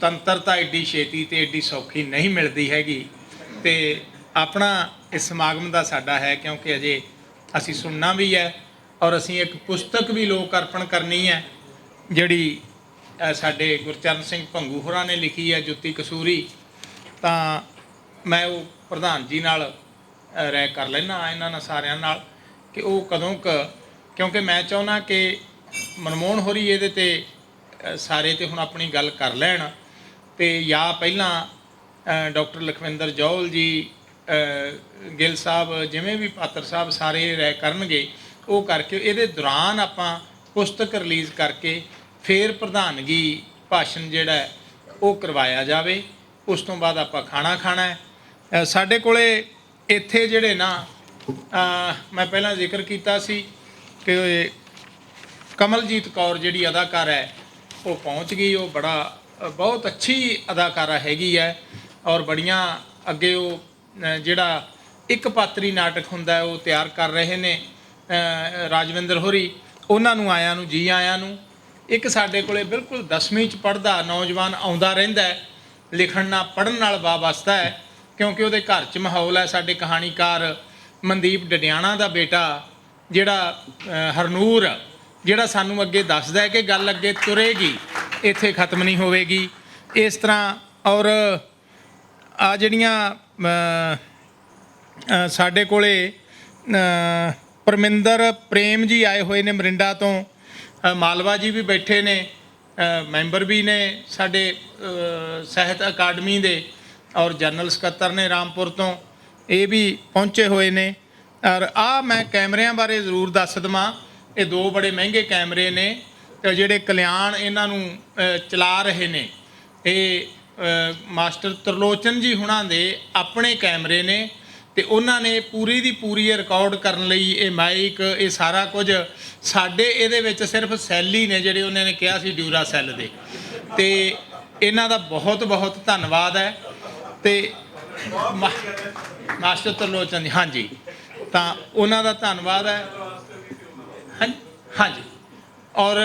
ਸੁਤੰਤਰਤਾ एड्डी छेती तो एड्डी सौखी नहीं मिलती हैगी। तो अपना इस समागम का साडा है क्योंकि अजे असी सुनना भी है और असी एक पुस्तक भी लोक अर्पण करनी है जिहड़ी साडे गुरचरण सिंह भंगू होरां ने लिखी है, जुत्ती कसूरी। तो मैं वो प्रधान जी नाल राय कर लेना इन्हां सारियां नाल कि वो कदों क्योंकि मैं चाहुंदा कि मनमोहन होरी इहदे ते सारे तो हुण अपनी गल कर लैण तो या पहलां डॉक्टर लखविंदर जौहल जी, गिल साहब, जिवें भी पात्र साहब सारे राय करनगे वो करके इहदे दौरान आपां पुस्तक रिलीज़ करके फिर प्रधानगी भाषण जिहड़ा वो करवाया जावे। उस तो बाद आपां खाना खाना है। साडे कोले इत्थे जिहड़े ना मैं पहलां जिक्र कीता सी कि कमलजीत कौर जिहड़ी अदाकार है वो पहुँच गई। वो बड़ा बहुत अच्छी अदाकारा हैगी है और बड़ियाँ अगे वो जिहड़ा एक पात्री नाटक हुंदा है वो तैयार कर रहे ने राजविंदर होरी। उन्हां नूं आयां नूं जी आयां नूं। एक साडे कोले बिल्कुल 10वीं च पढ़दा नौजवान आउंदा रहिंदा है, लिखण नाल पढ़न नाल वाबस्ता है क्योंकि उहदे घर च माहौल है। साडे कहानीकार मनदीप डडियाणा दा बेटा जिहड़ा हरनूर जिहड़ा सानूं अगे दसदा है कि गल अगे तुरेगी, इत्थे खत्म नहीं होवेगी इस तरह। और आ जिहड़ियां साडे कोले परमिंदर प्रेम जी आए हुए ने मरिंडा तो, मालवा जी भी बैठे ने, मैंबर भी ने साडे ਸਾਹਿਤ अकाडमी दे और जनरल सकत्तर ने रामपुर तो, ये भी पहुँचे हुए ने। और आ मैं कैमरिਆਂ बारे जरूर दस देवां। ये दो बड़े महंगे कैमरे ने तो जिहड़े कल्याण इन्हां नूं चला रहे ने, ये मास्टर त्रिलोचन जी हुणां दे अपने कैमरे ने ते उन्हां ने पूरी दी पूरी रिकॉर्ड करन लई ये माइक ये सारा कुछ साडे इहदे विच सिर्फ सैल ही ने जिहड़े उन्हां ने कहा सी ड्यूरा सैल दे। ते इन्हां दा बहुत बहुत धन्नवाद है। ते मास्टर त्रिलोचन जी, हाँ जी, तो उन्हां दा धन्नवाद है। हाँ जी। और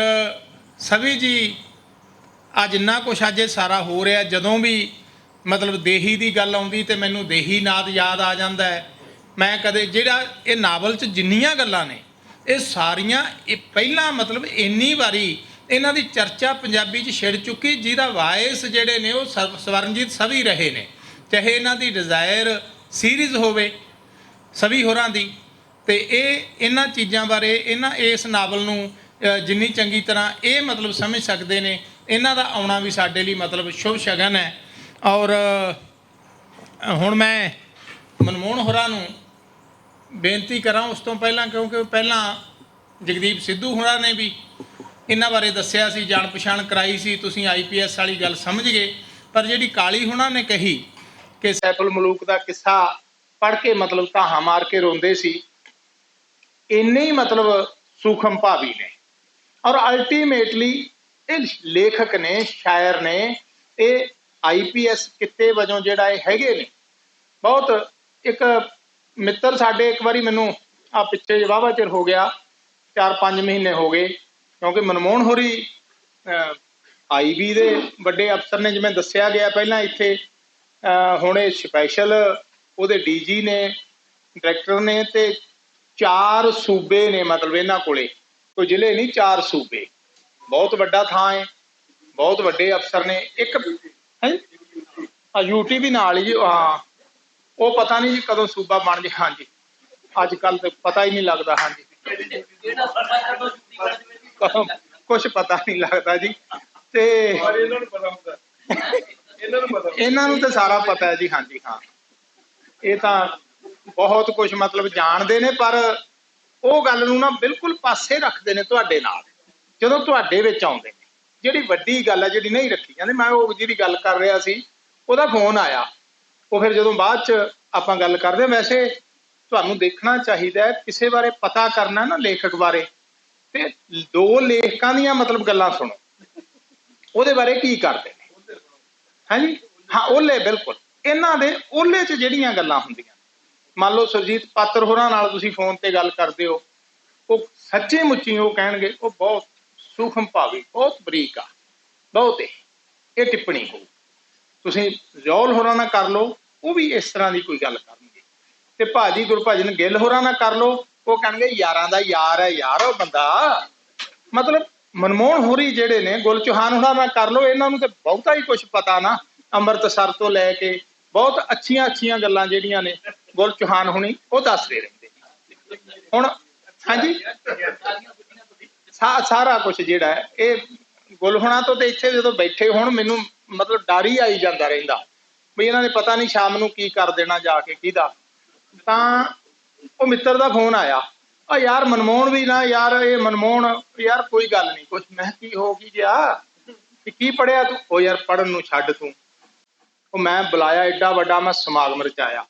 सभी जी आ जिन्ना कुछ अज सारा हो रहा, जदों भी मतलब देही की गल आउंदी ते मैनू देही नाद याद आ जाता है। मैं कदे जिहड़ा ये नावल च जिन्नियां गल्लां ने ये सारियां पहलां मतलब इन्नी वारी इन्हां दी चर्चा पंजाबी च छिड़ चुकी, जिहदा वायस जिहड़े ने वो स्वरनजीत सभी रहे ने, चाहे इन्हां दी डिज़ायर सीरीज़ होवे सभी होरां दी। ते इन्हां चीज़ां बारे इस नावल नूं जिन्नी चंगी तरह ये मतलब समझ सकते हैं, इन्हां दा आउणा भी साडे लई मतलब शुभ शगन है। और हुण मैं मनमोहन होरां नूं बेनती करां उस तो पहलां, क्योंकि पहलां जगदीप सिद्धू होरां ने भी इन्हां बारे दस्सिया सी, जाण पछाण कराई सी, तुसीं IPS वाली गल समझ गए। पर जिहड़ी काली होरां ने कही कि सैफुल मलूक दा किस्सा पढ़ के मतलब धाहां मार के रोंदे सी, इन्ने ही मतलब सूखम भावी ने। और अल्टीमेटली ये लेखक ने, शायर ने, ये IPS किते वजों जिहड़ा ये हैगे ने। बहुत एक मित्र साडे एक बारी मैनू आ पिछे वाहवा चिर हो गया, 4-5 महीने हो गए, क्योंकि मनमोहन होरी IB दे वड्डे अफसर ने, जिवें दस्सिया गया पहलां इत्थे हुण ये स्पैशल उहदे DG ने, डायरैक्टर ने, ते 4 सूबे ने मतलब इन्हां कोले, कोई जिले नहीं 4 सूबे। बहुत वड्डा थां है, बहुत वड्डे अफसर ने। एक है यूटी भी नाल ही, हाँ वो पता नहीं जी कदों सूबा बन जाए। हाँ जी, अजकल तो पता ही नहीं लगता। हाँ जी, कुछ पता नहीं लगता जी। ते इन्हां नूं तो सारा पता है जी। हाँ जी, हाँ ये तो बहुत कुछ मतलब जानते ने, पर वो गल नूं ना बिल्कुल पासे रखते हैं तुहाडे नाल जदों तुहाडे विच आउंदे ने। जिहड़ी वड्डी गल है जिहड़ी नहीं रखी जांदी, मैं वो जिहड़ी गल कर रहा सी उहदा फोन आया, वो फिर जदों बाद च आपां गल करदे। वैसे तुहानूं देखना चाहिए किसी बारे पता करना ना लेखक बारे, ते 2 लेखकां दीयां मतलब गल्लां सुणो, उहदे बारे की करदे ने। हाँ जी, हाँ ओले बिल्कुल इन्हां दे ओले च जिहड़ियां गल्लां हुंदियां, मान लो सुरजीत पात्र होरां नाल तुसीं फोन ते गल करदे हो, वो सच्चे मुच्ची वो कहणगे वो बहुत सूखम भावी, बहुत बरीक आ, बहुत है। ਇਹ ਟਿੱਪਣੀ ਹੋ। ਤੁਸੀਂ ਜੌਲ ਹੋਰਾਂ ਨਾਲ ਕਰ ਲਓ, ਉਹ ਵੀ ਇਸ ਤਰ੍ਹਾਂ ਦੀ ਕੋਈ ਗੱਲ ਕਰਨਗੇ। ਤੇ ਭਾਜੀ ਗੁਰਭਜਨ ਗਿੱਲ ਹੋਰਾਂ ਨਾਲ ਕਰ ਲਓ, ਉਹ ਕਹਿਣਗੇ ਯਾਰਾਂ ਦਾ ਯਾਰ ਹੈ ਯਾਰ ਉਹ ਬੰਦਾ। ਮਤਲਬ ਮਨਮੋਹਨ ਹੋਰੀ ਜਿਹੜੇ ਨੇ, ਗੁਲ ਚੌਹਾਨ ਹੋਰਾਂ ਨਾਲ ਕਰ ਲਓ, ਇਹਨਾਂ ਨੂੰ ਤੇ ਬਹੁਤਾ ਹੀ ਕੁਛ ਪਤਾ ਨਾ, ਅੰਮ੍ਰਿਤਸਰ ਤੋਂ ਲੈ ਕੇ ਬਹੁਤ ਅੱਛੀਆਂ ਅੱਛੀਆਂ ਗੱਲਾਂ ਜਿਹੜੀਆਂ ਨੇ ਗੁਲ ਚੌਹਾਨ ਹੋਣੀ ਉਹ ਦੱਸਦੇ ਰਹਿੰਦੇ। ਹੁਣ ਹਾਂਜੀ ਸਾਰਾ ਕੁਛ ਜਿਹੜਾ ਹੈ ਇਹ ਗੁਲ ਹੋਣਾ ਤੋਂ, ਤੇ ਇੱਥੇ ਜਦੋਂ ਬੈਠੇ ਹੁਣ ਮੈਨੂੰ ਮਤਲਬ ਡਰ ਹੀ ਆਈ ਜਾਂਦਾ ਰਹਿੰਦਾ ਵੀ ਇਹਨਾਂ ਨੇ ਪਤਾ ਨਹੀਂ ਸ਼ਾਮ ਨੂੰ ਕੀ ਕਰ ਦੇਣਾ ਜਾ ਕੇ ਕਿਹਦਾ। ਤਾਂ ਉਹ ਮਿੱਤਰ ਦਾ ਫੋਨ ਆਇਆ, ਆ ਯਾਰ ਮਨਮੋਹਨ ਵੀ ਨਾ ਯਾਰ, ਇਹ ਮਨਮੋਹਨ ਯਾਰ ਕੋਈ ਗੱਲ ਨਹੀਂ ਕੁਛ। ਮੈਂ ਕੀ ਹੋ ਗਈ ਗਿਆ, ਕੀ ਪੜ੍ਹਿਆ ਤੂੰ? ਉਹ ਯਾਰ ਪੜ੍ਹਨ ਨੂੰ ਛੱਡ ਤੂੰ। ਉਹ ਮੈਂ ਬੁਲਾਇਆ, ਏਡਾ ਵੱਡਾ ਮੈਂ ਸਮਾਗਮ ਰਚਾਇਆ,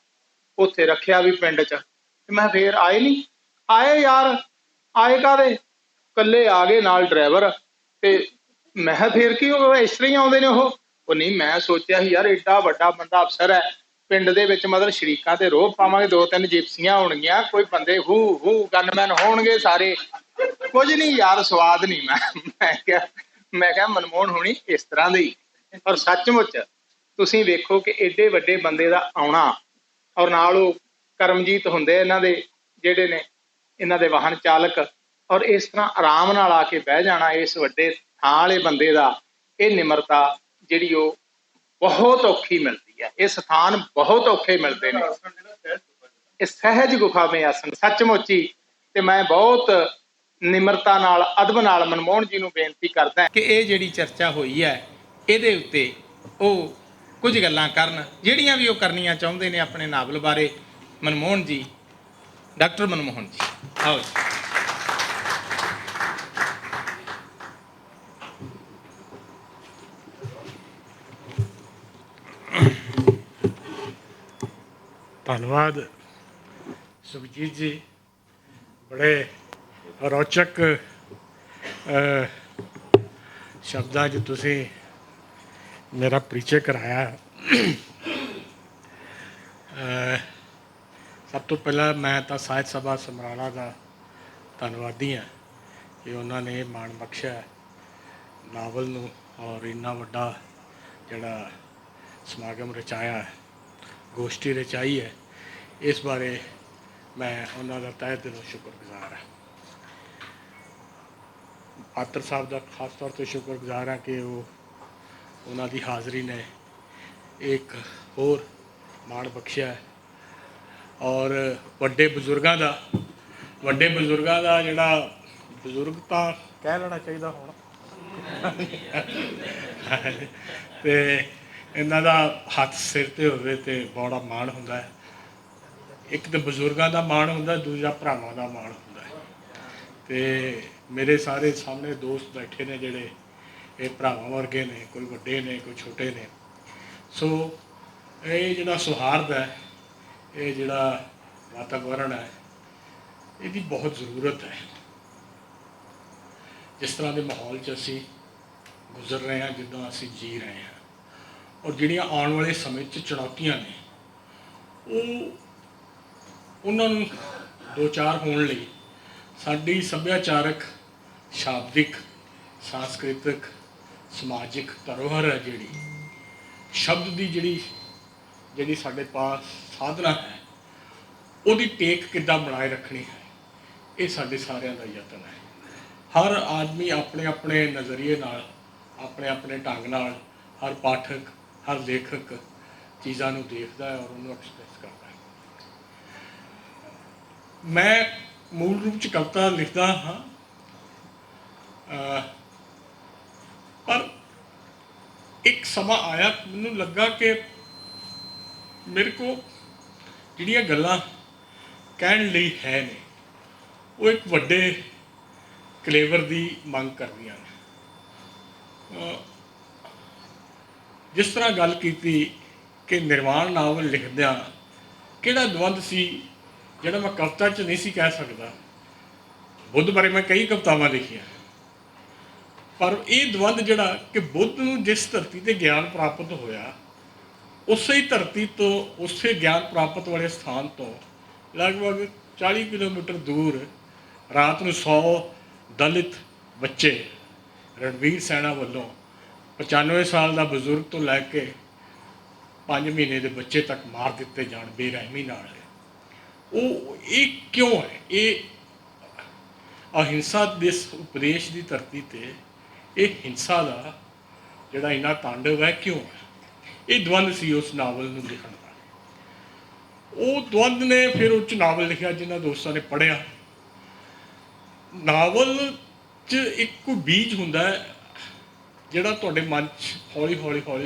ਉੱਥੇ ਰੱਖਿਆ ਵੀ ਪਿੰਡ 'ਚ, ਤੇ ਮੈਂ ਫੇਰ ਆਏ ਨਹੀਂ। ਆਏ ਯਾਰ, ਆਏ ਕਾਹਦੇ, ਇਕੱਲੇ ਆ ਗਏ ਨਾਲ ਡਰਾਈਵਰ। ਤੇ ਮੈਂ ਕਿਹਾ ਫੇਰ ਕੀ ਉਹ ਇਸ ਤਰ੍ਹਾਂ ਹੀ ਆਉਂਦੇ ਨੇ ਉਹ ਨਹੀਂ, ਮੈਂ ਸੋਚਿਆ ਸੀ ਯਾਰ ਏਡਾ ਵੱਡਾ ਬੰਦਾ ਅਫਸਰ ਹੈ ਪਿੰਡ ਦੇ ਵਿੱਚ, ਮਤਲਬ ਸ਼ਰੀਕਾਂ ਤੇ ਰੋਹ ਪਾਵਾਂਗੇ, 2-3 ਜਿਪਸੀਆਂ ਹੋਣਗੀਆਂ, ਕੋਈ ਬੰਦੇ ਹੂ ਗਨਮੈਨ ਹੋਣਗੇ ਸਾਰੇ, ਕੁਝ ਨਹੀਂ ਯਾਰ ਸਵਾਦ ਨਹੀਂ। ਮੈਂ ਕਿਹਾ ਮਨਮੋਹਨ ਹੋਣੀ ਇਸ ਤਰ੍ਹਾਂ ਦੇ ਹੀ। ਔਰ ਸੱਚਮੁੱਚ ਤੁਸੀਂ ਵੇਖੋ ਕਿ ਏਡੇ ਵੱਡੇ ਬੰਦੇ ਦਾ ਆਉਣਾ, ਔਰ ਨਾਲ ਉਹ ਕਰਮਜੀਤ ਹੁੰਦੇ ਇਹਨਾਂ ਦੇ ਜਿਹੜੇ ਨੇ ਇਹਨਾਂ ਦੇ ਵਾਹਨ ਚਾਲਕ, ਔਰ ਇਸ ਤਰ੍ਹਾਂ ਆਰਾਮ ਨਾਲ ਆ ਕੇ ਬਹਿ ਜਾਣਾ ਇਸ ਵੱਡੇ ਥਾਂ ਵਾਲੇ ਬੰਦੇ ਦਾ, ਇਹ ਨਿਮਰਤਾ ਜਿਹੜੀ ਉਹ ਬਹੁਤ ਔਖੀ ਮਿਲਦੀ ਹੈ। ਇਹ ਸਥਾਨ ਬਹੁਤ ਔਖੇ ਮਿਲਦੇ ਨੇ, ਇਹ ਸਹਿਜ ਗੁਫਾ ਮੇ ਆਸਣ ਸੱਚਮੁੱਚ ਹੀ। ਤੇ ਮੈਂ ਬਹੁਤ ਨਿਮਰਤਾ ਨਾਲ ਅਦਬ ਨਾਲ ਮਨਮੋਹਨ ਜੀ ਨੂੰ ਬੇਨਤੀ ਕਰਦਾ ਕਿ ਇਹ ਜਿਹੜੀ ਚਰਚਾ ਹੋਈ ਹੈ ਇਹਦੇ ਉੱਤੇ ਉਹ ਕੁਝ ਗੱਲਾਂ ਕਰਨ ਜਿਹੜੀਆਂ ਵੀ ਉਹ ਕਰਨੀਆਂ ਚਾਹੁੰਦੇ ਨੇ ਆਪਣੇ ਨਾਵਲ ਬਾਰੇ। ਮਨਮੋਹਨ ਜੀ, ਡਾਕਟਰ ਮਨਮੋਹਨ ਜੀ, ਆਓ ਜੀ। ਧੰਨਵਾਦ ਸੁਖਜੀਤ ਜੀ, ਬੜੇ ਰੌਚਕ ਸ਼ਬਦਾਂ 'ਚ ਤੁਸੀਂ ਮੇਰਾ ਪਰਿਚੈ ਕਰਾਇਆ। ਸਭ ਤੋਂ ਪਹਿਲਾਂ ਮੈਂ ਤਾਂ ਸਾਹਿਤ ਸਭਾ ਸਮਰਾਲਾ ਦਾ ਧੰਨਵਾਦੀ ਹਾਂ ਕਿ ਉਹਨਾਂ ਨੇ ਮਾਣ ਬਖਸ਼ਿਆ ਨਾਵਲ ਨੂੰ, ਔਰ ਇੰਨਾ ਵੱਡਾ ਜਿਹੜਾ ਸਮਾਗਮ ਰਚਾਇਆ, ਗੋਸ਼ਟੀ ਰਚਾਈ ਹੈ, ਇਸ ਬਾਰੇ ਮੈਂ ਉਹਨਾਂ ਦਾ ਤਹਿ ਦਿਲੋਂ ਸ਼ੁਕਰਗੁਜ਼ਾਰ ਹਾਂ। ਪਾਤਰ ਸਾਹਿਬ ਦਾ ਖਾਸ ਤੌਰ 'ਤੇ ਸ਼ੁਕਰਗੁਜ਼ਾਰ ਹਾਂ ਕਿ ਉਹਨਾਂ ਦੀ ਹਾਜ਼ਰੀ ਨੇ ਇੱਕ ਹੋਰ ਮਾਣ ਬਖਸ਼ਿਆ। ਔਰ ਵੱਡੇ ਬਜ਼ੁਰਗਾਂ ਦਾ ਜਿਹੜਾ ਬਜ਼ੁਰਗ ਤਾਂ ਕਹਿ ਲੈਣਾ ਚਾਹੀਦਾ ਹੁਣ ਅਤੇ ਇਹਨਾਂ ਦਾ ਹੱਥ ਸਿਰ 'ਤੇ ਹੋਵੇ ਅਤੇ ਬੜਾ ਮਾਣ ਹੁੰਦਾ ਹੈ। ਇੱਕ ਤਾਂ ਬਜ਼ੁਰਗਾਂ ਦਾ ਮਾਣ ਹੁੰਦਾ, ਦੂਜਾ ਭਰਾਵਾਂ ਦਾ ਮਾਣ ਹੁੰਦਾ ਹੈ। ਅਤੇ ਮੇਰੇ ਸਾਰੇ ਸਾਹਮਣੇ ਦੋਸਤ ਬੈਠੇ ਨੇ ਜਿਹੜੇ ਇਹ ਭਰਾਵਾਂ ਵਰਗੇ ਨੇ, ਕੋਈ ਵੱਡੇ ਨੇ ਕੋਈ ਛੋਟੇ ਨੇ। ਸੋ ਇਹ ਜਿਹੜਾ ਸੁਹਾਰਦ ਹੈ, ਇਹ ਜਿਹੜਾ ਵਾਤਾਵਰਨ ਹੈ, ਇਹਦੀ ਬਹੁਤ ਜ਼ਰੂਰਤ ਹੈ। ਜਿਸ ਤਰ੍ਹਾਂ ਦੇ ਮਾਹੌਲ 'ਚ ਅਸੀਂ ਗੁਜ਼ਰ ਰਹੇ ਹਾਂ, ਜਿੱਦਾਂ ਅਸੀਂ ਜੀ ਰਹੇ ਹਾਂ, ਔਰ ਜਿਹੜੀਆਂ ਆਉਣ ਵਾਲੇ ਸਮੇਂ 'ਚ ਚੁਣੌਤੀਆਂ ਨੇ, ਉਹਨਾਂ ਨੂੰ ਦੋ ਚਾਰ ਹੋਣ ਲਈ ਸਾਡੀ ਸੱਭਿਆਚਾਰਕ, ਸ਼ਾਬਦਿਕ, ਸਾਂਸਕ੍ਰਿਤਿਕ, ਸਮਾਜਿਕ ਧਰੋਹਰ ਹੈ, ਜਿਹੜੀ ਸ਼ਬਦ ਦੀ ਜਿਹੜੀ ਸਾਡੇ ਪਾਸ ਸਾਧਨਾ ਹੈ, ਉਹਦੀ ਟੇਕ ਕਿੱਦਾਂ ਬਣਾਏ ਰੱਖਣੀ ਹੈ, ਇਹ ਸਾਡੇ ਸਾਰਿਆਂ ਦਾ ਯਤਨ ਹੈ। ਹਰ ਆਦਮੀ ਆਪਣੇ ਆਪਣੇ ਨਜ਼ਰੀਏ ਨਾਲ, ਆਪਣੇ ਆਪਣੇ ਢੰਗ ਨਾਲ, ਹਰ ਪਾਠਕ, ਹਰ ਲੇਖਕ ਚੀਜ਼ਾਂ ਨੂੰ ਦੇਖਦਾ ਹੈ ਔਰ ਉਹਨੂੰ ਐਕਸਪ੍ਰੈਸ ਕਰਦਾ ਹੈ। ਮੈਂ ਮੂਲ ਰੂਪ 'ਚ ਕਵਿਤਾ ਲਿਖਦਾ ਹਾਂ, ਪਰ ਇੱਕ ਸਮਾਂ ਆਇਆ ਮੈਨੂੰ ਲੱਗਾ ਕਿ ਮੇਰੇ ਕੋਲ ਜਿਹੜੀਆਂ ਗੱਲਾਂ ਕਹਿਣ ਲਈ ਹੈ ਨੇ, ਉਹ ਇੱਕ ਵੱਡੇ ਕਲੇਵਰ ਦੀ ਮੰਗ ਕਰਦੀਆਂ ਨੇ। ਜਿਸ ਤਰ੍ਹਾਂ ਗੱਲ ਕੀਤੀ ਕਿ ਨਿਰਵਾਣ ਨਾਵਲ ਲਿਖਦਿਆਂ ਕਿਹੜਾ ਦਵੰਦ ਸੀ ਜਿਹੜਾ ਮੈਂ ਕਵਿਤਾ 'ਚ ਨਹੀਂ ਸੀ ਕਹਿ ਸਕਦਾ। ਬੁੱਧ ਬਾਰੇ ਮੈਂ ਕਈ ਕਵਿਤਾਵਾਂ ਲਿਖੀਆਂ, ਪਰ ਇਹ ਦਵੰਦ ਜਿਹੜਾ ਕਿ ਬੁੱਧ ਨੂੰ ਜਿਸ ਧਰਤੀ 'ਤੇ ਗਿਆਨ ਪ੍ਰਾਪਤ ਹੋਇਆ, ਉਸੇ ਹੀ ਧਰਤੀ ਤੋਂ, ਉਸੇ ਗਿਆਨ ਪ੍ਰਾਪਤ ਵਾਲੇ ਸਥਾਨ ਤੋਂ ਲਗਭਗ 40 ਕਿਲੋਮੀਟਰ ਦੂਰ ਰਾਤ ਨੂੰ 100 ਦਲਿਤ ਬੱਚੇ ਰਣਵੀਰ ਸੈਣਾ ਵੱਲੋਂ 95 ਸਾਲ ਦਾ ਬਜ਼ੁਰਗ ਤੋਂ ਲੈ ਕੇ 5 ਮਹੀਨੇ ਦੇ ਬੱਚੇ ਤੱਕ ਮਾਰ ਦਿੱਤੇ ਜਾਣ ਬੇਰਹਿਮੀ ਨਾਲ, ਉਹ ਇਹ ਕਿਉਂ ਹੈ? ਇਹ ਅਹਿੰਸਾ ਦੇ ਉਪਦੇਸ਼ ਦੀ ਧਰਤੀ ਤੇ ਇਹ ਹਿੰਸਾ ਦਾ ਜਿਹੜਾ ਇੰਨਾ ਤਾਂਡਵ ਹੈ ਕਿਉਂ ਹੈ? ਇਹ ਦਵੰਦ ਸੀ ਉਸ ਨਾਵਲ ਨੂੰ ਲਿਖਣ ਦਾ। ਉਹ ਦਵੰਦ ਨੇ ਫਿਰ ਉਹ 'ਚ ਨਾਵਲ ਲਿਖਿਆ, ਜਿਨ੍ਹਾਂ ਦੋਸਤਾਂ ਨੇ ਪੜ੍ਹਿਆ। ਨਾਵਲ 'ਚ ਇੱਕ ਕੋਈ ਬੀਜ ਹੁੰਦਾ ਹੈ ਜਿਹੜਾ ਤੁਹਾਡੇ ਮਨ 'ਚ ਹੌਲੀ ਹੌਲੀ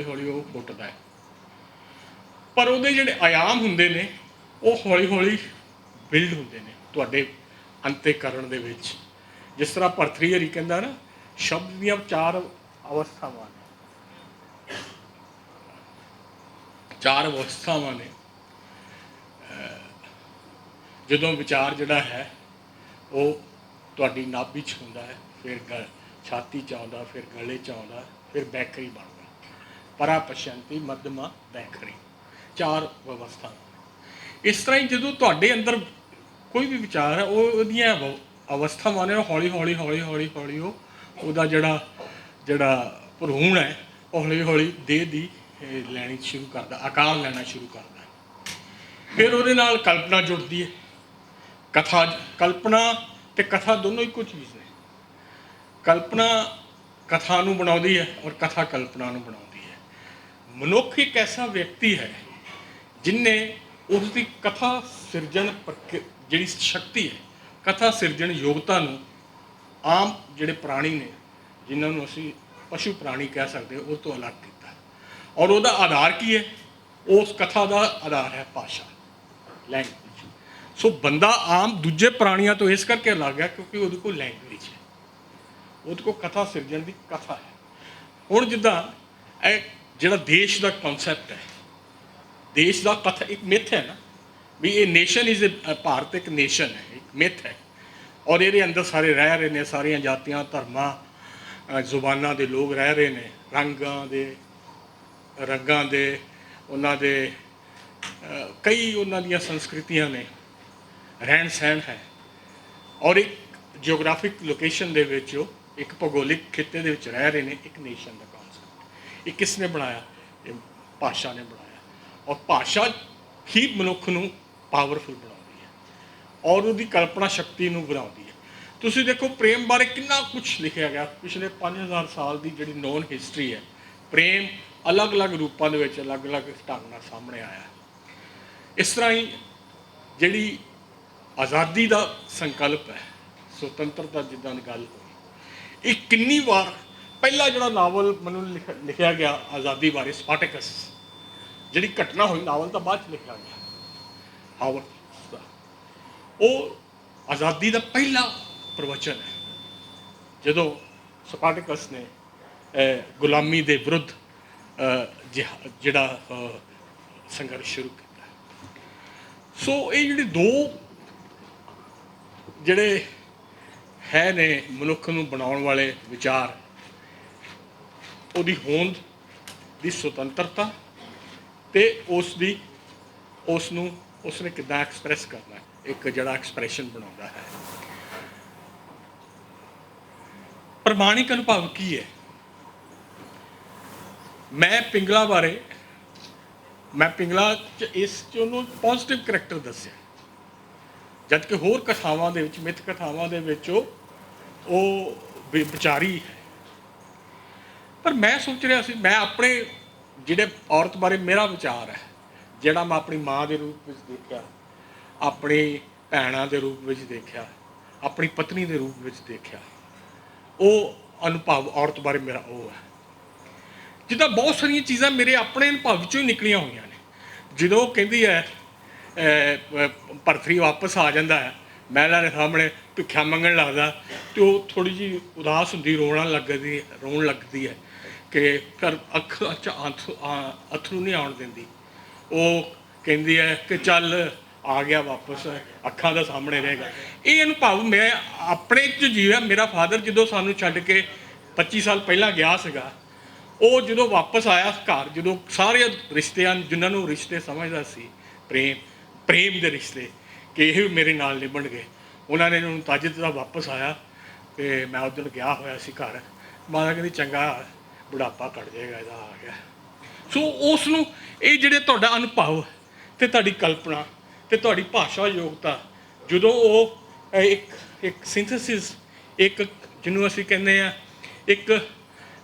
ਉਹ ਫੁੱਟਦਾ ਹੈ, ਪਰ ਉਹਦੇ ਜਿਹੜੇ ਆਯਾਮ ਹੁੰਦੇ ਨੇ ਉਹ ਹੌਲੀ ਹੌਲੀ ਬਿਲਡ ਹੁੰਦੇ ਨੇ ਤੁਹਾਡੇ ਅੰਤਿਕਰਨ ਦੇ ਵਿੱਚ। ਜਿਸ ਤਰ੍ਹਾਂ ਭਰਤਰੀਹਰੀ ਕਹਿੰਦਾ ਨਾ, ਸ਼ਬਦ ਦੀਆਂ 4 ਅਵਸਥਾਵਾਂ ਨੇ, 4 ਅਵਸਥਾਵਾਂ ਨੇ। ਜਦੋਂ ਵਿਚਾਰ ਜਿਹੜਾ ਹੈ ਉਹ ਤੁਹਾਡੀ ਨਾਭੀ 'ਚ ਹੁੰਦਾ ਹੈ, ਫਿਰ ਛਾਤੀ 'ਚ ਆਉਂਦਾ, ਫਿਰ ਗਲੇ 'ਚ ਆਉਂਦਾ, ਫਿਰ ਬੈਖਰੀ ਬਣਦਾ। ਪਰਾ ਪਸ਼ੰਤੀ ਮੱਧਮਾ ਬੈਖਰੀ, 4 ਅਵਸਥਾ। ਇਸ ਤਰ੍ਹਾਂ ਹੀ ਜਦੋਂ ਤੁਹਾਡੇ ਅੰਦਰ ਕੋਈ ਵੀ ਵਿਚਾਰ ਹੈ, ਉਹ ਉਹਦੀਆਂ ਅਵਸਥਾਵਾਂ ਨੇ, ਹੌਲੀ ਹੌਲੀ ਉਹਦਾ ਜਿਹੜਾ ਭਰੂਣ ਹੈ ਉਹ ਹੌਲੀ ਹੌਲੀ ਦੇਹ ਦੀ ਲੈਣੀ ਸ਼ੁਰੂ ਕਰਦਾ, ਆਕਾਰ ਲੈਣਾ ਸ਼ੁਰੂ ਕਰਦਾ। ਫਿਰ ਉਹਦੇ ਨਾਲ ਕਲਪਨਾ ਜੁੜਦੀ ਹੈ। ਕਲਪਨਾ ਤੇ ਕਥਾ ਦੋਨੋਂ ਇੱਕੋ ਚੀਜ਼ ਨੇ। ਕਲਪਨਾ ਕਥਾ ਨੂੰ ਬਣਾਉਂਦੀ ਹੈ ਔਰ ਕਥਾ ਕਲਪਨਾ ਨੂੰ ਬਣਾਉਂਦੀ ਹੈ। ਮਨੁੱਖ ਇੱਕ ਐਸਾ ਵਿਅਕਤੀ ਹੈ ਜਿਨਨੇ ਉਸ ਦੀ ਕਥਾ ਸਿਰਜਣ ਜਿਹੜੀ ਸ਼ਕਤੀ ਹੈ, ਕਥਾ ਸਿਰਜਣ ਯੋਗਤਾ ਨੂੰ ਆਮ ਜਿਹੜੇ ਪ੍ਰਾਣੀ ਨੇ, ਜਿਨ੍ਹਾਂ ਨੂੰ ਅਸੀਂ ਪਸ਼ੂ ਪ੍ਰਾਣੀ ਕਹਿ ਸਕਦੇ, ਉਹ ਤੋਂ ਅਲੱਗ ਕੀਤਾ। ਔਰ ਉਹਦਾ ਆਧਾਰ ਕੀ ਹੈ? ਉਸ ਕਥਾ ਦਾ ਆਧਾਰ ਹੈ ਭਾਸ਼ਾ, ਲੈਂਗੁਏਜ। ਸੋ ਬੰਦਾ ਆਮ ਦੂਜੇ ਪ੍ਰਾਣੀਆਂ ਤੋਂ ਇਸ ਕਰਕੇ ਅਲੱਗ ਹੈ ਕਿਉਂਕਿ ਉਹਦੇ ਕੋਲ ਲੈਂਗੁਏਜ ਹੈ, ਉਹਦੇ ਕੋਲ ਕਥਾ ਸਿਰਜਣ ਦੀ ਕਥਾ ਹੈ। ਹੁਣ ਜਿੱਦਾਂ ਇਹ ਜਿਹੜਾ ਦੇਸ਼ ਦਾ ਕਨਸੈਪਟ ਹੈ, ਦੇਸ਼ ਦਾ ਕਥਾ ਇੱਕ ਮਿਥ ਹੈ ਨਾ, ਵੀ ਇਹ ਨੇਸ਼ਨ ਇਜ਼ ਭਾਰਤ ਇੱਕ ਨੇਸ਼ਨ ਹੈ, ਇੱਕ ਮਿਥ ਹੈ। ਔਰ ਇਹਦੇ ਅੰਦਰ ਸਾਰੇ ਰਹਿ ਰਹੇ ਨੇ, ਸਾਰੀਆਂ ਜਾਤੀਆਂ ਧਰਮਾਂ ਜ਼ੁਬਾਨਾਂ ਦੇ ਲੋਕ ਰਹਿ ਰਹੇ ਨੇ, ਰੰਗਾਂ ਦੇ ਉਹਨਾਂ ਦੇ ਕਈ ਉਹਨਾਂ ਦੀਆਂ ਸੰਸਕ੍ਰਿਤੀਆਂ ਨੇ, ਰਹਿਣ ਸਹਿਣ ਹੈ। ਔਰ ਇੱਕ ਜਿਓਗ੍ਰਾਫਿਕ ਲੋਕੇਸ਼ਨ ਦੇ ਵਿੱਚ ਉਹ ਇੱਕ ਭੂਗੋਲਿਕ ਖਿੱਤੇ ਦੇ ਵਿੱਚ ਰਹਿ ਰਹੇ ਨੇ। ਇੱਕ ਨੇਸ਼ਨ ਦਾ ਕਨਸੈਪਟ ਇਹ ਕਿਸ ਨੇ ਬਣਾਇਆ? ਇਹ ਭਾਸ਼ਾ ਨੇ ਬਣਾਇਆ। ਔਰ ਭਾਸ਼ਾ ਹੀ ਮਨੁੱਖ ਨੂੰ ਪਾਵਰਫੁਲ ਬਣਾਉਂਦੀ ਹੈ ਔਰ ਉਹਦੀ ਕਲਪਨਾ ਸ਼ਕਤੀ ਨੂੰ ਵਧਾਉਂਦੀ ਹੈ। ਤੁਸੀਂ ਦੇਖੋ ਪ੍ਰੇਮ ਬਾਰੇ ਕਿੰਨਾ ਕੁਝ ਲਿਖਿਆ ਗਿਆ। ਪਿਛਲੇ 5000 ਸਾਲ ਦੀ ਜਿਹੜੀ ਨੋਨ ਹਿਸਟਰੀ ਹੈ, ਪ੍ਰੇਮ ਅਲੱਗ-ਅਲੱਗ ਰੂਪਾਂ ਦੇ ਵਿੱਚ ਅਲੱਗ-ਅਲੱਗ ਢੰਗ ਨਾਲ ਸਾਹਮਣੇ ਆਇਆ। ਇਸ ਤਰ੍ਹਾਂ ਹੀ ਜਿਹੜੀ ਆਜ਼ਾਦੀ ਦਾ ਸੰਕਲਪ ਹੈ, ਸੁਤੰਤਰਤਾ ਜਿੱਦਾਂ ਦੀ ਗੱਲ ਹੋਈ, ਇਹ ਕਿੰਨੀ ਵਾਰ ਪਹਿਲਾ ਜਿਹੜਾ ਨਾਵਲ ਮੈਨੂੰ ਲਿਖਿਆ ਗਿਆ ਆਜ਼ਾਦੀ ਬਾਰੇ, ਸਪਾਰਟੈਕਸ, ਜਿਹੜੀ ਘਟਨਾ ਹੋਈ, ਨਾਵਲ ਤਾਂ ਬਾਅਦ 'ਚ ਲਿਖਿਆ ਗਿਆ ਹਾਵਰਡ ਦਾ, ਉਹ ਆਜ਼ਾਦੀ ਦਾ ਪਹਿਲਾ ਪ੍ਰਵਚਨ ਹੈ। ਜਦੋਂ ਸਪਾਰਟੈਕਸ ਨੇ ਗੁਲਾਮੀ ਦੇ ਵਿਰੁੱਧ ਜਿਹੜਾ ਸੰਘਰਸ਼ ਸ਼ੁਰੂ ਕੀਤਾ। ਸੋ ਇਹ ਜਿਹੜੇ ਦੋ ਜਿਹੜੇ ਹੈ ਨੇ ਮਨੁੱਖ ਨੂੰ ਬਣਾਉਣ ਵਾਲੇ ਵਿਚਾਰ, ਉਹਦੀ ਹੋਂਦ ਦੀ ਸੁਤੰਤਰਤਾ ਤੇ ਉਸਨੇ ਕਿੱਦਾਂ ਐਕਸਪ੍ਰੈਸ ਕਰਨਾ, ਇੱਕ ਜਿਹੜਾ ਐਕਸਪ੍ਰੈਸ਼ਨ ਬਣਾਉਂਦਾ ਹੈ। ਪ੍ਰਮਾਣਿਕ ਅਨੁਭਵ ਕੀ ਹੈ? ਮੈਂ ਪਿੰਗਲਾ 'ਚ ਇਸ 'ਚ ਉਹਨੂੰ ਪੋਜ਼ਿਟਿਵ ਕਰੈਕਟਰ ਦੱਸਿਆ, ਜਦ ਕਿ ਹੋਰ ਕਥਾਵਾਂ ਦੇ ਵਿੱਚ, ਮਿੱਥ ਕਥਾਵਾਂ ਦੇ ਵਿੱਚ ਉਹ ਵਿਚਾਰੀ ਹੈ। ਪਰ ਮੈਂ ਸੋਚ ਰਿਹਾ ਸੀ, ਮੈਂ ਆਪਣੇ ਜਿਹੜੇ ਔਰਤ ਬਾਰੇ ਮੇਰਾ ਵਿਚਾਰ ਹੈ, ਜਿਹੜਾ ਮੈਂ ਆਪਣੀ ਮਾਂ ਦੇ ਰੂਪ ਵਿੱਚ ਦੇਖਿਆ, ਆਪਣੀ ਭੈਣਾਂ ਦੇ ਰੂਪ ਵਿੱਚ ਦੇਖਿਆ, ਆਪਣੀ ਪਤਨੀ ਦੇ ਰੂਪ ਵਿੱਚ ਦੇਖਿਆ, ਉਹ ਅਨੁਭਵ ਔਰਤ ਬਾਰੇ ਮੇਰਾ ਉਹ ਹੈ। ਜਿੱਦਾਂ ਬਹੁਤ ਸਾਰੀਆਂ ਚੀਜ਼ਾਂ ਮੇਰੇ ਆਪਣੇ ਅਨੁਭਵ ਵਿੱਚੋਂ ਹੀ ਨਿਕਲੀਆਂ ਹੋਈਆਂ ਨੇ। ਜਦੋਂ ਉਹ ਕਹਿੰਦੀ ਹੈ ਭਰਤਰੀ ਵਾਪਸ ਆ ਜਾਂਦਾ ਹੈ, ਮਹਿਲਾ ਦੇ ਸਾਹਮਣੇ ਭਿੱਖਿਆ ਮੰਗਣ ਲੱਗਦਾ, ਅਤੇ ਉਹ ਥੋੜ੍ਹੀ ਜਿਹੀ ਉਦਾਸ ਹੁੰਦੀ, ਰੋਣ ਲੱਗਦੀ ਹੈ ਕਿ ਫਿਰ ਅੱਥਰੂ ਨਹੀਂ ਆਉਣ ਦਿੰਦੀ। ਉਹ ਕਹਿੰਦੀ ਹੈ ਕਿ ਚੱਲ ਆ ਗਿਆ ਵਾਪਸ, ਅੱਖਾਂ ਦਾ ਸਾਹਮਣੇ ਰਹੇਗਾ। ਇਹ ਅਨੁਭਵ ਮੈਂ ਆਪਣੇ 'ਚ ਜੀਵਿਆ। ਮੇਰਾ ਫਾਦਰ ਜਦੋਂ ਸਾਨੂੰ ਛੱਡ ਕੇ 25 ਸਾਲ ਪਹਿਲਾਂ ਗਿਆ ਸੀਗਾ, ਉਹ ਜਦੋਂ ਵਾਪਸ ਆਇਆ ਘਰ, ਜਦੋਂ ਸਾਰੇ ਰਿਸ਼ਤਿਆਂ, ਜਿਨ੍ਹਾਂ ਨੂੰ ਰਿਸ਼ਤੇ ਸਮਝਦਾ ਸੀ, ਪ੍ਰੇਮ ਦੇ ਰਿਸ਼ਤੇ, ਕਿ ਇਹ ਵੀ ਮੇਰੇ ਨਾਲ ਨਿਭਣ ਗਏ, ਉਹਨਾਂ ਨੇ ਉਹਨੂੰ ਤਜ ਦਿੱਤਾ। ਵਾਪਸ ਆਇਆ ਅਤੇ ਮੈਂ ਉੱਧਰ ਗਿਆ ਹੋਇਆ ਸੀ ਘਰ। ਮਾਤਾ ਕਹਿੰਦੀ ਚੰਗਾ ਬੁਢਾਪਾ ਘਟ ਜਾਏਗਾ, ਇਹਦਾ ਆ ਗਿਆ। ਸੋ ਉਸ ਨੂੰ ਇਹ ਜਿਹੜੇ ਤੁਹਾਡਾ ਅਨੁਭਵ ਤੇ ਤੁਹਾਡੀ ਕਲਪਨਾ ਤੇ ਤੁਹਾਡੀ ਭਾਸ਼ਾ ਯੋਗਤਾ, ਜਦੋਂ ਉਹ ਇੱਕ ਸਿੰਥੇਸਿਸ, ਇੱਕ ਜਿਹਨੂੰ ਅਸੀਂ ਕਹਿੰਦੇ ਆ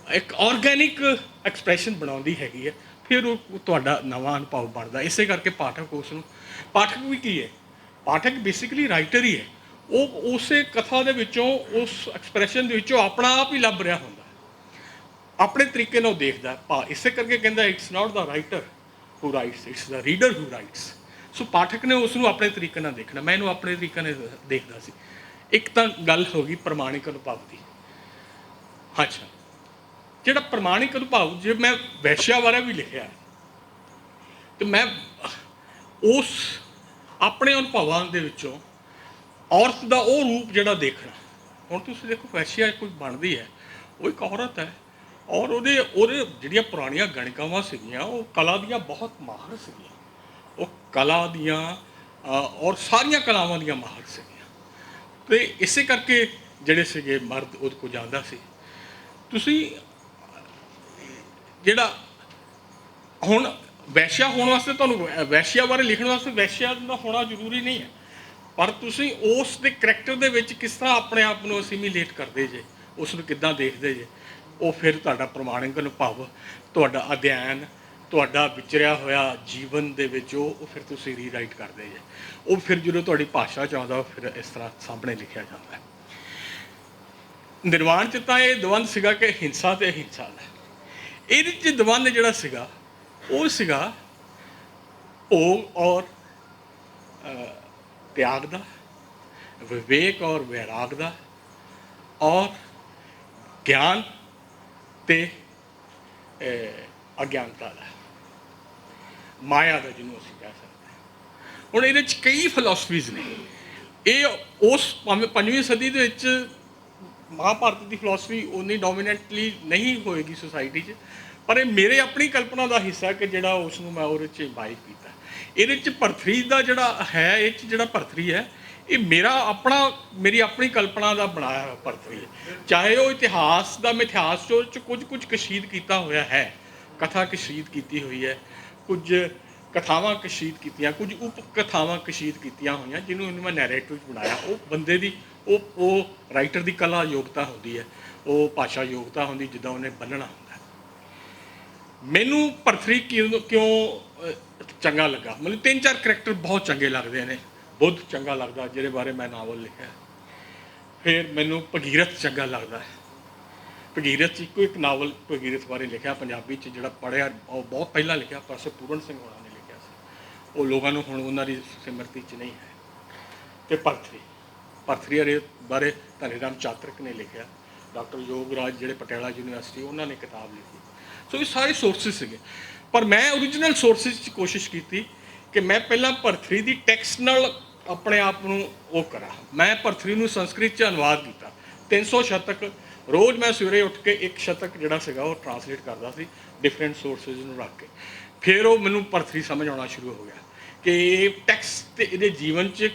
ਇੱਕ ਆਰਗੈਨਿਕ ਐਕਸਪ੍ਰੈਸ਼ਨ ਬਣਾਉਂਦੀ ਹੈਗੀ ਹੈ, ਫਿਰ ਉਹ ਤੁਹਾਡਾ ਨਵਾਂ ਅਨੁਭਵ ਬਣਦਾ। ਇਸੇ ਕਰਕੇ ਪਾਠਕ ਉਸ ਨੂੰ, ਪਾਠਕ ਵੀ ਕੀ ਹੈ, ਪਾਠਕ ਬੇਸਿਕਲੀ ਰਾਈਟਰ ਹੀ ਹੈ। ਉਹ ਉਸੇ ਕਥਾ ਦੇ ਵਿੱਚੋਂ, ਉਸ ਐਕਸਪ੍ਰੈਸ਼ਨ ਦੇ ਵਿੱਚੋਂ ਆਪਣਾ ਆਪ ਹੀ ਲੱਭ ਰਿਹਾ ਹੁੰਦਾ, ਆਪਣੇ ਤਰੀਕੇ ਨਾਲ ਦੇਖਦਾ। ਇਸੇ ਕਰਕੇ ਕਹਿੰਦਾ it's not the writer who writes, it's the reader who writes. So ਪਾਠਕ ਨੇ ਉਸ ਨੂੰ ਆਪਣੇ ਤਰੀਕੇ ਨਾਲ ਦੇਖਣਾ, ਮੈਂ ਇਹਨੂੰ ਆਪਣੇ ਤਰੀਕੇ ਨਾਲ ਦੇਖਦਾ ਸੀ। ਇੱਕ ਤਾਂ ਗੱਲ ਹੋ ਗਈ ਪ੍ਰਮਾਣਿਕ ਅਨੁਭਵ ਦੀ। ਅੱਛਾ, ਜਿਹੜਾ ਪ੍ਰਮਾਣਿਕ ਅਨੁਭਵ, ਜੇ ਮੈਂ ਵੈਸ਼ਿਆ ਬਾਰੇ ਵੀ ਲਿਖਿਆ ਤੇ ਮੈਂ ਉਸ ਆਪਣੇ ਅਨੁਭਵਾਂ ਦੇ ਵਿੱਚੋਂ ਔਰਤ ਦਾ ਉਹ ਰੂਪ ਜਿਹੜਾ ਦੇਖਣਾ। ਹੁਣ ਤੁਸੀਂ ਦੇਖੋ, ਵੈਸ਼ਿਆ ਕੋਈ ਬਣਦੀ ਹੈ, ਉਹ ਇੱਕ ਔਰਤ ਹੈ, ਔਰ ਉਹਦੇ ਜਿਹੜੀਆਂ ਪੁਰਾਣੀਆਂ ਗਣਿਕਾਵਾਂ ਸੀਗੀਆਂ, ਉਹ ਕਲਾ ਦੀਆਂ ਬਹੁਤ ਮਾਹਰ ਸੀਗੀਆਂ। ਉਹ ਕਲਾ ਦੀਆਂ ਔਰ ਸਾਰੀਆਂ ਕਲਾਵਾਂ ਦੀਆਂ ਮਾਹਰ ਸੀਗੀਆਂ। ਅਤੇ ਇਸੇ ਕਰਕੇ ਜਿਹੜੇ ਸੀਗੇ ਮਰਦ ਉਹਦੇ ਕੋਲ ਜਾਂਦਾ ਸੀ। ਤੁਸੀਂ ਜਿਹੜਾ ਹੁਣ ਵੈਸ਼ਿਆ ਹੋਣ ਵਾਸਤੇ, ਤੁਹਾਨੂੰ ਵੈਸ਼ਿਆ ਬਾਰੇ ਲਿਖਣ ਵਾਸਤੇ ਵੈਸ਼ਿਆ ਦਾ ਹੋਣਾ ਜ਼ਰੂਰੀ ਨਹੀਂ ਹੈ, ਪਰ ਤੁਸੀਂ ਉਸ ਦੇ ਕਰੈਕਟਰ ਦੇ ਵਿੱਚ ਕਿਸ ਤਰ੍ਹਾਂ ਆਪਣੇ ਆਪ ਨੂੰ ਅਸੀਮੀਲੇਟ ਕਰਦੇ ਜੇ, ਉਸ ਨੂੰ ਕਿੱਦਾਂ ਦੇਖਦੇ ਜੇ, ਉਹ ਫਿਰ ਤੁਹਾਡਾ ਪ੍ਰਮਾਣਿਕ ਅਨੁਭਵ, ਤੁਹਾਡਾ ਅਧਿਐਨ, ਤੁਹਾਡਾ ਵਿਚਰਿਆ ਹੋਇਆ ਜੀਵਨ ਦੇ ਵਿੱਚ ਉਹ ਫਿਰ ਤੁਸੀਂ ਰੀਰਾਈਟ ਕਰਦੇ ਜੇ। ਉਹ ਫਿਰ ਜਦੋਂ ਤੁਹਾਡੀ ਭਾਸ਼ਾ 'ਚ ਆਉਂਦਾ, ਫਿਰ ਇਸ ਤਰ੍ਹਾਂ ਸਾਹਮਣੇ ਲਿਖਿਆ ਜਾਂਦਾ ਹੈ। ਨਿਰਵਾਣ 'ਚ ਤਾਂ ਇਹ ਦਵੰਦ ਸੀਗਾ ਕਿ ਹਿੰਸਾ ਤੇ ਅਹਿੰਸਾ ਦਾ। ਇਹਦੇ 'ਚ ਦਵੰਦ ਜਿਹੜਾ ਸੀਗਾ, ਉਹ ਸੀਗਾ ਭੋਗ ਔਰ ਤਿਆਗ ਦਾ, ਵਿਵੇਕ ਔਰ ਵੈਰਾਗ ਦਾ, ਔਰ ਗਿਆਨ ਤੇ ਅਗਿਆਨਤਾ ਦਾ, ਮਾਇਆ ਦਾ, ਜਿਹਨੂੰ ਅਸੀਂ ਕਹਿ ਸਕਦੇ ਹਾਂ। ਹੁਣ ਇਹਦੇ 'ਚ ਕਈ ਫਿਲਾਸਫੀਜ਼ ਨੇ। ਇਹ ਉਸ ਭਾਵੇਂ 5ਵੀਂ ਸਦੀ ਦੇ ਵਿੱਚ ਮਹਾਭਾਰਤ ਦੀ ਫਿਲਾਸਫੀ ਉਨੀ ਡੋਮੀਨੈਂਟਲੀ ਨਹੀਂ ਹੋਏਗੀ ਸੁਸਾਇਟੀ 'ਚ, ਪਰ ਇਹ ਮੇਰੇ ਆਪਣੀ ਕਲਪਨਾ ਦਾ ਹਿੱਸਾ ਕਿ ਜਿਹੜਾ ਉਸ ਨੂੰ ਮੈਂ ਉਹਦੇ 'ਚ ਇੰਬਾਈਬ ਕੀਤਾ। ਇਹਦੇ 'ਚ ਭਰਤਰੀ ਦਾ ਜਿਹੜਾ ਹੈ, ਇਹ 'ਚ ਜਿਹੜਾ ਭਰਤਰੀ ਹੈ, ਇਹ ਮੇਰੀ ਆਪਣੀ ਕਲਪਨਾ ਦਾ ਬਣਾਇਆ ਹੋਇਆ ਭਰਤਰੀ ਹੈ। ਚਾਹੇ ਉਹ ਇਤਿਹਾਸ ਦਾ ਮਿਥਿਹਾਸ 'ਚ ਕੁਝ ਕਸ਼ੀਦ ਕੀਤਾ ਹੋਇਆ ਹੈ, ਕਥਾ ਕਸ਼ੀਦ ਕੀਤੀ ਹੋਈ ਹੈ, ਕੁਝ ਕਥਾਵਾਂ ਕਸ਼ੀਦ ਕੀਤੀਆਂ, ਕੁਝ ਉਪ ਕਥਾਵਾਂ ਕਸ਼ੀਦ ਕੀਤੀਆਂ ਹੋਈਆਂ, ਜਿਹਨੂੰ ਮੈਂ ਨੈਰੇਟਿਵ ਬਣਾਇਆ। ਉਹ ਬੰਦੇ ਦੀ, ਉਹ ਰਾਈਟਰ ਦੀ ਕਲਾ ਯੋਗਤਾ ਹੁੰਦੀ ਹੈ, ਉਹ ਭਾਸ਼ਾ ਯੋਗਤਾ ਹੁੰਦੀ, ਜਿੱਦਾਂ ਉਹਨੇ ਬੰਨਣਾ ਹੁੰਦਾ। ਮੈਨੂੰ ਭਰਤਰੀ ਕਿਉਂ ਚੰਗਾ ਲੱਗਾ, ਮੈਨੂੰ 3-4 ਕਰੈਕਟਰ ਬਹੁਤ ਚੰਗੇ ਲੱਗਦੇ ਨੇ। ਬੁੱਧ ਚੰਗਾ ਲੱਗਦਾ, ਜਿਹਦੇ ਬਾਰੇ ਮੈਂ ਨਾਵਲ ਲਿਖਿਆ। ਫਿਰ ਮੈਨੂੰ ਭਗੀਰਥ ਚੰਗਾ ਲੱਗਦਾ ਹੈ। ਭਗੀਰਥ 'ਚ ਇੱਕ ਨਾਵਲ ਭਗੀਰਥ ਬਾਰੇ ਲਿਖਿਆ ਪੰਜਾਬੀ 'ਚ, ਜਿਹੜਾ ਪੜ੍ਹਿਆ, ਉਹ ਬਹੁਤ ਪਹਿਲਾਂ ਲਿਖਿਆ, ਪ੍ਰੋਫੈਸਰ ਪੂਰਨ ਸਿੰਘ ਹੋਣਾ ਨੇ ਲਿਖਿਆ ਸੀ। ਉਹ ਲੋਕਾਂ ਨੂੰ ਹੁਣ ਉਹਨਾਂ ਦੀ ਸਿਮਰਤੀ 'ਚ ਨਹੀਂ ਹੈ। ਅਤੇ ਭਰਤਰੀ ਬਾਰੇ ਧਨੀ ਰਾਮ ਚਾਤਰਕ ਨੇ ਲਿਖਿਆ, ਡਾਕਟਰ ਯੋਗਰਾਜ ਜਿਹੜੇ ਪਟਿਆਲਾ ਯੂਨੀਵਰਸਿਟੀ, ਉਹਨਾਂ ਨੇ ਕਿਤਾਬ ਲਿਖੀ। ਸੋ ਇਹ ਸਾਰੇ ਸੋਰਸਿਸ ਸੀਗੇ, ਪਰ ਮੈਂ ਓਰੀਜਨਲ ਸੋਰਸਿਸ 'ਚ ਕੋਸ਼ਿਸ਼ ਕੀਤੀ ਕਿ ਮੈਂ ਪਹਿਲਾਂ ਭਰਤਰੀ ਦੀ ਟੈਕਸਟ ਨਾਲ ਆਪਣੇ ਆਪ ਨੂੰ ਉਹ ਕਰਾਂ। ਮੈਂ ਭਰਤਰੀ ਨੂੰ ਸੰਸਕ੍ਰਿਤ 'ਚ ਅਨੁਵਾਦ ਕੀਤਾ, 300 ਸ਼ਤਕ। ਰੋਜ਼ ਮੈਂ ਸਵੇਰੇ ਉੱਠ ਕੇ ਇੱਕ ਸ਼ਤਕ ਜਿਹੜਾ ਸੀਗਾ ਉਹ ਟਰਾਂਸਲੇਟ ਕਰਦਾ ਸੀ, ਡਿਫਰੈਂਟ ਸੋਰਸਿਸ ਨੂੰ ਰੱਖ ਕੇ। ਫਿਰ ਉਹ ਮੈਨੂੰ ਭਰਤਰੀ ਸਮਝ ਆਉਣਾ ਸ਼ੁਰੂ ਹੋ ਗਿਆ ਕਿ ਇਹ ਟੈਕਸਟ ਅਤੇ ਇਹਦੇ ਜੀਵਨ 'ਚ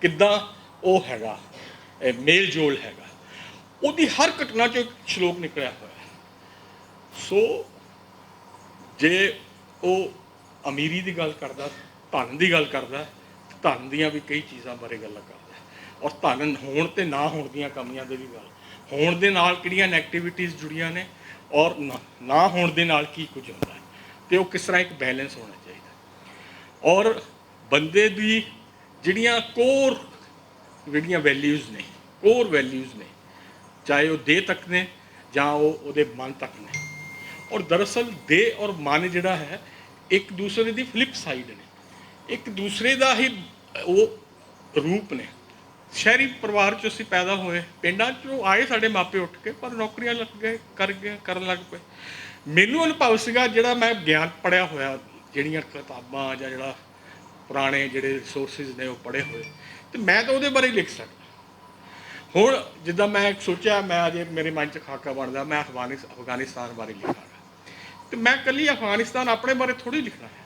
ਕਿੱਦਾਂ ਉਹ ਹੈਗਾ, ਮੇਲ ਜੋਲ ਹੈਗਾ। ਉਹਦੀ ਹਰ ਘਟਨਾ 'ਚੋਂ ਇੱਕ ਸ਼ਲੋਕ ਨਿਕਲਿਆ ਹੋਇਆ। ਸੋ ਜੇ ਉਹ ਅਮੀਰੀ ਦੀ ਗੱਲ ਕਰਦਾ, ਧਨ ਦੀ ਗੱਲ ਕਰਦਾ, ਧਨ ਦੀਆਂ ਵੀ ਕਈ ਚੀਜ਼ਾਂ ਬਾਰੇ ਗੱਲਾਂ ਕਰਦਾ, ਔਰ ਧਨ ਹੋਣ ਅਤੇ ਨਾ ਹੋਣ ਦੀਆਂ ਕਮੀਆਂ ਦੇ ਵੀ ਗੱਲ, ਹੋਣ ਦੇ ਨਾਲ ਕਿਹੜੀਆਂ ਨੈਗੇਟਿਵਿਟੀਜ਼ ਜੁੜੀਆਂ ਨੇ, ਔਰ ਨਾ ਹੋਣ ਦੇ ਨਾਲ ਕੀ ਕੁਝ ਹੁੰਦਾ ਹੈ, ਅਤੇ ਉਹ ਕਿਸ ਤਰ੍ਹਾਂ ਇੱਕ ਬੈਲੈਂਸ ਹੋਣਾ ਚਾਹੀਦਾ। ਔਰ ਬੰਦੇ ਦੀ ਜਿਹੜੀਆਂ ਕੋਰ ਵੈਲਿਊਜ਼ ਨੇ, ਚਾਹੇ ਉਹ ਦੇਹ ਤੱਕ ਨੇ ਜਾਂ ਉਹਦੇ ਮਨ ਤੱਕ ਨੇ। ਔਰ ਦਰਅਸਲ ਦੇਹ ਔਰ ਮਨ ਜਿਹੜਾ ਹੈ, ਇੱਕ ਦੂਸਰੇ ਦੀ ਫਲਿੱਪ ਸਾਈਡ ਨੇ, ਇੱਕ ਦੂਸਰੇ ਦਾ ਹੀ ਉਹ ਰੂਪ ਨੇ। ਸ਼ਹਿਰੀ ਪਰਿਵਾਰ 'ਚ ਅਸੀਂ ਪੈਦਾ ਹੋਏ, ਪਿੰਡਾਂ 'ਚੋਂ ਆਏ ਸਾਡੇ ਮਾਪੇ ਉੱਠ ਕੇ, ਪਰ ਨੌਕਰੀਆਂ ਕਰਨ ਲੱਗ ਪਏ। ਮੈਨੂੰ ਅਨੁਭਵ ਸੀਗਾ, ਜਿਹੜਾ ਮੈਂ ਗਿਆਨ ਪੜ੍ਹਿਆ ਹੋਇਆ, ਜਿਹੜੀਆਂ ਕਿਤਾਬਾਂ ਜਾਂ ਜਿਹੜਾ ਪੁਰਾਣੇ ਜਿਹੜੇ ਸੋਰਸਿਸ ਨੇ ਉਹ ਪੜ੍ਹੇ ਹੋਏ, ਅਤੇ ਮੈਂ ਤਾਂ ਉਹਦੇ ਬਾਰੇ ਲਿਖ ਸਕਦਾ। ਹੁਣ ਜਿੱਦਾਂ ਮੈਂ ਸੋਚਿਆ, ਮੈਂ ਅਜੇ ਮੇਰੇ ਮਨ 'ਚ ਖਾਕਾ ਬਣਦਾ, ਮੈਂ ਅਫਗਾਨਿਸਤਾਨ ਬਾਰੇ ਲਿਖਾਂਗਾ, ਅਤੇ ਮੈਂ ਇਕੱਲੀ ਅਫਗਾਨਿਸਤਾਨ ਆਪਣੇ ਬਾਰੇ ਥੋੜ੍ਹੀ ਲਿਖਣਾ ਹੈ।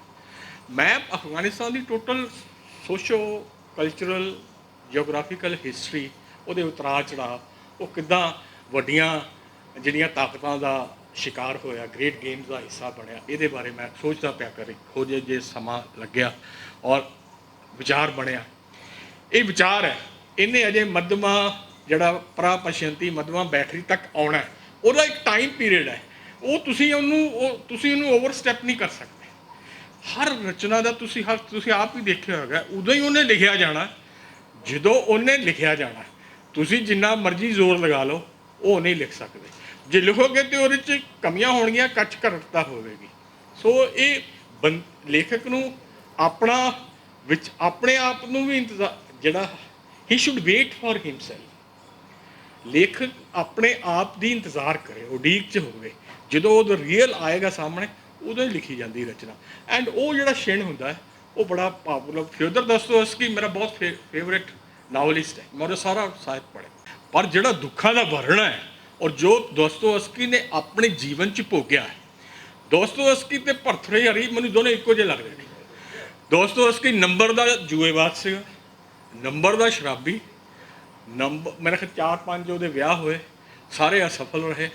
ਮੈਂ ਅਫਗਾਨਿਸਤਾਨ ਦੀ ਟੋਟਲ ਸੋਸ਼ੋ ਕਲਚਰਲ ਜਿਓਗ੍ਰਾਫੀਕਲ ਹਿਸਟਰੀ, ਉਹਦੇ ਉਤਰਾਅ ਚੜਾਅ, ਉਹ ਕਿੱਦਾਂ ਵੱਡੀਆਂ ਜਿਹੜੀਆਂ ਤਾਕਤਾਂ ਦਾ ਸ਼ਿਕਾਰ ਹੋਇਆ, ਗ੍ਰੇਟ ਗੇਮਸ ਦਾ ਹਿੱਸਾ ਬਣਿਆ, ਇਹਦੇ ਬਾਰੇ ਮੈਂ ਸੋਚਦਾ ਪਿਆ ਕਰੀ ਖੋਜੇ ਜੇ ਸਮਾਂ ਲੱਗਿਆ ਔਰ ਵਿਚਾਰ ਬਣਿਆ। ਇਹ ਵਿਚਾਰ ਹੈ, ਇਹਨੇ ਅਜੇ ਮੱਧਮਾ ਜਿਹੜਾ ਪਰਾਪਸ਼ੰਤੀ ਮੱਧਮਾ ਬੈਟਰੀ ਤੱਕ ਆਉਣਾ ਹੈ। ਉਹਦਾ ਇੱਕ ਟਾਈਮ ਪੀਰੀਅਡ ਹੈ, ਉਹ ਤੁਸੀਂ ਉਹਨੂੰ ਓਵਰਸਟੈਪ ਨਹੀਂ ਕਰ ਸਕਦੇ। ਹਰ ਰਚਨਾ ਦਾ ਤੁਸੀਂ ਆਪ ਹੀ ਦੇਖਿਆ ਹੋਵੇਗਾ, ਉਦੋਂ ਹੀ ਉਹਨੇ ਲਿਖਿਆ ਜਾਣਾ ਜਦੋਂ ਉਹਨੇ ਲਿਖਿਆ ਜਾਣਾ। ਤੁਸੀਂ ਜਿੰਨਾ ਮਰਜ਼ੀ ਜ਼ੋਰ ਲਗਾ ਲਓ, ਉਹ ਨਹੀਂ ਲਿਖ ਸਕਦੇ। ਜੇ ਲਿਖੋਗੇ ਤਾਂ ਉਹਦੇ 'ਚ ਕਮੀਆਂ ਹੋਣਗੀਆਂ, ਕੱਚ ਘਰਟਤਾ ਹੋਵੇਗੀ। ਸੋ ਇਹ ਲੇਖਕ ਨੂੰ ਆਪਣੇ ਆਪ ਨੂੰ ਵੀ ਜਿਹੜਾ ਹੀ ਸ਼ੁੱਡ ਵੇਟ ਫॉर ਹਿਮਸੈਲਫ। ਲੇਖਕ ਆਪਣੇ ਆਪ ਦੀ ਇੰਤਜ਼ਾਰ ਕਰੇ, ਉਡੀਕ 'ਚ ਹੋਵੇ। ਜਦੋਂ ਉਹਦਾ ਰੀਅਲ ਆਏਗਾ ਸਾਹਮਣੇ, ਉਦੋਂ ਹੀ ਲਿਖੀ ਜਾਂਦੀ ਰਚਨਾ। ਐਂਡ ਉਹ ਜਿਹੜਾ ਛਿਣ ਹੁੰਦਾ ਹੈ, ਉਹ ਬੜਾ ਪਾਵਰਫੁਲ। ਫਿਓਦਰ ਦੋਸਤੋਵਸਕੀ ਮੇਰਾ ਬਹੁਤ ਫੇਵਰੇਟ ਨਾਵਲਿਸਟ ਹੈ, ਮੈਂ ਉਹਦਾ ਸਾਰਾ ਸਾਹਿਤ ਪੜ੍ਹਿਆ। ਪਰ ਜਿਹੜਾ ਦੁੱਖਾਂ ਦਾ ਵਰਣਨ ਹੈ ਔਰ ਜੋ ਦੋਸਤੋਵਸਕੀ ਨੇ ਆਪਣੇ ਜੀਵਨ 'ਚ ਭੋਗਿਆ ਹੈ, ਦੋਸਤੋਵਸਕੀ ਤੇ ਭਰਥਰਿਹਰੀ ਮੈਨੂੰ ਦੋਨੇ ਇੱਕੋ ਜਿਹੇ ਲੱਗਦੇ ਨੇ। ਦੋਸਤੋਵਸਕੀ ਨੰਬਰ ਦਾ ਜੂਏਬਾਜ਼ ਸੀਗਾ, ਨੰਬਰ ਦਾ ਸ਼ਰਾਬੀ। ਮੇਰੇ ਖਿਆਲ 4-5 ਉਹਦੇ ਵਿਆਹ ਹੋਏ, ਸਾਰੇ ਅਸਫਲ ਰਹੇ।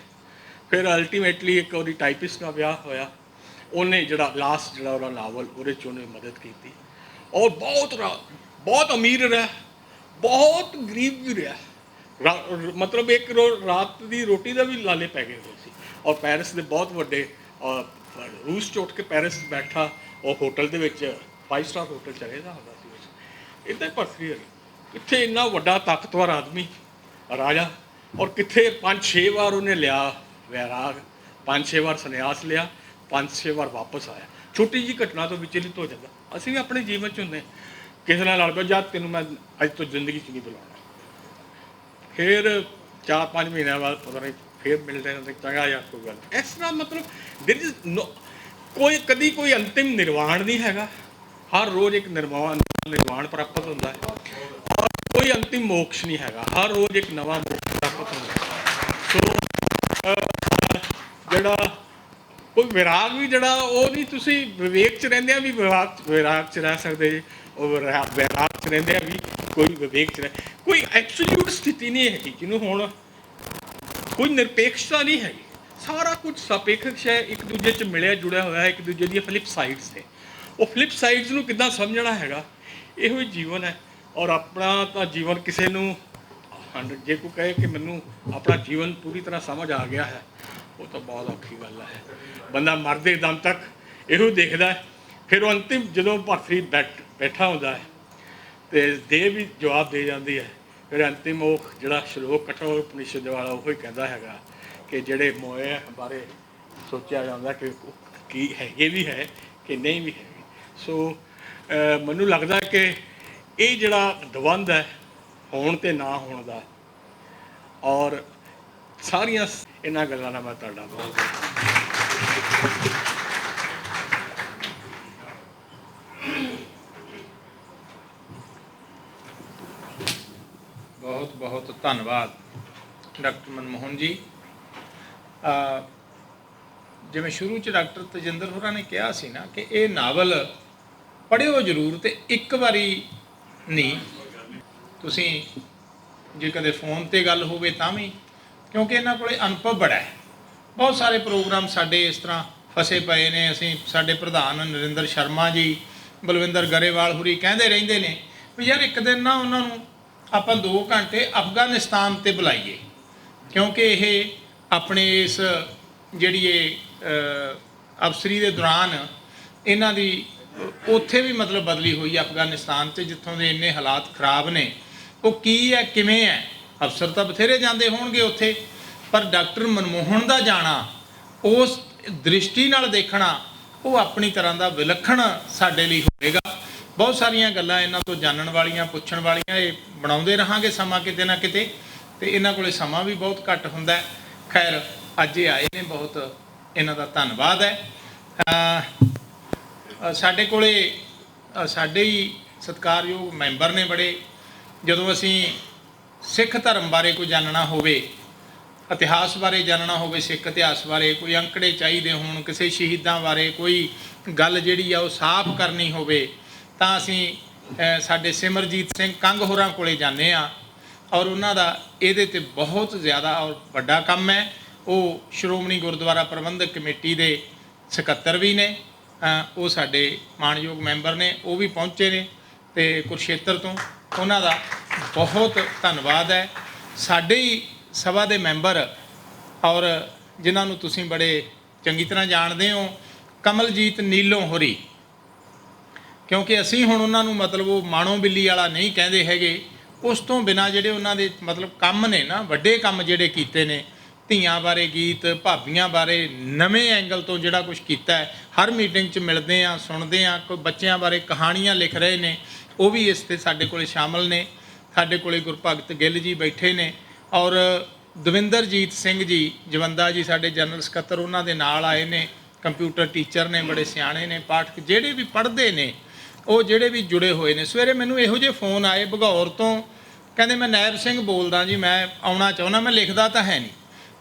ਫਿਰ ਅਲਟੀਮੇਟਲੀ ਇੱਕ ਉਹਦੀ ਟਾਈਪਿਸਟ ਨਾਲ ਵਿਆਹ ਹੋਇਆ। ਉਹਨੇ ਜਿਹੜਾ ਲਾਸਟ ਜਿਹੜਾ ਉਹਦਾ ਨਾਵਲ, ਉਹਦੇ 'ਚ ਉਹਨੇ ਮਦਦ ਕੀਤੀ। ਔਰ ਬਹੁਤ ਅਮੀਰ ਰਿਹਾ, ਬਹੁਤ ਗਰੀਬ ਵੀ ਰਿਹਾ। ਮਤਲਬ ਇੱਕ ਰਾਤ ਦੀ ਰੋਟੀ ਦਾ ਵੀ ਲਾਲੇ ਪੈ ਗਏ ਹੋਏ ਸੀ। ਔਰ ਪੈਰਿਸ ਦੇ ਬਹੁਤ ਵੱਡੇ ਰੂਸ 'ਚ ਉੱਠ ਕੇ ਪੈਰਿਸ ਬੈਠਾ, ਉਹ ਹੋਟਲ ਦੇ ਵਿੱਚ 5 ਸਟਾਰ ਹੋਟਲ ਚਲੇ ਦਾ ਹੁੰਦਾ ਸੀ। ਇੱਦਾਂ ਹੀ ਭਰਥਰਿਹਰੀ, ਕਿੱਥੇ ਇੰਨਾ ਵੱਡਾ ਤਾਕਤਵਰ ਆਦਮੀ ਰਾਜਾ, ਔਰ ਕਿੱਥੇ 5-6 ਵਾਰ ਉਹਨੇ ਲਿਆ ਵੈਰਾਗ, 5-6 ਵਾਰ ਸੰਨਿਆਸ ਲਿਆ, 5-6 ਵਾਰ ਵਾਪਸ ਆਇਆ। ਛੋਟੀ ਜਿਹੀ ਘਟਨਾ ਤੋਂ ਵਿਚਲਿਤ ਹੋ ਜਾਂਦਾ। ਅਸੀਂ ਵੀ ਆਪਣੇ ਜੀਵਨ 'ਚ ਹੁੰਦੇ, ਕਿਸੇ ਨਾਲ ਲੜ ਪਿਆ, ਜਦ ਤੈਨੂੰ ਮੈਂ ਅੱਜ ਤੋਂ ਜ਼ਿੰਦਗੀ 'ਚ ਨਹੀਂ ਬੁਲਾਉਣਾ। ਫਿਰ 4-5 ਮਹੀਨਿਆਂ ਬਾਅਦ ਪਤਾ ਨਹੀਂ ਫਿਰ ਮਿਲਦੇ ਨੇ, ਚੰਗਾ ਯਾਰ ਕੋਈ ਗੱਲ। ਇਸ ਤਰ੍ਹਾਂ ਮਤਲਬ ਦੇਰ ਇਜ਼ ਕਦੀ ਕੋਈ ਅੰਤਿਮ ਨਿਰਵਾਣ ਨਹੀਂ ਹੈਗਾ। ਹਰ ਰੋਜ਼ ਇੱਕ ਨਿਰਵਾਣ ਪ੍ਰਾਪਤ ਹੁੰਦਾ ਹੈ, ਔਰ ਕੋਈ ਅੰਤਿਮ ਮੋਕਸ਼ ਨਹੀਂ ਹੈਗਾ। ਹਰ ਰੋਜ਼ ਇੱਕ ਨਵਾਂ ਮੋਕਸ਼ ਪ੍ਰਾਪਤ ਹੁੰਦਾ ਹੈ। ਸੋ ਜਿਹੜਾ ਕੋਈ ਵਿਰਾਗ ਵੀ ਜਿਹੜਾ ਉਹ ਨਹੀਂ, ਤੁਸੀਂ ਵਿਵੇਕ 'ਚ ਰਹਿੰਦਿਆਂ ਵੀ ਵਿਰਾਗ 'ਚ ਰਹਿ ਸਕਦੇ ਜੀ, ਉਹ ਵਿਰਾਗ 'ਚ ਰਹਿੰਦਿਆਂ ਵੀ ਕੋਈ ਵਿਵੇਕ 'ਚ ਕੋਈ ਐਬਸੋਲਿਊਟ ਸਥਿਤੀ ਨਹੀਂ ਹੈਗੀ ਜਿਹਨੂੰ ਹੁਣ ਕੋਈ ਨਿਰਪੇਖਤਾ ਨਹੀਂ ਹੈਗੀ। ਸਾਰਾ ਕੁਝ ਸਾਪੇਖਕ ਹੈ, ਇੱਕ ਦੂਜੇ 'ਚ ਮਿਲਿਆ ਜੁੜਿਆ ਹੋਇਆ ਹੈ, ਇੱਕ ਦੂਜੇ ਦੀਆਂ ਫਲਿੱਪ ਸਾਈਡਸ ਨੇ। ਉਹ ਫਲਿੱਪ ਸਾਈਡਸ ਨੂੰ ਕਿੱਦਾਂ ਸਮਝਣਾ ਹੈਗਾ, ਇਹੋ ਹੀ ਜੀਵਨ ਹੈ। ਔਰ ਆਪਣਾ ਤਾਂ ਜੀਵਨ ਕਿਸੇ ਨੂੰ ਜੇ ਕੋਈ ਕਹੇ ਕਿ ਮੈਨੂੰ ਆਪਣਾ ਜੀਵਨ ਪੂਰੀ ਤਰ੍ਹਾਂ ਸਮਝ ਆ ਗਿਆ ਹੈ, ਉਹ ਤਾਂ ਬਹੁਤ ਔਖੀ ਗੱਲ ਹੈ। ਬੰਦਾ ਮਰਦੇ ਦਮ ਤੱਕ ਇਹੋ ਦੇਖਦਾ ਹੈ। ਫਿਰ ਉਹ ਅੰਤਿਮ ਜਦੋਂ ਭਰਥਰੀ ਬੈਠਾ ਹੁੰਦਾ ਹੈ ਅਤੇ ਦੇਹ ਵੀ ਜਵਾਬ ਦੇ ਜਾਂਦੀ ਹੈ। ਫਿਰ ਅੰਤਿਮ ਉਹ ਜਿਹੜਾ ਸ਼ਲੋਕ ਕਠੋਰ ਉਪਨਿਸ਼ਦ ਵਾਲਾ ਉਹ ਹੀ ਕਹਿੰਦਾ ਹੈਗਾ ਕਿ ਜਿਹੜੇ ਮੋਏ ਬਾਰੇ ਸੋਚਿਆ ਜਾਂਦਾ ਕਿ ਕੀ ਹੈਗੇ ਵੀ ਹੈ ਕਿ ਨਹੀਂ ਵੀ ਹੈਗੇ। ਸੋ ਮੈਨੂੰ ਲੱਗਦਾ ਕਿ ਇਹ ਜਿਹੜਾ ਦਵੰਦ ਹੈ ਹੋਣ ਅਤੇ ਨਾ ਹੋਣ ਦਾ, ਔਰ ਸਾਰੀਆਂ ਇਹਨਾਂ ਗੱਲਾਂ ਨਾਲ ਮੈਂ ਤੁਹਾਡਾ ਬਹੁਤ ਬਹੁਤ ਧੰਨਵਾਦ ਡਾਕਟਰ ਮਨਮੋਹਨ ਜੀ। ਜਿਵੇਂ ਸ਼ੁਰੂ 'ਚ ਡਾਕਟਰ ਤਜਿੰਦਰ ਹੋਰਾਂ ਨੇ ਕਿਹਾ ਸੀ ਨਾ ਕਿ ਇਹ ਨਾਵਲ ਪੜ੍ਹਿਓ ਜ਼ਰੂਰ, ਅਤੇ ਇੱਕ ਵਾਰੀ ਨਹੀਂ, ਤੁਸੀਂ ਜੇ ਕਦੇ ਫੋਨ 'ਤੇ ਗੱਲ ਹੋਵੇ ਤਾਂ ਵੀ, ਕਿਉਂਕਿ ਇਹਨਾਂ ਕੋਲ ਅਨੁਭਵ ਬੜਾ ਹੈ। ਬਹੁਤ ਸਾਰੇ ਪ੍ਰੋਗਰਾਮ ਸਾਡੇ ਇਸ ਤਰ੍ਹਾਂ ਫਸੇ ਪਏ ਨੇ। ਸਾਡੇ ਪ੍ਰਧਾਨ ਨਰਿੰਦਰ ਸ਼ਰਮਾ ਜੀ, ਬਲਵਿੰਦਰ ਗਰੇਵਾਲ ਹੋਰੀ ਕਹਿੰਦੇ ਰਹਿੰਦੇ ਨੇ ਵੀ ਯਾਰ ਇੱਕ ਦਿਨ ਨਾ ਉਹਨਾਂ ਨੂੰ ਆਪਾਂ 2 ਘੰਟੇ ਅਫਗਾਨਿਸਤਾਨ 'ਤੇ ਬੁਲਾਈਏ, ਕਿਉਂਕਿ ਇਹ ਆਪਣੇ ਇਸ ਜਿਹੜੀ ਇਹ ਅਫਸਰੀ ਦੇ ਦੌਰਾਨ ਇਹਨਾਂ ਦੀ ਉੱਥੇ ਵੀ ਮਤਲਬ ਬਦਲੀ ਹੋਈ ਅਫਗਾਨਿਸਤਾਨ 'ਚ, ਜਿੱਥੋਂ ਦੇ ਇੰਨੇ ਹਾਲਾਤ ਖਰਾਬ ਨੇ। ਉਹ ਕੀ ਹੈ, ਕਿਵੇਂ ਹੈ, ਅਫਸਰ ਤਾਂ ਬਥੇਰੇ ਜਾਂਦੇ ਹੋਣਗੇ ਉੱਥੇ, ਪਰ ਡਾਕਟਰ ਮਨਮੋਹਨ ਦਾ ਜਾਣਾ, ਉਸ ਦ੍ਰਿਸ਼ਟੀ ਨਾਲ ਦੇਖਣਾ, ਉਹ ਆਪਣੀ ਤਰ੍ਹਾਂ ਦਾ ਵਿਲੱਖਣ ਸਾਡੇ ਲਈ ਹੋਵੇਗਾ। ਬਹੁਤ ਸਾਰੀਆਂ ਗੱਲਾਂ ਇਹਨਾਂ ਤੋਂ ਜਾਣਨ ਵਾਲੀਆਂ, ਪੁੱਛਣ ਵਾਲੀਆਂ, ਇਹ ਬਣਾਉਂਦੇ ਰਹਾਂਗੇ ਸਮਾਂ ਕਿਤੇ ਨਾ ਕਿਤੇ, ਅਤੇ ਇਹਨਾਂ ਕੋਲ ਸਮਾਂ ਵੀ ਬਹੁਤ ਘੱਟ ਹੁੰਦਾ। ਖੈਰ ਅੱਜ ਇਹ ਆਏ ਨੇ, ਬਹੁਤ ਇਹਨਾਂ ਦਾ ਧੰਨਵਾਦ ਹੈ। ਸਾਡੇ ਕੋਲੇ ਸਾਡੇ ਹੀ ਸਤਿਕਾਰਯੋਗ ਮੈਂਬਰ ਨੇ ਬੜੇ। ਜਦੋਂ ਅਸੀਂ ਸਿੱਖ ਧਰਮ ਬਾਰੇ ਕੋਈ ਜਾਣਨਾ ਹੋਵੇ, ਇਤਿਹਾਸ ਬਾਰੇ ਜਾਣਨਾ ਹੋਵੇ, ਸਿੱਖ ਇਤਿਹਾਸ ਬਾਰੇ ਕੋਈ ਅੰਕੜੇ ਚਾਹੀਦੇ ਹੋਣ, ਕਿਸੇ ਸ਼ਹੀਦਾਂ ਬਾਰੇ ਕੋਈ ਗੱਲ ਜਿਹੜੀ ਆ ਉਹ ਸਾਫ਼ ਕਰਨੀ ਹੋਵੇ, ਤਾਂ ਅਸੀਂ ਸਾਡੇ ਸਿਮਰਜੀਤ ਸਿੰਘ ਕੰਗ ਹੋਰਾਂ ਕੋਲੇ ਜਾਂਦੇ ਹਾਂ। ਔਰ ਉਹਨਾਂ ਦਾ ਇਹਦੇ 'ਤੇ ਬਹੁਤ ਜ਼ਿਆਦਾ ਔਰ ਵੱਡਾ ਕੰਮ ਹੈ। ਉਹ ਸ਼੍ਰੋਮਣੀ ਗੁਰਦੁਆਰਾ ਪ੍ਰਬੰਧਕ ਕਮੇਟੀ ਦੇ ਸਕੱਤਰ ਵੀ ਨੇ, ਉਹ ਸਾਡੇ ਮਾਣਯੋਗ ਮੈਂਬਰ ਨੇ, ਉਹ ਵੀ ਪਹੁੰਚੇ ਨੇ ਅਤੇ ਕੁਰੂਕਸ਼ੇਤਰ ਤੋਂ ਉਹਨਾਂ ਦਾ ਬਹੁਤ ਧੰਨਵਾਦ ਹੈ। ਸਾਡੇ ਹੀ ਸਭਾ ਦੇ ਮੈਂਬਰ ਔਰ ਜਿਨ੍ਹਾਂ ਨੂੰ ਤੁਸੀਂ ਬੜੇ ਚੰਗੀ ਤਰ੍ਹਾਂ ਜਾਣਦੇ ਹੋ, ਕਮਲਜੀਤ ਨੀਲੋਂ ਹੋਰੀ, ਕਿਉਂਕਿ ਅਸੀਂ ਹੁਣ ਉਹਨਾਂ ਨੂੰ ਮਤਲਬ ਉਹ ਮਾਣੋ ਬਿੱਲੀ ਵਾਲਾ ਨਹੀਂ ਕਹਿੰਦੇ ਹੈਗੇ, ਉਸ ਤੋਂ ਬਿਨਾਂ ਜਿਹੜੇ ਉਹਨਾਂ ਦੇ ਮਤਲਬ ਕੰਮ ਨੇ ਨਾ, ਵੱਡੇ ਕੰਮ ਜਿਹੜੇ ਕੀਤੇ ਨੇ, ਧੀਆਂ ਬਾਰੇ ਗੀਤ, ਭਾਬੀਆਂ ਬਾਰੇ ਨਵੇਂ ਐਂਗਲ ਤੋਂ ਜਿਹੜਾ ਕੁਛ ਕੀਤਾ ਹੈ, ਹਰ ਮੀਟਿੰਗ 'ਚ ਮਿਲਦੇ ਹਾਂ, ਸੁਣਦੇ ਹਾਂ, ਕੋਈ ਬੱਚਿਆਂ ਬਾਰੇ ਕਹਾਣੀਆਂ ਲਿਖ ਰਹੇ ਨੇ, ਉਹ ਵੀ ਇਸ 'ਤੇ ਸਾਡੇ ਕੋਲ ਸ਼ਾਮਲ ਨੇ। ਸਾਡੇ ਕੋਲ ਗੁਰਭਗਤ ਗਿੱਲ ਜੀ ਬੈਠੇ ਨੇ ਔਰ ਦਵਿੰਦਰਜੀਤ ਸਿੰਘ ਜੀ ਜਵੰਦਾ ਜੀ ਸਾਡੇ ਜਨਰਲ ਸਕੱਤਰ, ਉਹਨਾਂ ਦੇ ਨਾਲ ਆਏ ਨੇ, ਕੰਪਿਊਟਰ ਟੀਚਰ ਨੇ, ਬੜੇ ਸਿਆਣੇ ਨੇ, ਪਾਠਕ ਜਿਹੜੇ ਵੀ ਪੜ੍ਹਦੇ ਨੇ, ਉਹ ਜਿਹੜੇ ਵੀ ਜੁੜੇ ਹੋਏ ਨੇ। ਸਵੇਰੇ ਮੈਨੂੰ ਇਹੋ ਜਿਹੇ ਫੋਨ ਆਏ ਭਗੌਰ ਤੋਂ, ਕਹਿੰਦੇ ਮੈਂ ਨਾਇਬ ਸਿੰਘ ਬੋਲਦਾ ਜੀ, ਮੈਂ ਆਉਣਾ ਚਾਹੁੰਦਾ, ਮੈਂ ਲਿਖਦਾ ਤਾਂ ਹੈ ਨਹੀਂ।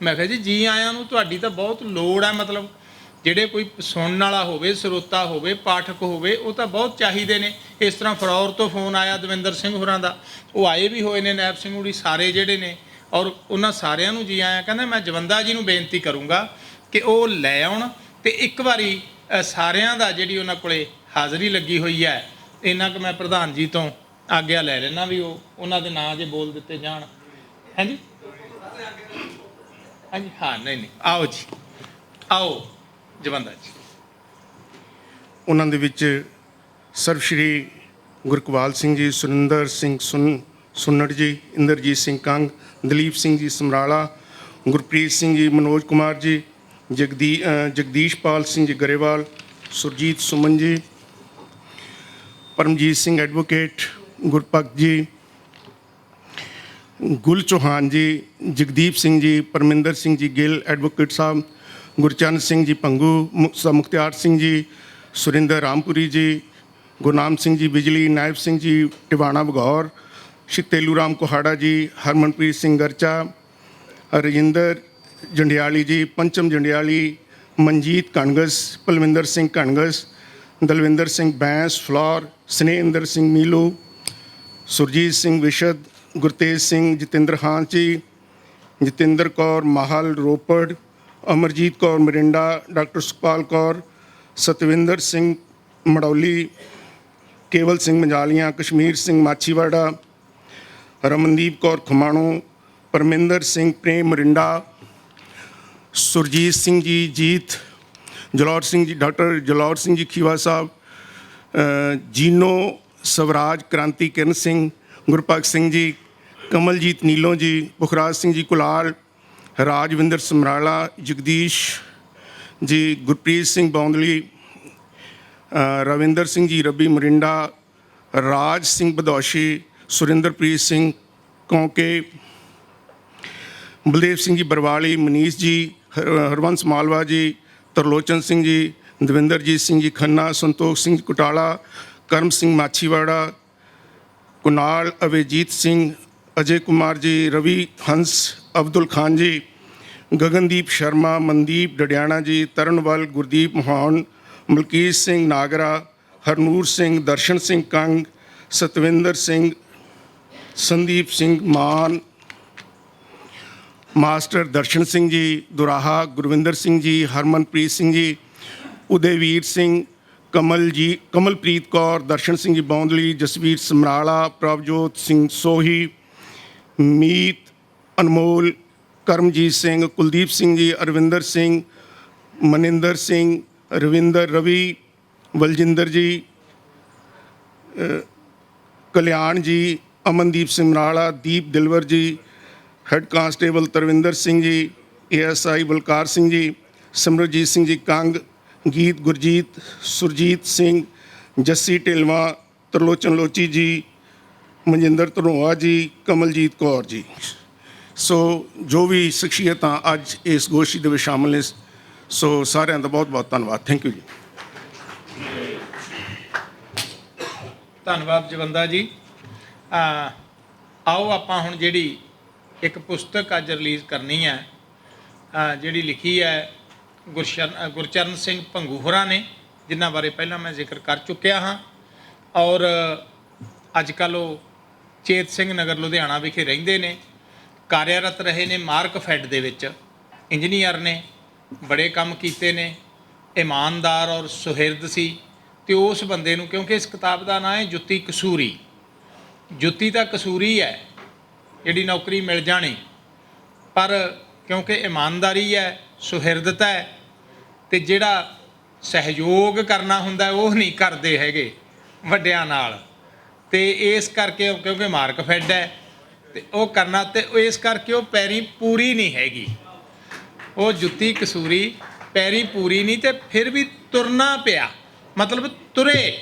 ਮੈਂ ਕਿਹਾ ਜੀ ਆਇਆਂ ਨੂੰ, ਤੁਹਾਡੀ ਤਾਂ ਬਹੁਤ ਲੋੜ ਹੈ, ਮਤਲਬ ਜਿਹੜੇ ਕੋਈ ਸੁਣਨ ਵਾਲਾ ਹੋਵੇ, ਸਰੋਤਾ ਹੋਵੇ, ਪਾਠਕ ਹੋਵੇ, ਉਹ ਤਾਂ ਬਹੁਤ ਚਾਹੀਦੇ ਨੇ। ਇਸ ਤਰ੍ਹਾਂ ਫਰੌਰ ਤੋਂ ਫੋਨ ਆਇਆ ਦਵਿੰਦਰ ਸਿੰਘ ਹੋਰਾਂ ਦਾ, ਉਹ ਆਏ ਵੀ ਹੋਏ ਨੇ, ਨਾਇਬ ਸਿੰਘ ਹੋਰੀ ਸਾਰੇ ਜਿਹੜੇ ਨੇ, ਔਰ ਉਹਨਾਂ ਸਾਰਿਆਂ ਨੂੰ ਜੀ ਆਇਆਂ। ਕਹਿੰਦਾ ਮੈਂ ਜਵੰਦਾ ਜੀ ਨੂੰ ਬੇਨਤੀ ਕਰੂੰਗਾ ਕਿ ਉਹ ਲੈ ਆਉਣ ਅਤੇ ਇੱਕ ਵਾਰੀ ਸਾਰਿਆਂ ਦਾ ਜਿਹੜੀ ਉਹਨਾਂ ਕੋਲੇ ਹਾਜ਼ਰੀ ਲੱਗੀ ਹੋਈ ਹੈ, ਇੰਨਾ ਕੁ ਮੈਂ ਪ੍ਰਧਾਨ ਜੀ ਤੋਂ ਆਗਿਆ ਲੈ ਲੈਣਾ ਵੀ ਉਹ ਉਹਨਾਂ ਦੇ ਨਾਂ ਜੇ ਬੋਲ ਦਿੱਤੇ ਜਾਣ। ਹਾਂਜੀ ਹਾਂਜੀ, ਹਾਂ, ਨਹੀਂ, ਆਓ ਜੀ, ਆਓ ਜਵੰਦਾ ਜੀ। ਉਹਨਾਂ ਦੇ ਵਿੱਚ ਸਰਬ ਸ਼੍ਰੀ ਗੁਰਕਵਾਲ ਸਿੰਘ ਜੀ, ਸੁਰਿੰਦਰ ਸਿੰਘ ਸੁੰਨੜ ਜੀ, ਇੰਦਰਜੀਤ ਸਿੰਘ ਕੰਗ, ਦਲੀਪ ਸਿੰਘ ਜੀ ਸਮਰਾਲਾ, ਗੁਰਪ੍ਰੀਤ ਸਿੰਘ ਜੀ, ਮਨੋਜ ਕੁਮਾਰ ਜੀ, ਜਗਦੀਸ਼ਪਾਲ ਸਿੰਘ ਜੀ ਗਰੇਵਾਲ, ਸੁਰਜੀਤ ਸੁਮਨ ਜੀ, ਪਰਮਜੀਤ ਸਿੰਘ ਐਡਵੋਕੇਟ, ਗੁਰਪ੍ਰੀਤ ਜੀ, ਗੁਲ ਚੌਹਾਨ ਜੀ, ਜਗਦੀਪ ਸਿੰਘ ਜੀ, ਪਰਮਿੰਦਰ ਸਿੰਘ ਜੀ ਗਿੱਲ ਐਡਵੋਕੇਟ ਸਾਹਿਬ, ਗੁਰਚਰਨ ਸਿੰਘ ਜੀ ਭੰਗੂ, ਮੁਖਤਿਆਰ ਸਿੰਘ ਜੀ, ਸੁਰਿੰਦਰ ਰਾਮਪੁਰੀ ਜੀ, ਗੁਰਨਾਮ ਸਿੰਘ ਜੀ ਬਿਜਲੀ, ਨਾਇਬ ਸਿੰਘ ਜੀ ਟਿਵਾਣਾ ਬਗੌਰ, ਸ਼ਿਤੇਲੂ ਰਾਮ ਕੋਹਾੜਾ ਜੀ, ਹਰਮਨਪ੍ਰੀਤ ਸਿੰਘ ਗਰਚਾ, ਰਜਿੰਦਰ ਜੰਡਿਆਲੀ ਜੀ, ਪੰਚਮ ਜੰਡਿਆਲੀ, ਮਨਜੀਤ ਕਣਗਸ, ਪਲਵਿੰਦਰ ਸਿੰਘ ਕਣਗਸ, ਦਲਵਿੰਦਰ ਸਿੰਘ ਬੈਂਸ ਫਲੌਰ, ਸਨੇਹਿੰਦਰ ਸਿੰਘ ਮੀਲੂ, ਸੁਰਜੀਤ ਸਿੰਘ ਵਿਸ਼ਦ, ਗੁਰਤੇਜ ਸਿੰਘ, ਜਤਿੰਦਰ ਖਾਨ ਜੀ, ਜਤਿੰਦਰ ਕੌਰ ਮਾਹਲ ਰੋਪੜ, ਅਮਰਜੀਤ ਕੌਰ ਮਰਿੰਡਾ, ਡਾਕਟਰ ਸੁਖਪਾਲ ਕੌਰ, ਸਤਵਿੰਦਰ ਸਿੰਘ ਮੜੌਲੀ, ਕੇਵਲ ਸਿੰਘ ਮੰਜਾਲੀਆਂ, ਕਸ਼ਮੀਰ ਸਿੰਘ ਮਾਛੀਵਾੜਾ, ਰਮਨਦੀਪ ਕੌਰ ਖਮਾਣੋ, ਪਰਮਿੰਦਰ ਸਿੰਘ ਪ੍ਰੇਮ ਮਰਿੰਡਾ, ਸੁਰਜੀਤ ਸਿੰਘ ਜੀ ਜੀਤ, ਜਲੌਰ ਸਿੰਘ ਜੀ, ਡਾਕਟਰ ਜਲੌਰ ਸਿੰਘ ਜੀ ਖੀਵਾ ਸਾਹਿਬ, ਜੀਨੋ ਸਵਰਾਜ, ਕ੍ਰਾਂਤੀ ਕਿਰਨ ਸਿੰਘ, ਗੁਰਭਗਤ ਸਿੰਘ ਜੀ, ਕਮਲਜੀਤ ਨੀਲੋਂ ਜੀ, ਪੁਖਰਾਜ ਸਿੰਘ ਜੀ ਕੁਲਾਲ, ਰਾਜਵਿੰਦਰ ਸਮਰਾਲਾ, ਜਗਦੀਸ਼ ਜੀ, ਗੁਰਪ੍ਰੀਤ ਸਿੰਘ ਬੌਂਦਲੀ, ਰਵਿੰਦਰ ਸਿੰਘ ਜੀ ਰੱਬੀ ਮਰਿੰਡਾ, ਰਾਜ ਸਿੰਘ ਬਦੌਸ਼ੀ, ਸੁਰਿੰਦਰਪ੍ਰੀਤ ਸਿੰਘ ਕੌਂਕੇ, ਬਲਦੇਵ ਸਿੰਘ ਜੀ ਬਰਵਾਲੀ, ਮਨੀਸ਼ ਜੀ, ਹਰਵੰਸ ਮਾਲਵਾ ਜੀ, ਤਰਲੋਚਨ ਸਿੰਘ ਜੀ, ਦਵਿੰਦਰਜੀਤ ਸਿੰਘ ਜੀ ਖੰਨਾ, ਸੰਤੋਖ ਸਿੰਘ ਕੁਟਾਲਾ, ਕਰਮ ਸਿੰਘ ਮਾਛੀਵਾੜਾ, ਕੁਨਾਲ ਅਵੇਜੀਤ ਸਿੰਘ, ਅਜੇ ਕੁਮਾਰ ਜੀ, ਰਵੀ ਹੰਸ, ਅਬਦੁਲ ਖਾਨ ਜੀ, ਗਗਨਦੀਪ ਸ਼ਰਮਾ, ਮਨਦੀਪ ਡਡਿਆਣਾ ਜੀ, ਤਰਨਵਲ, ਗੁਰਦੀਪ ਮੋਹਨ, ਮਲਕੀਤ ਸਿੰਘ ਨਾਗਰਾ, ਹਰਨੂਰ ਸਿੰਘ, ਦਰਸ਼ਨ ਸਿੰਘ ਕੰਗ, ਸਤਵਿੰਦਰ ਸਿੰਘ, ਸੰਦੀਪ ਸਿੰਘ ਮਾਨ, ਮਾਸਟਰ ਦਰਸ਼ਨ ਸਿੰਘ ਜੀ ਦੁਰਾਹਾ, ਗੁਰਵਿੰਦਰ ਸਿੰਘ ਜੀ, ਹਰਮਨਪ੍ਰੀਤ ਸਿੰਘ ਜੀ, ਉਦੈਵੀਰ ਸਿੰਘ, ਕਮਲਪ੍ਰੀਤ ਕੌਰ, ਦਰਸ਼ਨ ਸਿੰਘ ਜੀ ਬੌਂਦਲੀ, ਜਸਵੀਰ ਸਮਰਾਲਾ, ਪ੍ਰਭਜੋਤ ਸਿੰਘ ਸੋਹੀ, ਮੀਤ ਅਨਮੋਲ, ਕਰਮਜੀਤ ਸਿੰਘ, ਕੁਲਦੀਪ ਸਿੰਘ ਜੀ, ਅਰਵਿੰਦਰ ਸਿੰਘ, ਮਨਿੰਦਰ ਸਿੰਘ, ਰਵਿੰਦਰ ਰਵੀ, ਬਲਜਿੰਦਰ ਜੀ, ਕਲਿਆਣ ਜੀ, ਅਮਨਦੀਪ ਸਮਰਾਲਾ, ਦੀਪ ਦਿਲਵਰ ਜੀ, head constable Tarvinder Singh ji, ASI Balkar Singh ji, Simarjeet Singh ji Kang, ਗੀਤ ਗੁਰਜੀਤ, ਸੁਰਜੀਤ ਸਿੰਘ, ਜੱਸੀ ਢਿਲਵਾਂ, ਤਰਲੋਚਨ ਲੋਚੀ ਜੀ, ਮਨਜਿੰਦਰ ਧਨੋਆ ਜੀ, ਕਮਲਜੀਤ ਕੌਰ ਜੀ। ਸੋ ਜੋ ਵੀ ਸ਼ਖਸੀਅਤਾਂ ਅੱਜ ਇਸ ਗੋਸ਼ਟੀ ਦੇ ਵਿੱਚ ਸ਼ਾਮਲ ਨੇ, ਸੋ ਸਾਰਿਆਂ ਦਾ ਬਹੁਤ ਬਹੁਤ ਧੰਨਵਾਦ। ਥੈਂਕ ਯੂ ਜੀ। ਧੰਨਵਾਦ ਜਵੰਦਾ ਜੀ। ਆਓ ਆਪਾਂ ਹੁਣ ਜਿਹੜੀ ਇੱਕ ਪੁਸਤਕ ਅੱਜ ਰਿਲੀਜ਼ ਕਰਨੀ ਹੈ, ਜਿਹੜੀ ਲਿਖੀ ਹੈ ਗੁਰਚਰਨ ਸਿੰਘ ਭੰਗੂ ਹੋਰਾਂ ਨੇ, ਜਿਨ੍ਹਾਂ ਬਾਰੇ ਪਹਿਲਾਂ ਮੈਂ ਜ਼ਿਕਰ ਕਰ ਚੁੱਕਿਆ ਹਾਂ, ਔਰ ਅੱਜ ਕੱਲ੍ਹ ਉਹ ਚੇਤ ਸਿੰਘ ਨਗਰ ਲੁਧਿਆਣਾ ਵਿਖੇ ਰਹਿੰਦੇ ਨੇ, ਕਾਰਿਆਰਤ ਰਹੇ ਨੇ ਮਾਰਕ ਫੈਡ ਦੇ ਵਿੱਚ, ਇੰਜੀਨੀਅਰ ਨੇ, ਬੜੇ ਕੰਮ ਕੀਤੇ ਨੇ, ਇਮਾਨਦਾਰ ਔਰ ਸੁਹਿਰਦ ਸੀ। ਤੇ ਉਸ ਬੰਦੇ ਨੂੰ, ਕਿਉਂਕਿ ਇਸ ਕਿਤਾਬ ਦਾ ਨਾਂ ਹੈ ਜੁੱਤੀ ਕਸੂਰੀ, ਜੁੱਤੀ ਤਾਂ ਕਸੂਰੀ ਹੈ ਜਿਹੜੀ ਨੌਕਰੀ ਮਿਲ ਜਾਣੀ, ਪਰ ਕਿਉਂਕਿ ਇਮਾਨਦਾਰੀ ਹੈ, ਸੁਹਿਰਦਤਾ ਹੈ, ਤੇ ਜਿਹੜਾ ਸਹਿਯੋਗ ਕਰਨਾ ਹੁੰਦਾ ਉਹ ਨਹੀਂ ਕਰਦੇ ਹੈਗੇ ਵੱਡਿਆਂ ਨਾਲ, ਤੇ ਇਸ ਕਰਕੇ ਕਿਉਂਕਿ ਮਾਰਕ ਫੈਡ ਹੈ ਤੇ ਉਹ ਕਰਨਾ, ਤੇ ਇਸ ਕਰਕੇ ਉਹ ਪੈਰੀ ਪੂਰੀ ਨਹੀਂ ਹੈਗੀ, ਉਹ ਜੁੱਤੀ ਕਸੂਰੀ ਪੈਰੀ ਪੂਰੀ ਨਹੀਂ, ਤੇ ਫਿਰ ਵੀ ਤੁਰਨਾ ਪਿਆ, ਮਤਲਬ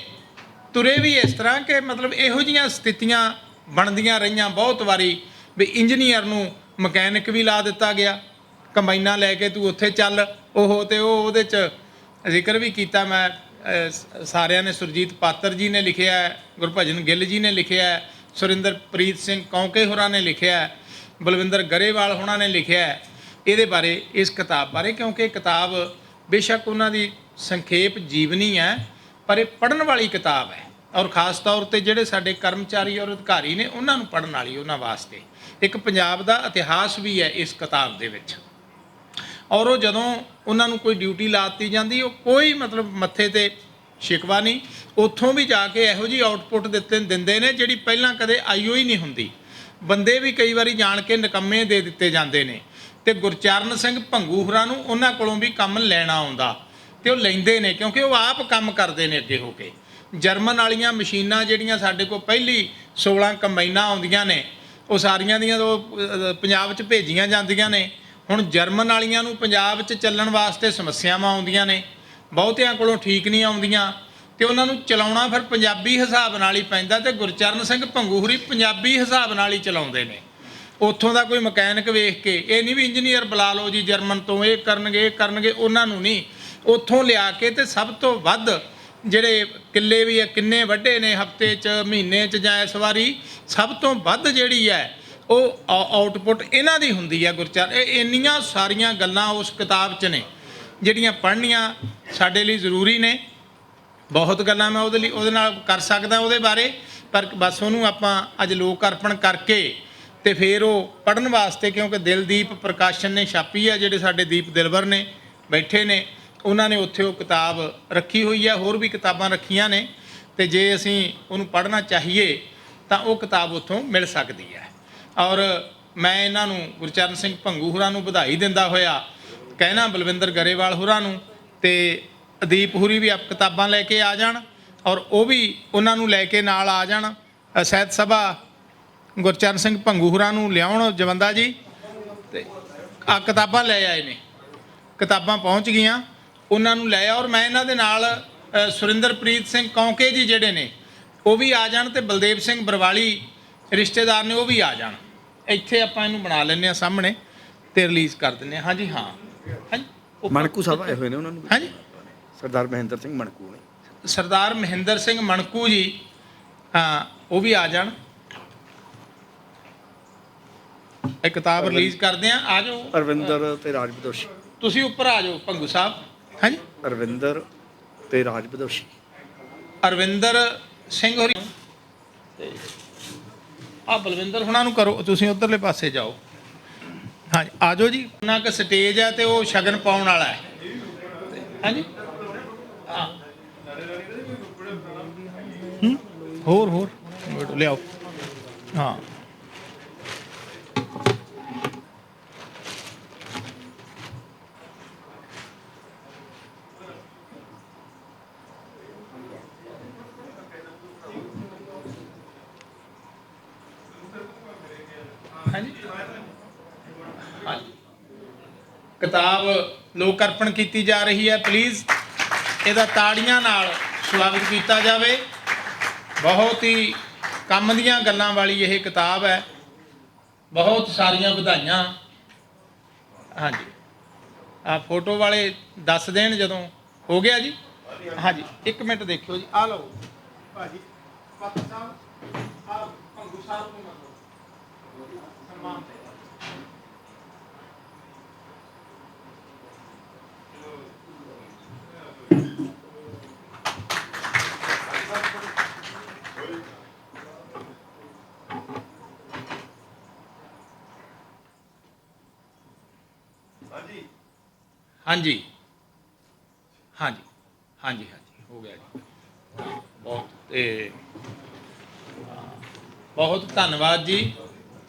ਤੁਰੇ ਵੀ ਇਸ ਤਰ੍ਹਾਂ ਕਿ ਮਤਲਬ ਇਹੋ ਜਿਹੀਆਂ ਸਥਿਤੀਆਂ ਬਣਦੀਆਂ ਰਹੀਆਂ ਬਹੁਤ ਵਾਰੀ ਵੀ ਇੰਜੀਨੀਅਰ ਨੂੰ ਮਕੈਨਿਕ ਵੀ ਲਾ ਦਿੱਤਾ ਗਿਆ, ਕੰਬਾਈਨਾਂ ਲੈ ਕੇ ਤੂੰ ਉੱਥੇ ਚੱਲ, ਤੇ ਉਹ ਉਹਦੇ 'ਚ ਜ਼ਿਕਰ ਵੀ ਕੀਤਾ ਮੈਂ, ਸਾਰਿਆਂ ਨੇ, ਸੁਰਜੀਤ ਪਾਤਰ ਜੀ ਨੇ ਲਿਖਿਆ, ਗੁਰਭਜਨ ਗਿੱਲ ਜੀ ਨੇ ਲਿਖਿਆ, ਸੁਰਿੰਦਰਪ੍ਰੀਤ ਸਿੰਘ ਕੌਂਕੇ ਹੋਰਾਂ ਨੇ ਲਿਖਿਆ, ਬਲਵਿੰਦਰ ਗਰੇਵਾਲ ਹੋਰਾਂ ਨੇ ਲਿਖਿਆ ਇਹਦੇ ਬਾਰੇ, ਇਸ ਕਿਤਾਬ ਬਾਰੇ, ਕਿਉਂਕਿ ਇਹ ਕਿਤਾਬ ਬੇਸ਼ੱਕ ਉਹਨਾਂ ਦੀ ਸੰਖੇਪ ਜੀਵਨੀ ਹੈ, ਪਰ ਇਹ ਪੜ੍ਹਨ ਵਾਲੀ ਕਿਤਾਬ ਹੈ, ਔਰ ਖ਼ਾਸ ਤੌਰ 'ਤੇ ਜਿਹੜੇ ਸਾਡੇ ਕਰਮਚਾਰੀ ਔਰ ਅਧਿਕਾਰੀ ਨੇ ਉਹਨਾਂ ਨੂੰ ਪੜ੍ਹਨ ਵਾਲੀ, ਉਹਨਾਂ ਵਾਸਤੇ ਇੱਕ ਪੰਜਾਬ ਦਾ ਇਤਿਹਾਸ ਵੀ ਹੈ ਇਸ ਕਿਤਾਬ ਦੇ ਵਿੱਚ। ਔਰ ਉਹ ਜਦੋਂ ਉਹਨਾਂ ਨੂੰ ਕੋਈ ਡਿਊਟੀ ਲਾ ਦਿੱਤੀ ਜਾਂਦੀ, ਉਹ ਕੋਈ ਮਤਲਬ ਮੱਥੇ 'ਤੇ ਸ਼ਿਕਵਾ ਨਹੀਂ, ਉੱਥੋਂ ਵੀ ਜਾ ਕੇ ਇਹੋ ਜਿਹੀ ਆਊਟਪੁੱਟ ਦਿੰਦੇ ਨੇ ਜਿਹੜੀ ਪਹਿਲਾਂ ਕਦੇ ਆਈ ਹੋਈ ਨਹੀਂ ਹੁੰਦੀ। ਬੰਦੇ ਵੀ ਕਈ ਵਾਰੀ ਜਾਣ ਕੇ ਨਿਕੰਮੇ ਦੇ ਦਿੱਤੇ ਜਾਂਦੇ ਨੇ, ਤੇ ਗੁਰਚਰਨ ਸਿੰਘ ਭੰਗੂ ਹੋਰਾਂ ਨੂੰ ਉਹਨਾਂ ਕੋਲੋਂ ਵੀ ਕੰਮ ਲੈਣਾ ਆਉਂਦਾ, ਤੇ ਉਹ ਲੈਂਦੇ ਨੇ ਕਿਉਂਕਿ ਉਹ ਆਪ ਕੰਮ ਕਰਦੇ ਨੇ ਅੱਗੇ ਹੋ ਕੇ। ਜਰਮਨ ਵਾਲੀਆਂ ਮਸ਼ੀਨਾਂ ਜਿਹੜੀਆਂ ਸਾਡੇ ਕੋਲ ਪਹਿਲੀ 16 ਕੰਬਾਈਨਾਂ ਆਉਂਦੀਆਂ ਨੇ, ਉਹ ਸਾਰੀਆਂ ਦੀਆਂ ਉਹ ਪੰਜਾਬ 'ਚ ਭੇਜੀਆਂ ਜਾਂਦੀਆਂ ਨੇ। ਹੁਣ ਜਰਮਨ ਵਾਲੀਆਂ ਨੂੰ ਪੰਜਾਬ 'ਚ ਚੱਲਣ ਵਾਸਤੇ ਸਮੱਸਿਆਵਾਂ ਆਉਂਦੀਆਂ ਨੇ, ਬਹੁਤਿਆਂ ਕੋਲੋਂ ਠੀਕ ਨਹੀਂ ਆਉਂਦੀਆਂ, ਤੇ ਉਹਨਾਂ ਨੂੰ ਚਲਾਉਣਾ ਫਿਰ ਪੰਜਾਬੀ ਹਿਸਾਬ ਨਾਲ ਹੀ ਪੈਂਦਾ, ਤੇ ਗੁਰਚਰਨ ਸਿੰਘ ਭੰਗੂ ਹੋਰੀ ਪੰਜਾਬੀ ਹਿਸਾਬ ਨਾਲ ਹੀ ਚਲਾਉਂਦੇ ਨੇ। ਉੱਥੋਂ ਦਾ ਕੋਈ ਮਕੈਨਿਕ ਵੇਖ ਕੇ, ਇਹ ਨਹੀਂ ਵੀ ਇੰਜੀਨੀਅਰ ਬੁਲਾ ਲਓ ਜੀ ਜਰਮਨ ਤੋਂ, ਇਹ ਕਰਨਗੇ, ਉਹਨਾਂ ਨੂੰ ਨਹੀਂ, ਉੱਥੋਂ ਲਿਆ ਕੇ, ਤੇ ਸਭ ਤੋਂ ਵੱਧ ਜਿਹੜੇ ਕਿੱਲੇ ਵੀ ਹੈ ਕਿੰਨੇ ਵੱਡੇ ਨੇ ਹਫ਼ਤੇ 'ਚ, ਮਹੀਨੇ 'ਚ, ਜਾਂ ਇਸ ਵਾਰੀ ਸਭ ਤੋਂ ਵੱਧ ਜਿਹੜੀ ਹੈ ਉਹ ਆਊਟਪੁੱਟ ਇਹਨਾਂ ਦੀ ਹੁੰਦੀ ਹੈ ਗੁਰਚਰਨ। ਇਹ ਇੰਨੀਆਂ ਸਾਰੀਆਂ ਗੱਲਾਂ ਉਸ ਕਿਤਾਬ 'ਚ ਨੇ ਜਿਹੜੀਆਂ ਪੜ੍ਹਨੀਆਂ ਸਾਡੇ ਲਈ ਜ਼ਰੂਰੀ ਨੇ। ਬਹੁਤ ਗੱਲਾਂ ਮੈਂ ਉਹਦੇ ਨਾਲ ਕਰ ਸਕਦਾ ਉਹਦੇ ਬਾਰੇ, ਪਰ ਬਸ ਉਹਨੂੰ ਆਪਾਂ ਅੱਜ ਲੋਕ ਅਰਪਣ ਕਰਕੇ ਤੇ ਫਿਰ ਉਹ ਪੜ੍ਹਨ ਵਾਸਤੇ, ਕਿਉਂਕਿ ਦਿਲਦੀਪ ਪ੍ਰਕਾਸ਼ਨ ਨੇ ਛਾਪੀ ਹੈ, ਜਿਹੜੇ ਸਾਡੇ ਦੀਪ ਦਿਲਬਰ ਨੇ ਬੈਠੇ ਨੇ, ਉਹਨਾਂ ਨੇ ਉੱਥੇ ਉਹ ਕਿਤਾਬ ਰੱਖੀ ਹੋਈ ਹੈ, ਹੋਰ ਵੀ ਕਿਤਾਬਾਂ ਰੱਖੀਆਂ ਨੇ, ਤੇ ਜੇ ਅਸੀਂ ਉਹਨੂੰ ਪੜ੍ਹਨਾ ਚਾਹੀਏ ਤਾਂ ਉਹ ਕਿਤਾਬ ਉੱਥੋਂ ਮਿਲ ਸਕਦੀ ਹੈ। ਔਰ ਮੈਂ ਇਹਨਾਂ ਨੂੰ, ਗੁਰਚਰਨ ਸਿੰਘ ਭੰਗੂ ਹੋਰਾਂ ਨੂੰ ਵਧਾਈ ਦਿੰਦਾ ਹੋਇਆ ਕਹਿਣਾ, ਬਲਵਿੰਦਰ ਗਰੇਵਾਲ ਹੋਰਾਂ ਨੂੰ, ਤੇ ਅਦੀਪ ਹੋਰੀ ਵੀ ਆਪ ਕਿਤਾਬਾਂ ਲੈ ਕੇ ਆ ਜਾਣ, ਔਰ ਉਹ ਵੀ ਉਹਨਾਂ ਨੂੰ ਲੈ ਕੇ ਨਾਲ ਆ ਜਾਣ। ਸਾਹਿਤ ਸਭਾ ਗੁਰਚਰਨ ਸਿੰਘ ਭੰਗੂ ਹੋਰਾਂ ਨੂੰ ਲਿਆਉਣ ਜਵੰਦਾ ਜੀ, ਤੇ ਆ ਕਿਤਾਬਾਂ ਲੈ ਆਏ ਨੇ, ਕਿਤਾਬਾਂ ਪਹੁੰਚ ਗਈਆਂ, ਉਹਨਾਂ ਨੂੰ ਲੈ ਆ। ਔਰ ਮੈਂ ਇਹਨਾਂ ਦੇ ਨਾਲ ਸੁਰਿੰਦਰਪ੍ਰੀਤ ਸਿੰਘ ਕੌਂਕੇ ਜੀ ਜਿਹੜੇ ਨੇ ਉਹ ਵੀ ਆ ਜਾਣ, ਤੇ ਬਲਦੇਵ ਸਿੰਘ ਬਰਵਾਲੀ ਰਿਸ਼ਤੇਦਾਰ ਨੇ ਉਹ ਵੀ ਆ ਜਾਣ। ਇੱਥੇ ਆਪਾਂ ਇਹਨੂੰ ਬਣਾ ਲੈਂਦੇ ਹਾਂ ਸਾਹਮਣੇ, ਤੇ ਰਿਲੀਜ਼ ਕਰ ਦਿੰਦੇ ਹਾਂ। ਹਾਂਜੀ ਹਾਂ, ਹਾਂਜੀ ਮਣਕੂ ਸਾਹਿਬ ਆਏ ਹੋਏ ਨੇ, ਉਹਨਾਂ ਨੂੰ ਹਾਂਜੀ, ਸਰਦਾਰ ਮਹਿੰਦਰ ਸਿੰਘ ਮਣਕੂ ਨੇ, ਸਰਦਾਰ ਮਹਿੰਦਰ ਸਿੰਘ ਮਣਕੂ ਜੀ, ਹਾਂ ਉਹ ਵੀ ਆ ਜਾਣ। ਇਹ ਕਿਤਾਬ ਰਿਲੀਜ਼ ਕਰਦੇ ਆ, ਆ ਜਾਓ। ਅਰਵਿੰਦਰ ਤੇ ਰਾਜ ਬਦੋਸ਼ੀ, ਤੁਸੀਂ ਉੱਪਰ ਆ ਜਾਓ ਭੰਗੂ ਸਾਹਿਬ। ਹਾਂਜੀ, ਅਰਵਿੰਦਰ ਤੇ ਰਾਜ ਬਦੋਸ਼ੀ, ਅਰਵਿੰਦਰ ਸਿੰਘ ਹੋਰੀ, ਤੇ ਆ ਬਲਵਿੰਦਰ ਹੁਣਾਂ ਨੂੰ ਕਰੋ, ਤੁਸੀਂ ਉੱਧਰਲੇ ਪਾਸੇ ਜਾਓ। ਹਾਂਜੀ ਆ ਜਾਓ ਜੀ। ਉਹਨਾਂ ਕ ਸਟੇਜ ਹੈ ਤੇ ਉਹ ਸ਼ਗਨ ਪਾਉਣ ਵਾਲਾ ਹੈ। ਹਾਂਜੀ ਹਾਂ, ਹੋਰ ਲਿਆਓ। ਹਾਂ ਕਿਤਾਬ ਲੋਕ ਅਰਪਣ ਕੀਤੀ ਜਾ ਰਹੀ ਹੈ, ਪਲੀਜ਼ ਇਹਦਾ ਤਾੜੀਆਂ ਨਾਲ ਸਵਾਗਤ ਕੀਤਾ ਜਾਵੇ। ਬਹੁਤ ਹੀ ਕੰਮ ਦੀਆਂ ਗੱਲਾਂ ਵਾਲੀ ਇਹ ਕਿਤਾਬ ਹੈ, ਬਹੁਤ ਸਾਰੀਆਂ ਵਧਾਈਆਂ। ਹਾਂਜੀ ਆ ਫੋਟੋ ਵਾਲੇ ਦੱਸ ਦੇਣ ਜਦੋਂ ਹੋ ਗਿਆ ਜੀ। ਹਾਂਜੀ 1 ਮਿੰਟ ਦੇਖਿਓ ਜੀ, ਆ ਲਓ ਭਾਜੀ ਪਾਤਰ ਸਾਹਿਬ, ਆ ਭੰਗੂ ਸਾਹਿਬ ਨੂੰ ਮੰਨੋ ਸਨਮਾਨ ਤੇ। ਹਾਂਜੀ ਹਾਂਜੀ ਹਾਂਜੀ ਹਾਂਜੀ ਹੋ ਗਿਆ ਜੀ। ਬਹੁਤ ਤੇ ਬਹੁਤ ਧੰਨਵਾਦ ਜੀ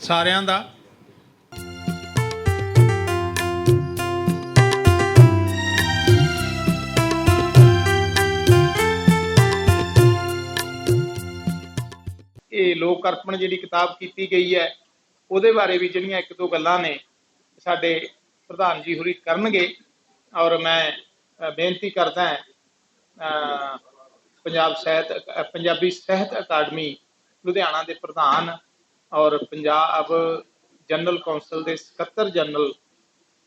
ਸਾਰਿਆਂ ਦਾ। ਇਹ ਲੋਕ ਅਰਪਣ ਜਿਹੜੀ ਕਿਤਾਬ ਕੀਤੀ ਗਈ ਹੈ ਉਹਦੇ ਬਾਰੇ ਵੀ ਜਿਹੜੀਆਂ ਇੱਕ ਦੋ ਗੱਲਾਂ ਨੇ ਸਾਡੇ ਪ੍ਰਧਾਨ ਜੀ ਹੋਰੀ ਕਰਨਗੇ। ਔਰ ਮੈਂ ਬੇਨਤੀ ਕਰਦਾ ਪੰਜਾਬੀ ਸਾਹਿਤ ਅਕਾਡਮੀ ਲੁਧਿਆਣਾ ਦੇ ਪ੍ਰਧਾਨ ਔਰ ਪੰਜਾਬ ਜਨਰਲ ਕੌਂਸਲ ਦੇ ਸਕੱਤਰ ਜਨਰਲ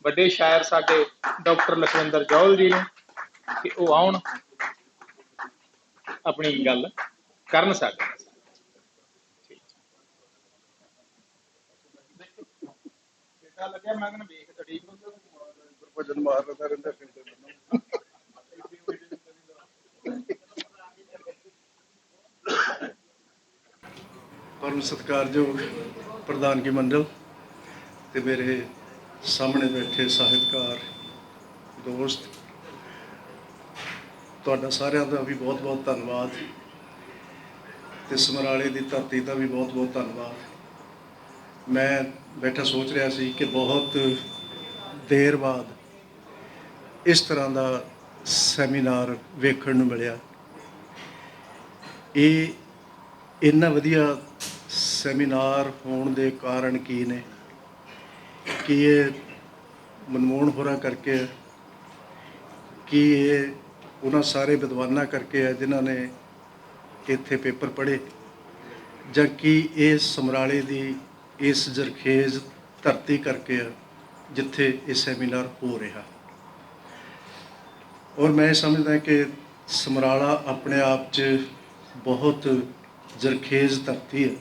ਵੱਡੇ ਸ਼ਾਇਰ ਸਾਡੇ ਡਾਕਟਰ ਲਖਵਿੰਦਰ ਜੌਹਲ ਜੀ ਨੂੰ ਕਿ ਉਹ ਆਉਣ ਆਪਣੀ ਗੱਲ ਕਰਨ ਸਾਡੇ ਨਾਲ। ਲੱਗਿਆ ਮੈਂ ਕਹਿੰਦਾ ਵੇਖ ਤਾਂ ਠੀਕ ਭਜਨ ਮਾਰਦਾ ਰਹਿੰਦਾ ਪਰਮ ਸਤਿਕਾਰਯੋਗ ਪ੍ਰਧਾਨਗੀ ਮੰਡਲ ਤੇ ਮੇਰੇ ਸਾਹਮਣੇ ਬੈਠੇ ਸਾਹਿਤਕਾਰ ਦੋਸਤ, ਤੁਹਾਡਾ ਸਾਰਿਆਂ ਦਾ ਵੀ ਬਹੁਤ ਬਹੁਤ ਧੰਨਵਾਦ ਤੇ ਸਮਰਾਲੇ ਦੀ ਧਰਤੀ ਦਾ ਵੀ ਬਹੁਤ ਬਹੁਤ ਧੰਨਵਾਦ। ਮੈਂ ਬੈਠਾ ਸੋਚ ਰਿਹਾ ਸੀ ਕਿ ਬਹੁਤ ਦੇਰ ਬਾਅਦ ਇਸ ਤਰ੍ਹਾਂ ਦਾ ਸੈਮੀਨਾਰ ਵੇਖਣ ਨੂੰ ਮਿਲਿਆ। ਇਹ ਇੰਨਾ ਵਧੀਆ ਸੈਮੀਨਾਰ ਹੋਣ ਦੇ ਕਾਰਨ ਕੀ ਨੇ ਕਿ ਇਹ ਮਨਮੋਹਨ ਹੋਰਾਂ ਕਰਕੇ, ਕਿ ਇਹ ਉਹਨਾਂ ਸਾਰੇ ਵਿਦਵਾਨਾਂ ਕਰਕੇ ਹੈ ਜਿਨ੍ਹਾਂ ਨੇ ਇੱਥੇ ਪੇਪਰ ਪੜ੍ਹੇ, ਜਾਂ ਕਿ ਇਹ ਸਮਰਾਲੇ ਦੀ ਇਸ ਜ਼ਰਖੇਜ਼ ਧਰਤੀ ਕਰਕੇ ਆ ਜਿੱਥੇ ਇਹ ਸੈਮੀਨਾਰ ਹੋ ਰਿਹਾ। ਔਰ ਮੈਂ ਸਮਝਦਾ ਕਿ ਸਮਰਾਲਾ ਆਪਣੇ ਆਪ 'ਚ ਬਹੁਤ ਜ਼ਰਖੇਜ਼ ਧਰਤੀ ਹੈ,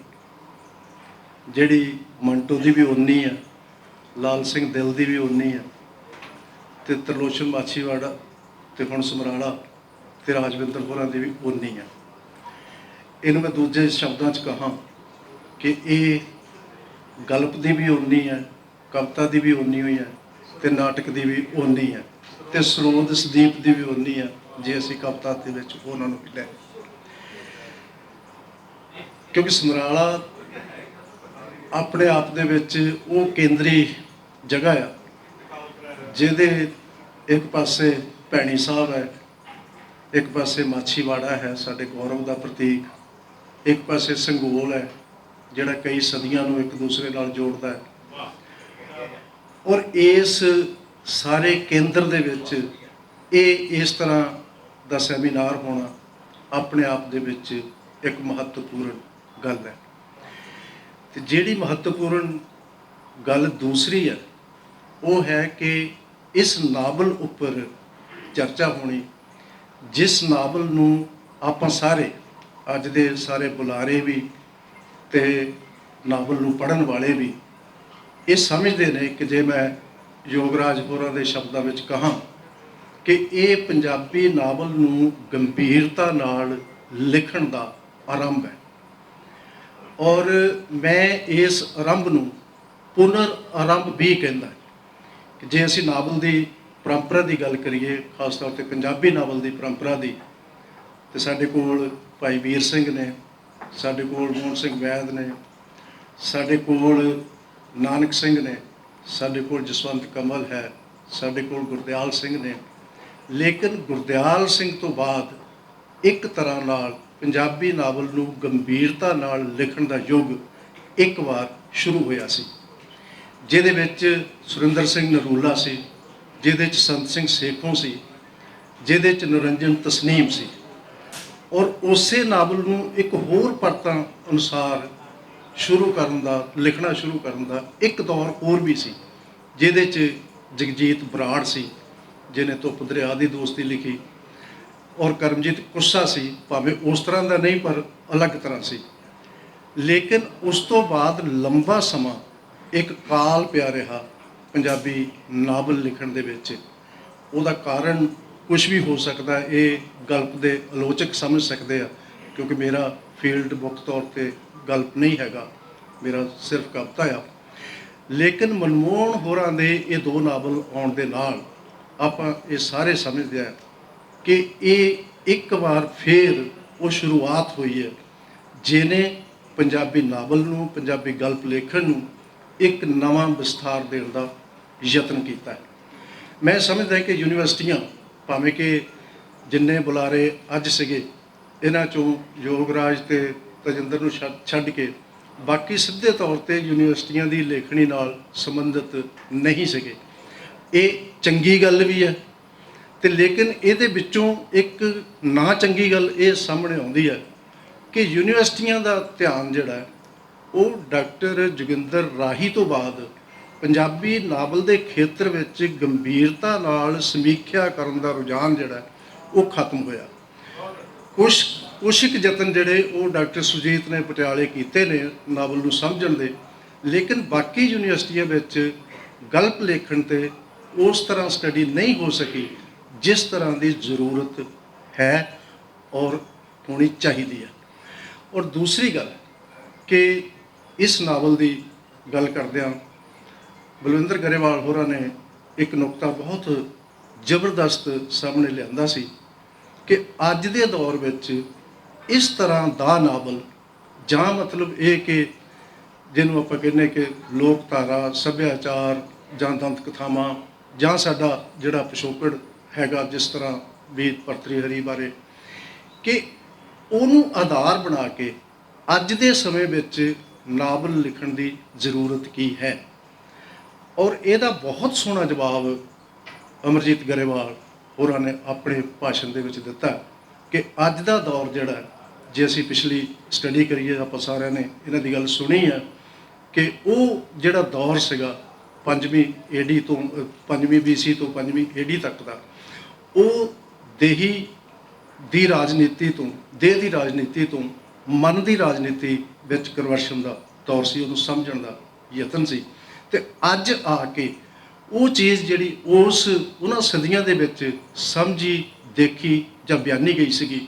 ਜਿਹੜੀ ਮੰਟੋ ਦੀ ਵੀ ਉਨੀ ਆ, ਲਾਲ ਸਿੰਘ ਦਿਲ ਦੀ ਵੀ ਉਨੀ ਆ, ਅਤੇ ਤਰਲੋਚਨ ਮਾਛੀਵਾੜਾ ਅਤੇ ਹੁਣ ਸਮਰਾਲਾ ਅਤੇ ਰਾਜਵਿੰਦਰ ਹੋਰਾਂ ਦੀ ਵੀ ਉਨੀ ਆ। ਇਹਨੂੰ ਮੈਂ ਦੂਜੇ ਸ਼ਬਦਾਂ 'ਚ ਕਹਾਂ ਕਿ ਇਹ ਗਲਪ ਦੀ ਵੀ ਉਨੀ ਹੈ, ਕਵਿਤਾ ਦੀ ਵੀ ਉਨੀ ਹੋਈ ਹੈ, ਅਤੇ ਨਾਟਕ ਦੀ ਵੀ ਉਨੀ ਹੈ, ਅਤੇ ਸਰੋਦ ਸਦੀਪ ਦੀ ਵੀ ਉਨੀ ਹੈ ਜੇ ਅਸੀਂ ਕਵਿਤਾ ਦੇ ਵਿੱਚ ਉਹਨਾਂ ਨੂੰ ਵੀ ਲੈ। ਕਿਉਂਕਿ ਸਮਰਾਲਾ ਆਪਣੇ ਆਪ ਦੇ ਵਿੱਚ ਉਹ ਕੇਂਦਰੀ ਜਗ੍ਹਾ ਆ ਜਿਹਦੇ ਇੱਕ ਪਾਸੇ ਭੈਣੀ ਸਾਹਿਬ ਹੈ, ਇੱਕ ਪਾਸੇ ਮਾਛੀਵਾੜਾ ਹੈ ਸਾਡੇ ਗੌਰਵ ਦਾ ਪ੍ਰਤੀਕ, ਇੱਕ ਪਾਸੇ ਸੰਗੋਲ ਹੈ ਜਿਹੜਾ ਕਈ ਸਦੀਆਂ ਨੂੰ ਇੱਕ ਦੂਸਰੇ ਨਾਲ ਜੋੜਦਾ ਹੈ। ਔਰ ਇਸ ਸਾਰੇ ਕੇਂਦਰ ਦੇ ਵਿੱਚ ਇਹ ਇਸ ਤਰ੍ਹਾਂ ਦਾ ਸੈਮੀਨਾਰ ਹੋਣਾ ਆਪਣੇ ਆਪ ਦੇ ਵਿੱਚ ਇੱਕ ਮਹੱਤਵਪੂਰਨ ਗੱਲ ਹੈ। ਤੇ ਜਿਹੜੀ ਮਹੱਤਵਪੂਰਨ ਗੱਲ ਦੂਸਰੀ ਹੈ ਉਹ ਹੈ ਕਿ ਇਸ ਨਾਵਲ ਉੱਪਰ ਚਰਚਾ ਹੋਣੀ, ਜਿਸ ਨਾਵਲ ਨੂੰ ਆਪਾਂ ਸਾਰੇ ਅੱਜ ਦੇ ਸਾਰੇ ਬੁਲਾਰੇ ਵੀ ਤੇ ਨਾਵਲ ਨੂੰ ਪੜ੍ਹਨ ਵਾਲੇ ਵੀ ਇਹ ਸਮਝਦੇ ਨੇ ਕਿ ਜੇ ਮੈਂ ਯੋਗਰਾਜ ਹੋਰਾਂ ਦੇ ਸ਼ਬਦਾਂ ਵਿੱਚ ਕਹਾਂ ਕਿ ਇਹ ਪੰਜਾਬੀ ਨਾਵਲ ਨੂੰ ਗੰਭੀਰਤਾ ਨਾਲ ਲਿਖਣ ਦਾ ਆਰੰਭ ਹੈ। ਔਰ ਮੈਂ ਇਸ ਆਰੰਭ ਨੂੰ ਪੁਨਰ ਆਰੰਭ ਵੀ ਕਹਿੰਦਾ ਕਿ ਜੇ ਅਸੀਂ ਨਾਵਲ ਦੀ ਪਰੰਪਰਾ ਦੀ ਗੱਲ ਕਰੀਏ, ਖਾਸ ਤੌਰ 'ਤੇ ਪੰਜਾਬੀ ਨਾਵਲ ਦੀ ਪਰੰਪਰਾ ਦੀ, ਤੇ ਸਾਡੇ ਕੋਲ ਭਾਈ ਵੀਰ ਸਿੰਘ ਨੇ, ਸਾਡੇ ਕੋਲ ਮੋਹਨ ਸਿੰਘ ਵੈਦ ਨੇ, ਸਾਡੇ ਕੋਲ ਨਾਨਕ ਸਿੰਘ ਨੇ, ਸਾਡੇ ਕੋਲ ਜਸਵੰਤ ਕਮਲ ਹੈ, ਸਾਡੇ ਕੋਲ ਗੁਰਦਿਆਲ ਸਿੰਘ ਨੇ। ਲੇਕਿਨ ਗੁਰਦਿਆਲ ਸਿੰਘ ਤੋਂ ਬਾਅਦ ਇੱਕ ਤਰ੍ਹਾਂ ਨਾਲ ਪੰਜਾਬੀ ਨਾਵਲ ਨੂੰ ਗੰਭੀਰਤਾ ਨਾਲ ਲਿਖਣ ਦਾ ਯੁੱਗ ਇੱਕ ਵਾਰ ਸ਼ੁਰੂ ਹੋਇਆ ਸੀ, ਜਿਹਦੇ ਵਿੱਚ ਸੁਰਿੰਦਰ ਸਿੰਘ ਨਰੂਲਾ ਸੀ, ਜਿਹਦੇ 'ਚ ਸੰਤ ਸਿੰਘ ਸੇਖੋਂ ਸੀ, ਜਿਹਦੇ 'ਚ ਨਿਰੰਜਨ ਤਸਨੀਮ ਸੀ। ਔਰ ਉਸੇ ਨਾਵਲ ਨੂੰ ਇੱਕ ਹੋਰ ਪਰਤਾਂ ਅਨੁਸਾਰ ਸ਼ੁਰੂ ਕਰਨ ਦਾ, ਲਿਖਣਾ ਸ਼ੁਰੂ ਕਰਨ ਦਾ ਇੱਕ ਦੌਰ ਹੋਰ ਵੀ ਸੀ, ਜਿਹਦੇ 'ਚ ਜਗਜੀਤ ਬਰਾੜ ਸੀ ਜਿਹਨੇ ਧੁੱਪ ਦਰਿਆ ਦੀ ਦੋਸਤੀ ਲਿਖੀ, ਔਰ ਕਰਮਜੀਤ ਕੁੱਸਾ ਸੀ, ਭਾਵੇਂ ਉਸ ਤਰ੍ਹਾਂ ਦਾ ਨਹੀਂ ਪਰ ਅਲੱਗ ਤਰ੍ਹਾਂ ਸੀ। ਲੇਕਿਨ ਉਸ ਤੋਂ ਬਾਅਦ ਲੰਬਾ ਸਮਾਂ ਇੱਕ ਕਾਲ ਪਿਆ ਰਿਹਾ ਪੰਜਾਬੀ ਨਾਵਲ ਲਿਖਣ ਦੇ ਵਿੱਚ। ਉਹਦਾ ਕਾਰਨ ਕੁਝ ਵੀ ਹੋ ਸਕਦਾ, ਇਹ ਗਲਪ ਦੇ ਆਲੋਚਕ ਸਮਝ ਸਕਦੇ ਆ, ਕਿਉਂਕਿ ਮੇਰਾ ਫੀਲਡ ਮੁੱਖ ਤੌਰ 'ਤੇ ਗਲਪ ਨਹੀਂ ਹੈਗਾ, ਮੇਰਾ ਸਿਰਫ ਕਵਿਤਾ ਆ। ਲੇਕਿਨ ਮਨਮੋਹਨ ਹੋਰਾਂ ਦੇ ਇਹ 2 ਨਾਵਲ ਆਉਣ ਦੇ ਨਾਲ ਆਪਾਂ ਇਹ ਸਾਰੇ ਸਮਝਦੇ ਹਾਂ ਕਿ ਇਹ ਇੱਕ ਵਾਰ ਫੇਰ ਉਹ ਸ਼ੁਰੂਆਤ ਹੋਈ ਹੈ ਜਿਹਨੇ ਪੰਜਾਬੀ ਨਾਵਲ ਨੂੰ, ਪੰਜਾਬੀ ਗਲਪ ਲੇਖਣ ਨੂੰ ਇੱਕ ਨਵਾਂ ਵਿਸਥਾਰ ਦੇਣ ਦਾ ਯਤਨ ਕੀਤਾ ਹੈ। ਮੈਂ ਸਮਝਦਾ ਕਿ ਯੂਨੀਵਰਸਿਟੀਆਂ, ਭਾਵੇਂ ਕਿ ਜਿੰਨੇ ਬੁਲਾਰੇ ਅੱਜ ਸੀਗੇ, ਇਹਨਾਂ 'ਚੋਂ ਯੋਗਰਾਜ ਤੇ ਤਜਿੰਦਰ ਨੂੰ ਛੱਡ ਕੇ ਬਾਕੀ ਸਿੱਧੇ ਤੌਰ ਤੇ ਯੂਨੀਵਰਸਿਟੀਆਂ ਦੀ ਲੇਖਣੀ ਨਾਲ ਸੰਬੰਧਿਤ ਨਹੀਂ ਸੀਗੇ। ਇਹ ਚੰਗੀ ਗੱਲ ਵੀ ਹੈ ਤੇ ਲੇਕਿਨ ਇਹਦੇ ਵਿੱਚੋਂ ਇੱਕ ਨਾ ਚੰਗੀ ਗੱਲ ਇਹ ਸਾਹਮਣੇ ਆਉਂਦੀ ਹੈ ਕਿ ਯੂਨੀਵਰਸਿਟੀਆਂ ਦਾ ਧਿਆਨ ਜਿਹੜਾ ਉਹ ਡਾਕਟਰ ਜੋਗਿੰਦਰ ਰਾਹੀ ਤੋਂ ਬਾਅਦ ਪੰਜਾਬੀ ਨਾਵਲ ਦੇ ਖੇਤਰ ਵਿੱਚ ਗੰਭੀਰਤਾ ਨਾਲ ਸਮੀਖਿਆ ਕਰਨ ਦਾ ਰੁਝਾਨ ਜਿਹੜਾ ਉਹ ਖਤਮ ਹੋਇਆ। ਕੁਛ ਕੁ ਯਤਨ ਜਿਹੜੇ ਉਹ ਡਾਕਟਰ ਸੁਜੀਤ ਨੇ ਪਟਿਆਲੇ ਕੀਤੇ ਨੇ ਨਾਵਲ ਨੂੰ ਸਮਝਣ ਦੇ, ਲੇਕਿਨ ਬਾਕੀ ਯੂਨੀਵਰਸਿਟੀਆਂ ਵਿੱਚ ਗਲਪ ਲੇਖਣ ਤੇ ਉਸ ਤਰ੍ਹਾਂ ਸਟੱਡੀ ਨਹੀਂ ਹੋ ਸਕੀ ਜਿਸ ਤਰ੍ਹਾਂ ਦੀ ਜ਼ਰੂਰਤ ਹੈ ਔਰ ਹੋਣੀ ਚਾਹੀਦੀ ਹੈ। ਔਰ ਦੂਸਰੀ ਗੱਲ ਕਿ ਇਸ ਨਾਵਲ ਦੀ ਗੱਲ ਕਰਦਿਆਂ ਬਲਵਿੰਦਰ ਗਰੇਵਾਲ ਹੋਰਾਂ ਨੇ ਇੱਕ ਨੁਕਤਾ ਬਹੁਤ ਜ਼ਬਰਦਸਤ ਸਾਹਮਣੇ ਲਿਆਂਦਾ ਸੀ ਕਿ ਅੱਜ ਦੇ ਦੌਰ ਵਿੱਚ ਇਸ ਤਰ੍ਹਾਂ ਦਾ ਨਾਵਲ, ਜਾਂ ਮਤਲਬ ਇਹ ਕਿ ਜਿਹਨੂੰ ਆਪਾਂ ਕਹਿੰਦੇ ਕਿ ਲੋਕ ਧਾਰਾ, ਸੱਭਿਆਚਾਰ ਜਾਂ ਦੰਤ ਕਥਾਵਾਂ, ਜਾਂ ਸਾਡਾ ਜਿਹੜਾ ਪਿਛੋਕੜ ਹੈਗਾ ਜਿਸ ਤਰ੍ਹਾਂ ਵੀ ਭਰਤਰੀ ਹਰੀ ਬਾਰੇ, ਕਿ ਉਹਨੂੰ ਆਧਾਰ ਬਣਾ ਕੇ ਅੱਜ ਦੇ ਸਮੇਂ ਵਿੱਚ ਨਾਵਲ ਲਿਖਣ ਦੀ ਜ਼ਰੂਰਤ ਕੀ ਹੈ। ਔਰ ਇਹਦਾ ਬਹੁਤ ਸੋਹਣਾ ਜਵਾਬ ਅਮਰਜੀਤ ਗਰੇਵਾਲ ਹੋਰਾਂ ਨੇ ਆਪਣੇ ਭਾਸ਼ਣ ਦੇ ਵਿੱਚ ਦਿੱਤਾ ਕਿ ਅੱਜ ਦਾ ਦੌਰ ਜਿਹੜਾ, ਜੇ ਅਸੀਂ ਪਿਛਲੀ ਸਟੱਡੀ ਕਰੀਏ, ਆਪਾਂ ਸਾਰਿਆਂ ਨੇ ਇਹਨਾਂ ਦੀ ਗੱਲ ਸੁਣੀ ਹੈ ਕਿ ਉਹ ਜਿਹੜਾ ਦੌਰ ਸੀਗਾ 5ਵੀਂ ਏਡੀ ਤੋਂ 5ਵੀਂ BC ਤੋਂ 5ਵੀਂ ਏਡੀ ਤੱਕ ਦਾ, ਉਹ ਦੇਹੀ ਦੀ ਰਾਜਨੀਤੀ ਤੋਂ, ਦੇਹ ਦੀ ਰਾਜਨੀਤੀ ਤੋਂ ਮਨ ਦੀ ਰਾਜਨੀਤੀ ਵਿੱਚ ਕਨਵਰਸ਼ਨ ਦਾ ਦੌਰ ਸੀ, ਉਹਨੂੰ ਸਮਝਣ ਦਾ ਯਤਨ ਸੀ। ਤੇ ਅੱਜ ਆ ਕੇ ਉਹ ਚੀਜ਼ ਜਿਹੜੀ ਉਹਨਾਂ ਸਦੀਆਂ ਦੇ ਵਿੱਚ ਸਮਝੀ, ਦੇਖੀ ਜਾਂ ਬਿਆਨੀ ਗਈ ਸੀਗੀ,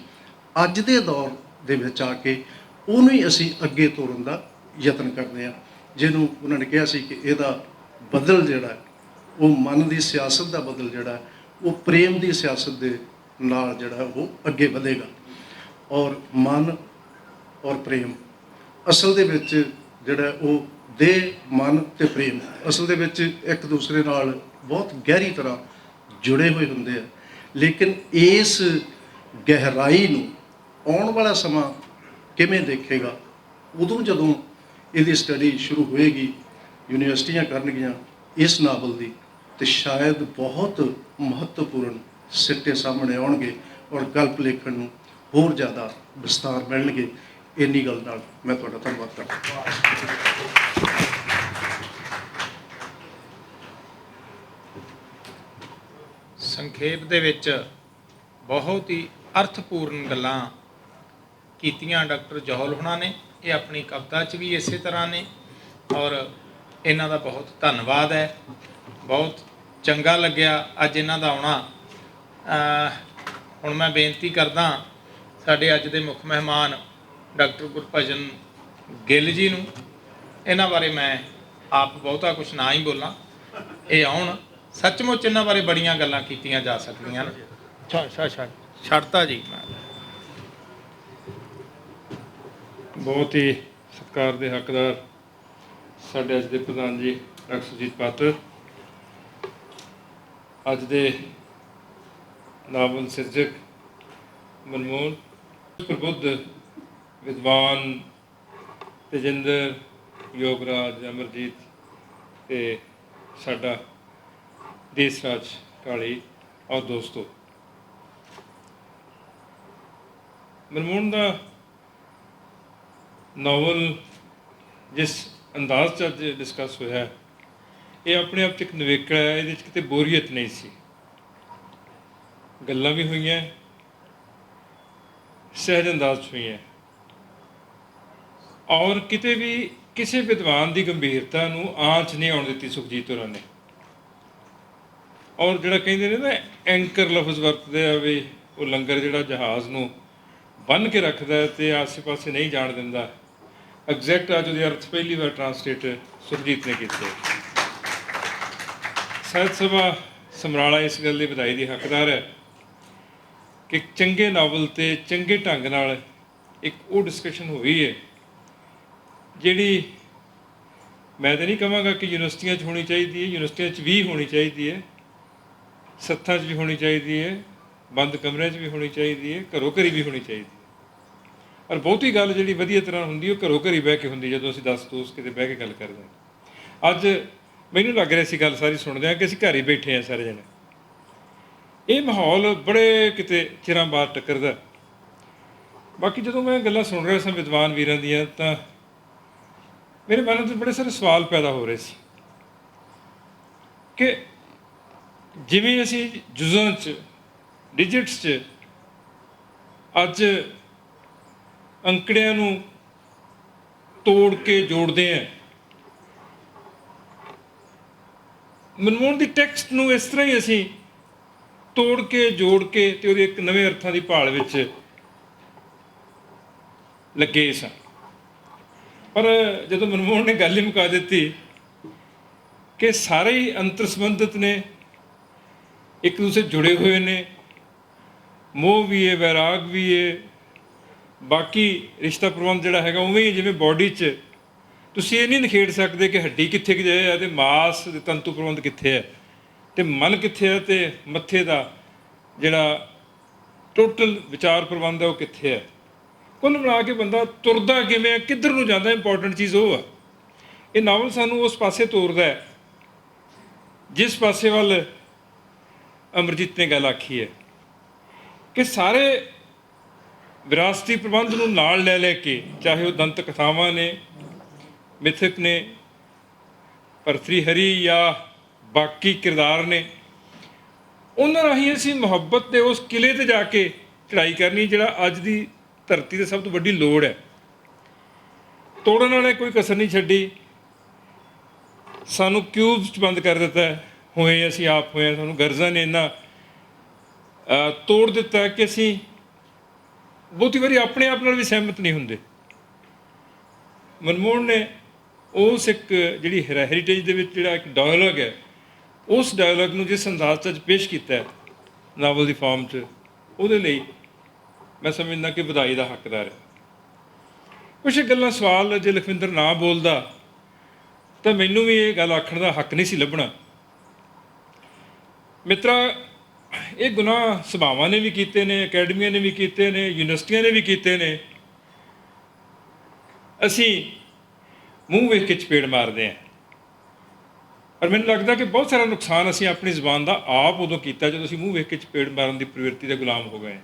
ਅੱਜ ਦੇ ਦੌਰ ਦੇ ਵਿੱਚ ਆ ਕੇ ਉਹਨੂੰ ਹੀ ਅਸੀਂ ਅੱਗੇ ਤੋਰਨ ਦਾ ਯਤਨ ਕਰਦੇ ਹਾਂ, ਜਿਹਨੂੰ ਉਹਨਾਂ ਨੇ ਕਿਹਾ ਸੀ ਕਿ ਇਹਦਾ ਬਦਲ ਜਿਹੜਾ ਉਹ ਮਨ ਦੀ ਸਿਆਸਤ ਦਾ ਬਦਲ ਜਿਹੜਾ ਉਹ ਪ੍ਰੇਮ ਦੀ ਸਿਆਸਤ ਦੇ ਨਾਲ ਜਿਹੜਾ ਉਹ ਅੱਗੇ ਵਧੇਗਾ। ਔਰ ਮਨ ਔਰ ਪ੍ਰੇਮ ਅਸਲ ਦੇ ਵਿੱਚ ਜਿਹੜਾ ਉਹ ਦੇਹ, ਮਨ ਤੇ ਪ੍ਰੇਮ ਅਸਲ ਦੇ ਵਿੱਚ ਇੱਕ ਦੂਸਰੇ ਨਾਲ ਬਹੁਤ ਗਹਿਰੀ ਤਰ੍ਹਾਂ ਜੁੜੇ ਹੋਏ ਹੁੰਦੇ ਆ। ਲੇਕਿਨ ਇਸ ਗਹਿਰਾਈ ਨੂੰ ਆਉਣ ਵਾਲਾ ਸਮਾਂ ਕਿਵੇਂ ਦੇਖੇਗਾ, ਉਦੋਂ ਜਦੋਂ ਇਹਦੀ ਸਟੱਡੀ ਸ਼ੁਰੂ ਹੋਏਗੀ, ਯੂਨੀਵਰਸਿਟੀਆਂ ਕਰਨਗੀਆਂ ਇਸ ਨਾਵਲ ਦੀ, ਤੇ ਸ਼ਾਇਦ ਬਹੁਤ ਮਹੱਤਵਪੂਰਨ ਸਿੱਟੇ ਸਾਹਮਣੇ ਆਉਣਗੇ ਔਰ ਗਲਪ ਲੇਖਣ ਨੂੰ ਹੋਰ ਜ਼ਿਆਦਾ ਵਿਸਤਾਰ ਮਿਲਣਗੇ। ਇੰਨੀ ਗੱਲ ਨਾਲ ਮੈਂ ਤੁਹਾਡਾ ਧੰਨਵਾਦ ਕਰਦਾ। ਸੰਖੇਪ ਦੇ ਵਿੱਚ ਬਹੁਤ ਹੀ ਅਰਥਪੂਰਨ ਗੱਲਾਂ ਕੀਤੀਆਂ ਡਾਕਟਰ ਜੌਹਲ ਹੋਣਾ ਨੇ। ਇਹ ਆਪਣੀ ਕਵਿਤਾ 'ਚ ਵੀ ਇਸੇ ਤਰ੍ਹਾਂ ਨੇ ਔਰ ਇਹਨਾਂ ਦਾ ਬਹੁਤ ਧੰਨਵਾਦ ਹੈ। ਬਹੁਤ ਚੰਗਾ ਲੱਗਿਆ ਅੱਜ ਇਹਨਾਂ ਦਾ ਆਉਣਾ। ਹੁਣ ਮੈਂ ਬੇਨਤੀ ਕਰਦਾ ਸਾਡੇ ਅੱਜ ਦੇ ਮੁੱਖ ਮਹਿਮਾਨ ਡਾਕਟਰ ਗੁਰਭਜਨ ਗਿੱਲ ਜੀ ਨੂੰ, ਇਹਨਾਂ ਬਾਰੇ ਮੈਂ ਆਪ ਬਹੁਤਾ ਕੁਛ ਨਾ ਹੀ ਬੋਲਾਂ, ਇਹ ਆਉਣ। ਸੱਚਮੁੱਚ ਇਹਨਾਂ ਬਾਰੇ ਬੜੀਆਂ ਗੱਲਾਂ ਕੀਤੀਆਂ ਜਾ ਸਕਦੀਆਂ ਨੇ। ਛੱਡਤਾ ਜੀ। ਬਹੁਤ ਹੀ ਸਤਿਕਾਰ ਦੇ ਹੱਕਦਾਰ ਸਾਡੇ ਅੱਜ ਦੇ ਪ੍ਰਧਾਨ ਜੀ ਡਾਕਟਰ ਸੁਰਜੀਤ ਪਾਤਰ, ਅੱਜ ਦੇ ਨਾਵਲ ਸਿਰਜਕ ਮਨਮੋਹਨ, ਪ੍ਰਬੁੱਧ ਵਿਦਵਾਨ ਤੇਜਿੰਦਰ, ਯੋਗਰਾਜ, ਅਮਰਜੀਤ ਤੇ ਸਾਡਾ ਦੇਸਰਾਜ ਕਾਲੀ ਔਰ ਦੋਸਤੋ, ਮਨਮੋਹਨ ਦਾ ਨਾਵਲ ਜਿਸ ਅੰਦਾਜ਼ 'ਚ ਅੱਜ ਡਿਸਕਸ ਹੋਇਆ, ਇਹ ਆਪਣੇ ਆਪ 'ਚ ਇੱਕ ਨਿਵੇਕਲਾ ਹੈ। ਇਹਦੇ 'ਚ ਕਿਤੇ ਬੋਰੀਅਤ ਨਹੀਂ ਸੀ, ਗੱਲਾਂ ਵੀ ਹੋਈਆਂ, ਸਹਿਜ ਅੰਦਾਜ਼ 'ਚ ਹੋਈਆਂ, ਔਰ ਕਿਤੇ ਵੀ ਕਿਸੇ ਵਿਦਵਾਨ ਦੀ ਗੰਭੀਰਤਾ ਨੂੰ ਆਂਚ ਨਹੀਂ ਆਉਣ ਦਿੱਤੀ ਸੁਖਜੀਤ ਹੋਰਾਂ ਨੇ। ਔਰ ਜਿਹੜਾ ਕਹਿੰਦੇ ਨੇ ਨਾ ਐਂਕਰ ਲਫ਼ਜ਼ ਵਰਤਦੇ ਆ ਵੀ ਉਹ ਲੰਗਰ ਜਿਹੜਾ ਜਹਾਜ਼ ਨੂੰ ਬੰਨ੍ਹ ਕੇ ਰੱਖਦਾ ਅਤੇ ਆਸੇ ਪਾਸੇ ਨਹੀਂ ਜਾਣ ਦਿੰਦਾ, ਐਗਜ਼ੈਕਟ ਅੱਜ ਉਹਦੇ ਅਰਥ ਪਹਿਲੀ ਵਾਰ ਟਰਾਂਸਲੇਟ ਸੁਖਜੀਤ ਨੇ ਕੀਤੇ। ਸਾਹਿਤ ਸਭਾ ਸਮਰਾਲਾ ਇਸ ਗੱਲ ਦੀ ਵਧਾਈ ਦੀ ਹੱਕਦਾਰ ਹੈ ਕਿ ਚੰਗੇ ਨਾਵਲ ਤੇ ਚੰਗੇ ਢੰਗ ਨਾਲ ਇੱਕ ਉਹ ਡਿਸਕਸ਼ਨ ਹੋਈ ਹੈ ਜਿਹੜੀ ਮੈਂ ਤਾਂ ਨਹੀਂ ਕਹਾਂਗਾ ਕਿ ਯੂਨੀਵਰਸਿਟੀਆਂ 'ਚ ਹੋਣੀ ਚਾਹੀਦੀ ਹੈ, ਯੂਨੀਵਰਸਿਟੀਆਂ 'ਚ ਵੀ ਹੋਣੀ ਚਾਹੀਦੀ ਹੈ, ਸੱਥਾਂ 'ਚ ਵੀ ਹੋਣੀ ਚਾਹੀਦੀ ਹੈ, ਬੰਦ ਕਮਰਿਆਂ 'ਚ ਵੀ ਹੋਣੀ ਚਾਹੀਦੀ ਹੈ, ਘਰੋਂ ਘਰੀ ਵੀ ਹੋਣੀ ਚਾਹੀਦੀ ਹੈ। ਔਰ ਬਹੁਤੀ ਗੱਲ ਜਿਹੜੀ ਵਧੀਆ ਤਰ੍ਹਾਂ ਹੁੰਦੀ ਉਹ ਘਰੋਂ ਘਰੀ ਬਹਿ ਕੇ ਹੁੰਦੀ, ਜਦੋਂ ਅਸੀਂ 10 ਦੋਸਤ ਕਿਤੇ ਬਹਿ ਕੇ ਗੱਲ ਕਰਦੇ ਹਾਂ। ਅੱਜ ਮੈਨੂੰ ਲੱਗ ਰਿਹਾ ਸੀ ਗੱਲ ਸਾਰੀ ਸੁਣਦੇ ਹਾਂ ਕਿ ਅਸੀਂ ਘਰ ਹੀ ਬੈਠੇ ਹਾਂ ਸਾਰੇ ਜਣੇ। ਇਹ ਮਾਹੌਲ ਬੜੇ ਕਿਤੇ ਚਿਰਾਂ ਬਾਅਦ ਟੱਕਰਦਾ। ਬਾਕੀ ਜਦੋਂ ਮੈਂ ਗੱਲਾਂ ਸੁਣ ਰਿਹਾ ਸਾਂ ਵਿਦਵਾਨ ਵੀਰਾਂ ਦੀਆਂ ਤਾਂ ਮੇਰੇ ਮਨ ਵਿੱਚ ਬੜੇ ਸਾਰੇ ਸਵਾਲ ਪੈਦਾ ਹੋ ਰਹੇ ਸੀ ਕਿ ਜਿਵੇਂ ਅਸੀਂ ਜੁਜ਼ਾਂ 'ਚ ਡਿਜਿਟਸ 'ਚ ਅੱਜ ਅੰਕੜਿਆਂ ਨੂੰ ਤੋੜ ਕੇ ਜੋੜਦੇ ਹਾਂ, ਮਨਮੋਹਨ ਦੀ ਟੈਕਸਟ ਨੂੰ ਇਸ ਤਰ੍ਹਾਂ ਹੀ ਅਸੀਂ ਤੋੜ ਕੇ ਜੋੜ ਕੇ ਤੇ ਉਹਦੇ ਇੱਕ ਨਵੇਂ ਅਰਥਾਂ ਦੀ ਭਾਲ ਵਿੱਚ ਲੱਗੇ ਸਾਂ। ਪਰ ਜਦੋਂ ਮਨਮੋਹਨ ਨੇ ਗੱਲ ਹੀ ਮੁਕਾ ਦਿੱਤੀ ਕਿ ਸਾਰੇ ਹੀ ਅੰਤਰ ਸੰਬੰਧਿਤ ਨੇ, ਇੱਕ ਦੂਸਰੇ ਜੁੜੇ ਹੋਏ ਨੇ, ਮੋਹ ਵੀ ਹੈ, ਵੈਰਾਗ ਵੀ ਹੈ, ਬਾਕੀ ਰਿਸ਼ਤਾ ਪ੍ਰਬੰਧ ਜਿਹੜਾ ਹੈਗਾ ਉਵੇਂ ਹੀ ਜਿਵੇਂ ਬਾਡੀ 'ਚ ਤੁਸੀਂ ਇਹ ਨਹੀਂ ਨਿਖੇੜ ਸਕਦੇ ਕਿ ਹੱਡੀ ਕਿੱਥੇ ਕਿ ਜਾਏ ਅਤੇ ਮਾਸ ਦੇ ਤੰਤੂ ਪ੍ਰਬੰਧ ਕਿੱਥੇ ਹੈ ਅਤੇ ਮਨ ਕਿੱਥੇ ਹੈ ਅਤੇ ਮੱਥੇ ਦਾ ਜਿਹੜਾ ਟੋਟਲ ਵਿਚਾਰ ਪ੍ਰਬੰਧ ਹੈ ਉਹ ਕਿੱਥੇ ਹੈ। ਕੁੱਲ ਮਿਲਾ ਕੇ ਬੰਦਾ ਤੁਰਦਾ ਕਿਵੇਂ ਹੈ, ਕਿੱਧਰ ਨੂੰ ਜਾਂਦਾ, ਇੰਪੋਰਟੈਂਟ ਚੀਜ਼ ਉਹ ਆ। ਇਹ ਨਾਵਲ ਸਾਨੂੰ ਉਸ ਪਾਸੇ ਤੋਰਦਾ ਹੈ ਜਿਸ ਪਾਸੇ ਵੱਲ ਅਮਰਜੀਤ ਨੇ ਗੱਲ ਆਖੀ ਹੈ ਕਿ ਸਾਰੇ ਵਿਰਾਸਤੀ ਪ੍ਰਬੰਧ ਨੂੰ ਨਾਲ ਲੈ ਲੈ ਕੇ, ਚਾਹੇ ਉਹ ਦੰਤ ਕਥਾਵਾਂ ਨੇ, ਮਿਥਕ ਨੇ, ਭਰਤਰੀ ਹਰੀ ਜਾਂ ਬਾਕੀ ਕਿਰਦਾਰ ਨੇ, ਉਹਨਾਂ ਰਾਹੀਂ ਅਸੀਂ ਮੁਹੱਬਤ ਦੇ ਉਸ ਕਿਲੇ 'ਤੇ ਜਾ ਕੇ ਚੜ੍ਹਾਈ ਕਰਨੀ ਜਿਹੜਾ ਅੱਜ ਦੀ ਧਰਤੀ 'ਤੇ ਸਭ ਤੋਂ ਵੱਡੀ ਲੋੜ ਹੈ। ਤੋੜਨ ਵਾਲੇ ਕੋਈ ਕਸਰ ਨਹੀਂ ਛੱਡੀ। ਸਾਨੂੰ ਕਿਊਬਸ 'ਚ ਬੰਦ ਕਰ ਦਿੱਤਾ ਹੋਏ, ਅਸੀਂ ਆਪ ਹੋਏ, ਸਾਨੂੰ ਗਰਜ਼ਾਂ ਨੇ ਇੰਨਾ ਤੋੜ ਦਿੱਤਾ ਕਿ ਅਸੀਂ ਬਹੁਤੀ ਵਾਰੀ ਆਪਣੇ ਆਪ ਨਾਲ ਵੀ ਸਹਿਮਤ ਨਹੀਂ ਹੁੰਦੇ। ਮਨਮੋਹਨ ਨੇ ਉਸ ਇੱਕ ਜਿਹੜੀ ਹੈਰੀਟੇਜ ਦੇ ਵਿੱਚ ਜਿਹੜਾ ਇੱਕ ਡਾਇਲੋਗ ਹੈ, ਉਸ ਡਾਇਲੋਗ ਨੂੰ ਜਿਸ ਅੰਦਾਜ਼ 'ਚ ਪੇਸ਼ ਕੀਤਾ ਹੈ ਨਾਵਲ ਦੀ ਫਾਰਮ 'ਚ, ਉਹਦੇ ਲਈ ਮੈਂ ਸਮਝਦਾ ਕਿ ਵਧਾਈ ਦਾ ਹੱਕਦਾਰ ਹੈ। ਕੁਛ ਗੱਲਾਂ ਸਵਾਲ ਜੇ ਲਖਵਿੰਦਰ ਨਾ ਬੋਲਦਾ ਤਾਂ ਮੈਨੂੰ ਵੀ ਇਹ ਗੱਲ ਆਖਣ ਦਾ ਹੱਕ ਨਹੀਂ ਸੀ ਲੱਭਣਾ। ਮਿੱਤਰਾ, ਇਹ ਗੁਨਾਹ ਸਭਾਵਾਂ ਨੇ ਵੀ ਕੀਤੇ ਨੇ, ਅਕੈਡਮੀਆਂ ਨੇ ਵੀ ਕੀਤੇ ਨੇ, ਯੂਨੀਵਰਸਿਟੀਆਂ ਨੇ ਵੀ ਕੀਤੇ ਨੇ। ਅਸੀਂ ਮੂੰਹ ਵੇਖ ਕੇ ਚਪੇੜ ਮਾਰਦੇ ਹਾਂ। ਪਰ ਮੈਨੂੰ ਲੱਗਦਾ ਕਿ ਬਹੁਤ ਸਾਰਾ ਨੁਕਸਾਨ ਅਸੀਂ ਆਪਣੀ ਜ਼ੁਬਾਨ ਦਾ ਆਪ ਉਦੋਂ ਕੀਤਾ ਜਦੋਂ ਅਸੀਂ ਮੂੰਹ ਵੇਖ ਕੇ ਚਪੇੜ ਮਾਰਨ ਦੀ ਪ੍ਰਵਿਰਤੀ ਦੇ ਗੁਲਾਮ ਹੋ ਗਏ।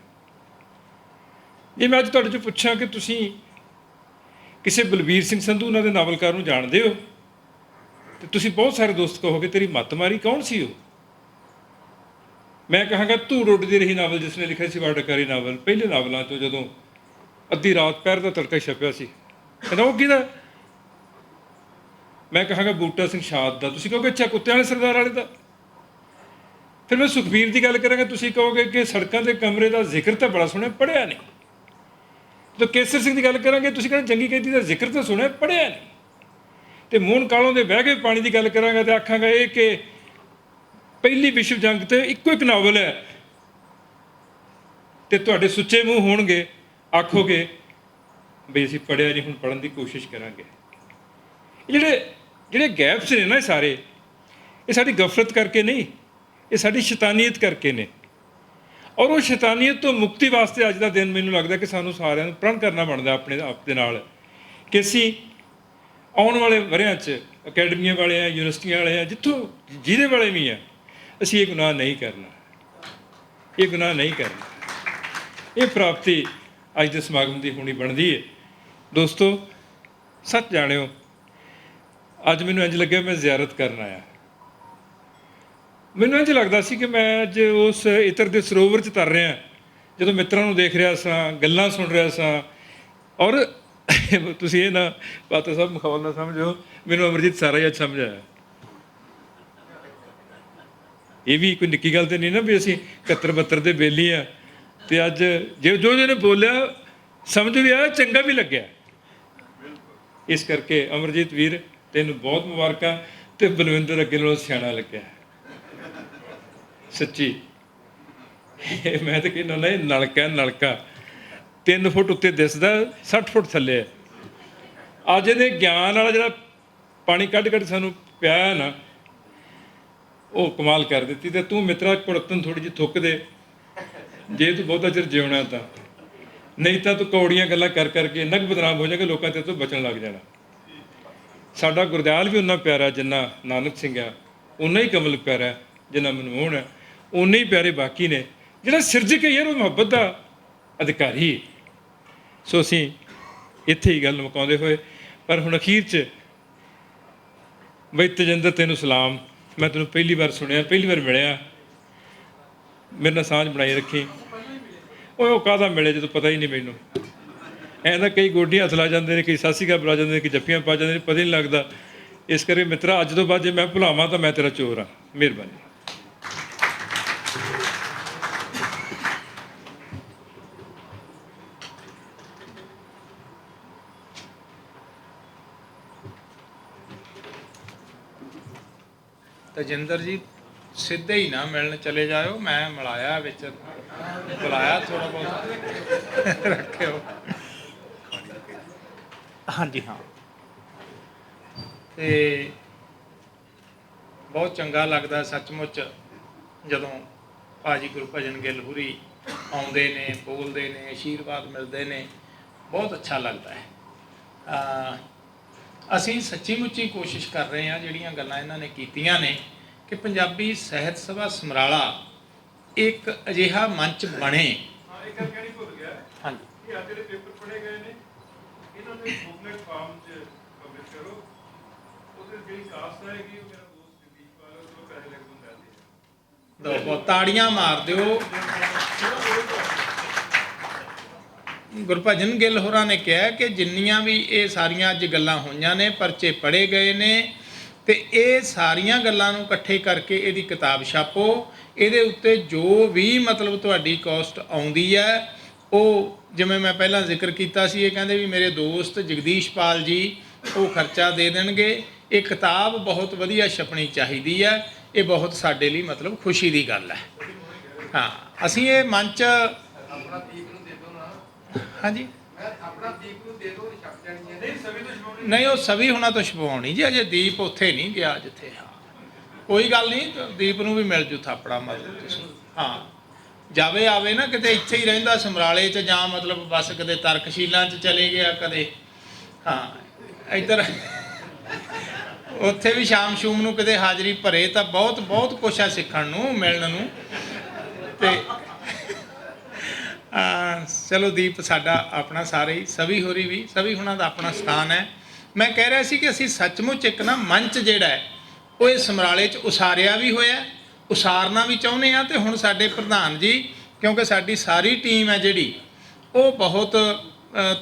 ਜੇ ਮੈਂ ਅੱਜ ਤੁਹਾਡੇ ਤੋਂ ਪੁੱਛਾਂ ਕਿ ਤੁਸੀਂ ਕਿਸੇ ਬਲਬੀਰ ਸਿੰਘ ਸੰਧੂ ਉਹਨਾਂ ਦੇ ਨਾਵਲਕਾਰ ਨੂੰ ਜਾਣਦੇ ਹੋ, ਤੇ ਤੁਸੀਂ ਬਹੁਤ ਸਾਰੇ ਦੋਸਤ ਕਹੋਗੇ ਤੇਰੀ ਮੱਤ ਮਾਰੀ, ਕੌਣ ਸੀ ਉਹ? ਮੈਂ ਕਹਾਂਗਾ ਧੂੜ ਉੱਡਦੀ ਰਹੀ ਨਾਵਲ ਜਿਸ ਨੇ ਲਿਖਿਆ ਸੀ, ਵਾਟਾਕਾਰੀ ਨਾਵਲ, ਪਹਿਲੇ ਨਾਵਲਾਂ 'ਚੋਂ ਜਦੋਂ ਅੱਧੀ ਰਾਤ ਪਹਿਰ ਦਾ ਤੜਕਾ ਛਪਿਆ ਸੀ। ਕਹਿੰਦਾ ਉਹ ਕਿਹਦਾ? ਮੈਂ ਕਹਾਂਗਾ ਬੂਟਾ ਸਿੰਘ ਸ਼ਾਦ ਦਾ। ਤੁਸੀਂ ਕਹੋਗੇ ਅੱਛਾ ਕੁੱਤਿਆਂ ਵਾਲੇ ਸਰਦਾਰ ਵਾਲੇ ਦਾ। ਫਿਰ ਮੈਂ ਸੁਖਬੀਰ ਦੀ ਗੱਲ ਕਰਾਂਗਾ, ਤੁਸੀਂ ਕਹੋਗੇ ਕਿ ਸੜਕਾਂ ਦੇ ਕਮਰੇ ਦਾ ਜ਼ਿਕਰ ਤਾਂ ਬੜਾ ਸੁਣਿਆ, ਪੜ੍ਹਿਆ ਨਹੀਂ। ਜਦੋਂ ਕੇਸਰ ਸਿੰਘ ਦੀ ਗੱਲ ਕਰਾਂਗੇ, ਤੁਸੀਂ ਕਹਿੰਦੇ ਜੰਗੀ ਕੈਦੀ ਦਾ ਜ਼ਿਕਰ ਤਾਂ ਸੁਣਿਆ, ਪੜ੍ਹਿਆ ਨਹੀਂ। ਅਤੇ ਮੋਹਨ ਕਾਲੋਂ ਦੇ ਬਹਿ ਕੇ ਪਾਣੀ ਦੀ ਗੱਲ ਕਰਾਂਗਾ ਤਾਂ ਆਖਾਂਗਾ ਇਹ ਕਿ ਪਹਿਲੀ ਵਿਸ਼ਵ ਜੰਗ 'ਤੇ ਇੱਕੋ ਇੱਕ ਨਾਵਲ ਹੈ। ਅਤੇ ਤੁਹਾਡੇ ਸੁੱਚੇ ਮੂੰਹ ਹੋਣਗੇ, ਆਖੋਗੇ ਬਈ ਅਸੀਂ ਪੜ੍ਹਿਆ ਨਹੀਂ, ਹੁਣ ਪੜ੍ਹਨ ਦੀ ਕੋਸ਼ਿਸ਼ ਕਰਾਂਗੇ। ਇਹ ਜਿਹੜੇ ਗੈਪਸ ਨੇ ਨਾ, ਇਹ ਸਾਰੇ ਇਹ ਸਾਡੀ ਗਫਲਤ ਕਰਕੇ ਨਹੀਂ, ਇਹ ਸਾਡੀ ਸ਼ੈਤਾਨੀਅਤ ਕਰਕੇ ਨੇ। ਔਰ ਉਹ ਸ਼ੈਤਾਨੀਅਤ ਤੋਂ ਮੁਕਤੀ ਵਾਸਤੇ ਅੱਜ ਦਾ ਦਿਨ ਮੈਨੂੰ ਲੱਗਦਾ ਕਿ ਸਾਨੂੰ ਸਾਰਿਆਂ ਨੂੰ ਪ੍ਰਣ ਕਰਨਾ ਬਣਦਾ ਆਪਣੇ ਆਪ ਦੇ ਨਾਲ ਕਿ ਅਸੀਂ ਆਉਣ ਵਾਲੇ ਵਰ੍ਹਿਆਂ 'ਚ ਅਕੈਡਮੀਆਂ ਵਾਲੇ ਆ, ਯੂਨੀਵਰਸਿਟੀਆਂ ਵਾਲੇ ਆ, ਜਿੱਥੋਂ ਜਿਹਦੇ ਵਾਲੇ ਵੀ ਆ, ਅਸੀਂ ਇਹ ਗੁਨਾਹ ਨਹੀਂ ਕਰਨਾ, ਇਹ ਗੁਨਾਹ ਨਹੀਂ ਕਰਨਾ। ਇਹ ਪ੍ਰਾਪਤੀ ਅੱਜ ਦੇ ਸਮਾਗਮ ਦੀ ਹੋਣੀ ਬਣਦੀ ਹੈ। ਦੋਸਤੋ, ਸੱਚ ਜਾਣਿਓ, ਅੱਜ ਮੈਨੂੰ ਇੰਝ ਲੱਗਿਆ ਮੈਂ ਜ਼ਿਆਰਤ ਕਰਨ ਆਇਆ। ਮੈਨੂੰ ਇੰਝ ਲੱਗਦਾ ਸੀ ਕਿ ਮੈਂ ਅੱਜ ਉਸ ਇਤਰ ਦੇ ਸਰੋਵਰ 'ਚ ਤਰ ਰਿਹਾ, ਜਦੋਂ ਮਿੱਤਰਾਂ ਨੂੰ ਦੇਖ ਰਿਹਾ ਸਾਂ, ਗੱਲਾਂ ਸੁਣ ਰਿਹਾ ਸਾਂ। ਔਰ ਤੁਸੀਂ ਇਹ ਨਾ ਪਾਤਰ ਸਾਹਿਬ ਮਖੌਲ ਨਾ ਸਮਝੋ, ਮੈਨੂੰ ਅਮਰਜੀਤ ਸਾਰਾ ਹੀ ਅੱਜ ਸਮਝ ਆਇਆ। ਇਹ ਵੀ ਕੋਈ ਨਿੱਕੀ ਗੱਲ ਤਾਂ ਨਹੀਂ ਨਾ ਵੀ ਅਸੀਂ 71-72 ਦੇ ਬੇਲੀ ਆ ਅਤੇ ਅੱਜ ਜੋ ਜਿਹਨੇ ਬੋਲਿਆ ਸਮਝ ਵੀ ਆਇਆ, ਚੰਗਾ ਵੀ ਲੱਗਿਆ। ਇਸ ਕਰਕੇ ਅਮਰਜੀਤ ਵੀਰ, ਤੈਨੂੰ ਬਹੁਤ ਮੁਬਾਰਕਾਂ, ਅਤੇ ਬਲਵਿੰਦਰ ਅੱਗੇ ਨਾਲੋਂ ਸਿਆਣਾ ਲੱਗਿਆ। ਸੱਚੀ ਇਹ ਮੈਂ ਤਾਂ ਕਹਿੰਦਾ ਨਾ, ਇਹ ਨਲਕਾ 3 ਫੁੱਟ ਉੱਤੇ ਦਿਸਦਾ, 60 ਫੁੱਟ ਥੱਲੇ ਹੈ। ਅੱਜ ਇਹਦੇ ਗਿਆਨ ਵਾਲਾ ਜਿਹੜਾ ਪਾਣੀ ਕੱਢ ਸਾਨੂੰ ਪਿਆ ਨਾ, ਉਹ ਕਮਾਲ ਕਰ ਦਿੱਤੀ। ਤੇ ਤੂੰ ਮਿੱਤਰਾ ਕੁੜਤਨ ਥੋੜੀ ਜਿਹੀ ਥੁੱਕ ਦੇ, ਜੇ ਤੂੰ ਬਹੁਤਾ ਚਿਰ ਜਿਉਣਾ ਤਾਂ, ਨਹੀਂ ਤਾਂ ਤੂੰ ਕੌੜੀਆਂ ਗੱਲਾਂ ਕਰ ਕਰਕੇ ਇੰਨਾ ਕੁ ਬਦਨਾਮ ਹੋ ਜਾਏਗਾ, ਲੋਕਾਂ ਤੇਰੇ ਤੋਂ ਬਚਣ ਲੱਗ ਜਾਣਾ। ਸਾਡਾ ਗੁਰਦਿਆਲ ਵੀ ਉਨਾ ਪਿਆਰਾ ਜਿੰਨਾ ਨਾਨਕ ਸਿੰਘ ਆ, ਉਨਾ ਹੀ ਕਮਲ ਪਿਆਰਾ ਜਿੰਨਾ ਮਨਮੋਹਨ ਹੈ, ਉਨੇ ਹੀ ਪਿਆਰੇ ਬਾਕੀ ਨੇ। ਜਿਹੜਾ ਸਿਰਜਕ ਹੈ ਯਾਰ, ਉਹ ਮੁਹੱਬਤ ਦਾ ਅਧਿਕਾਰੀ ਹੈ। ਸੋ ਅਸੀਂ ਇੱਥੇ ਹੀ ਗੱਲ ਮੁਕਾਉਂਦੇ ਹੋਏ, ਪਰ ਹੁਣ ਅਖੀਰ 'ਚ ਬਈ ਤੇਜਿੰਦਰ, ਤੈਨੂੰ ਸਲਾਮ। ਮੈਂ ਤੈਨੂੰ ਪਹਿਲੀ ਵਾਰ ਸੁਣਿਆ, ਪਹਿਲੀ ਵਾਰ ਮਿਲਿਆ, ਮੇਰੇ ਨਾਲ ਸਾਂਝ ਬਣਾਈ ਰੱਖੀ। ਉਹ ਕਾਹਦਾ ਮਿਲੇ ਜਦੋਂ ਪਤਾ ਹੀ ਨਹੀਂ ਮੈਨੂੰ। ਐਂ ਤਾਂ ਕਈ ਗੋਡੀਆਂ ਹੱਥ ਲਾ ਜਾਂਦੇ ਨੇ, ਕਈ ਸਤਿ ਸ਼੍ਰੀ ਅਕਾਲ ਬੁਲਾ ਜਾਂਦੇ ਨੇ, ਕਈ ਜੱਫੀਆਂ ਪਾ ਜਾਂਦੇ ਨੇ, ਪਤਾ ਹੀ ਨਹੀਂ ਲੱਗਦਾ। ਇਸ ਕਰਕੇ ਮਿੱਤਰਾ, ਅੱਜ ਤੋਂ ਬਾਅਦ ਜੇ ਮੈਂ ਭੁਲਾਵਾਂ ਤਾਂ ਮੈਂ ਤੇਰਾ ਚੋਰ ਹਾਂ। ਮਿਹਰਬਾਨੀ। ਤੇਜਿੰਦਰ ਜੀ ਸਿੱਧੇ ਹੀ ਨਾ ਮਿਲਣ ਚਲੇ ਜਾਇਓ, ਮੈਂ ਮਿਲਾਇਆ ਵਿੱਚ, ਬੁਲਾਇਆ ਥੋੜਾ ਬਹੁਤ ਰੱਖਿਓ। ਹਾਂਜੀ ਹਾਂ, ਤੇ ਬਹੁਤ ਚੰਗਾ ਲੱਗਦਾ ਸੱਚਮੁੱਚ ਜਦੋਂ ਭਾਜੀ ਗੁਰਭਜਨ ਗਿੱਲ ਹੁਰੀ ਆਉਂਦੇ ਨੇ, ਬੋਲਦੇ ਨੇ, ਆਸ਼ੀਰਵਾਦ ਮਿਲਦੇ ਨੇ, ਬਹੁਤ ਅੱਛਾ ਲੱਗਦਾ ਹੈ। ਅਸੀਂ ਸੱਚੀ ਮੁੱਚੀ ਕੋਸ਼ਿਸ਼ ਕਰ ਰਹੇ ਹਾਂ, ਜਿਹੜੀਆਂ ਗੱਲਾਂ ਇਹਨਾਂ ਨੇ ਕੀਤੀਆਂ ਨੇ, ਕਿ ਪੰਜਾਬੀ ਸਾਹਿਤ ਸਭਾ ਸਮਰਾਲਾ ਇੱਕ ਅਜਿਹਾ ਮੰਚ ਬਣੇ। ਇੱਕ ਗੱਲ ਕਹਿਣੀ ਭੁੱਲ ਗਿਆ, ਹਾਂਜੀ, ਇਹ ਅੱਜ ਜਿਹੜੇ ਪੇਪਰ ਪੜ੍ਹੇ ਗਏ ਨੇ, ਇਹਨਾਂ ਨੂੰ ਇੱਕ ਬੁਕਲੈਟ ਫਾਰਮ 'ਚ ਪਬਲਿਸ਼ ਕਰੋ। ਉਹਦੇ ਜਿਹੜੀ ਕਾਸਟ ਆਏਗੀ, ਉਹ ਮੇਰਾ ਦੋਸਤ ਜਗਦੀਪ ਵਾਲਾ, ਉਹ ਪੈਸੇ ਲੈ ਕੇ ਤੁਹਾਨੂੰ ਦੇ ਦੇਗਾ। ਬਹੁਤ ਤਾੜੀਆਂ ਮਾਰ ਦਿਓ। ਗੁਰਭਜਨ ਗਿੱਲ ਹੋਰਾਂ ਨੇ ਕਿਹਾ ਕਿ ਜਿੰਨੀਆਂ ਵੀ ਇਹ ਸਾਰੀਆਂ ਅੱਜ ਗੱਲਾਂ ਹੋਈਆਂ ਨੇ, ਪਰਚੇ ਪੜ੍ਹੇ ਗਏ ਨੇ, ਤੇ ਇਹ ਸਾਰੀਆਂ ਗੱਲਾਂ ਨੂੰ ਇਕੱਠੇ ਕਰਕੇ ਇਹਦੀ ਕਿਤਾਬ ਛਾਪੋ। ਇਹਦੇ ਉੱਤੇ ਜੋ ਵੀ ਮਤਲਬ ਤੁਹਾਡੀ ਕਾਸਟ ਆਉਂਦੀ ਹੈ, ਉਹ ਜਿਵੇਂ ਮੈਂ ਪਹਿਲਾਂ ਜ਼ਿਕਰ ਕੀਤਾ ਸੀ, ਇਹ ਕਹਿੰਦੇ ਵੀ ਮੇਰੇ ਦੋਸਤ ਜਗਦੀਸ਼ ਪਾਲ ਜੀ ਉਹ ਖਰਚਾ ਦੇ ਦੇਣਗੇ। ਇਹ ਕਿਤਾਬ ਬਹੁਤ ਵਧੀਆ ਛਪਣੀ ਚਾਹੀਦੀ ਹੈ। ਇਹ ਬਹੁਤ ਸਾਡੇ ਲਈ ਮਤਲਬ ਖੁਸ਼ੀ ਦੀ ਗੱਲ ਹੈ। ਹਾਂ, ਅਸੀਂ ਇਹ ਮੰਚ, ਹਾਂਜੀ ਨਹੀਂ, ਉਹ ਸਵੀ ਹੁਣਾਂ ਤੋਂ ਛਪਵਾਉਣੀ ਜੀ, ਅਜੇ ਦੀਪ ਉੱਥੇ ਨਹੀਂ ਗਿਆ ਜਿੱਥੇ। ਹਾਂ, ਕੋਈ ਗੱਲ ਨਹੀਂ, ਦੀਪ ਨੂੰ ਵੀ ਮਿਲ ਜੂ ਥਾਪੜਾ ਮਤਲਬ ਤੁਸੀਂ। ਹਾਂ, ਜਾਵੇ ਆਵੇ ਨਾ, ਕਿਤੇ ਇੱਥੇ ਹੀ ਰਹਿੰਦਾ ਸਮਰਾਲੇ 'ਚ, ਜਾਂ ਮਤਲਬ ਬਸ ਕਦੇ ਤਰਕਸ਼ੀਲਾਂ 'ਚ ਚਲੇ ਗਿਆ, ਕਦੇ ਹਾਂ ਇੱਧਰ ਉੱਥੇ ਵੀ ਸ਼ਾਮ ਸ਼ੂਮ ਨੂੰ ਕਿਤੇ ਹਾਜ਼ਰੀ ਭਰੇ, ਤਾਂ ਬਹੁਤ ਬਹੁਤ ਕੁਛ ਆ ਸਿੱਖਣ ਨੂੰ, ਮਿਲਣ ਨੂੰ। ਤੇ ਚਲੋ ਦੀਪ ਸਾਡਾ ਆਪਣਾ ਸਾਰੇ ਹੀ, ਸਵੀ ਹੋਰੀ ਵੀ, ਸਵੀ ਹੁਣਾਂ ਦਾ ਆਪਣਾ ਸਥਾਨ ਹੈ। ਮੈਂ ਕਹਿ ਰਿਹਾ ਸੀ ਕਿ ਅਸੀਂ ਸੱਚਮੁੱਚ ਇੱਕ ਨਾ ਮੰਚ ਜਿਹੜਾ ਹੈ, ਉਹ ਇਹ ਸਮਰਾਲੇ 'ਚ ਉਸਾਰਿਆ ਵੀ ਹੋਇਆ, ਉਸਾਰਨਾ ਵੀ ਚਾਹੁੰਦੇ ਹਾਂ। ਤੇ ਹੁਣ ਸਾਡੇ ਪ੍ਰਧਾਨ ਜੀ, ਕਿਉਂਕਿ ਸਾਡੀ ਸਾਰੀ ਟੀਮ ਹੈ ਜਿਹੜੀ, ਉਹ ਬਹੁਤ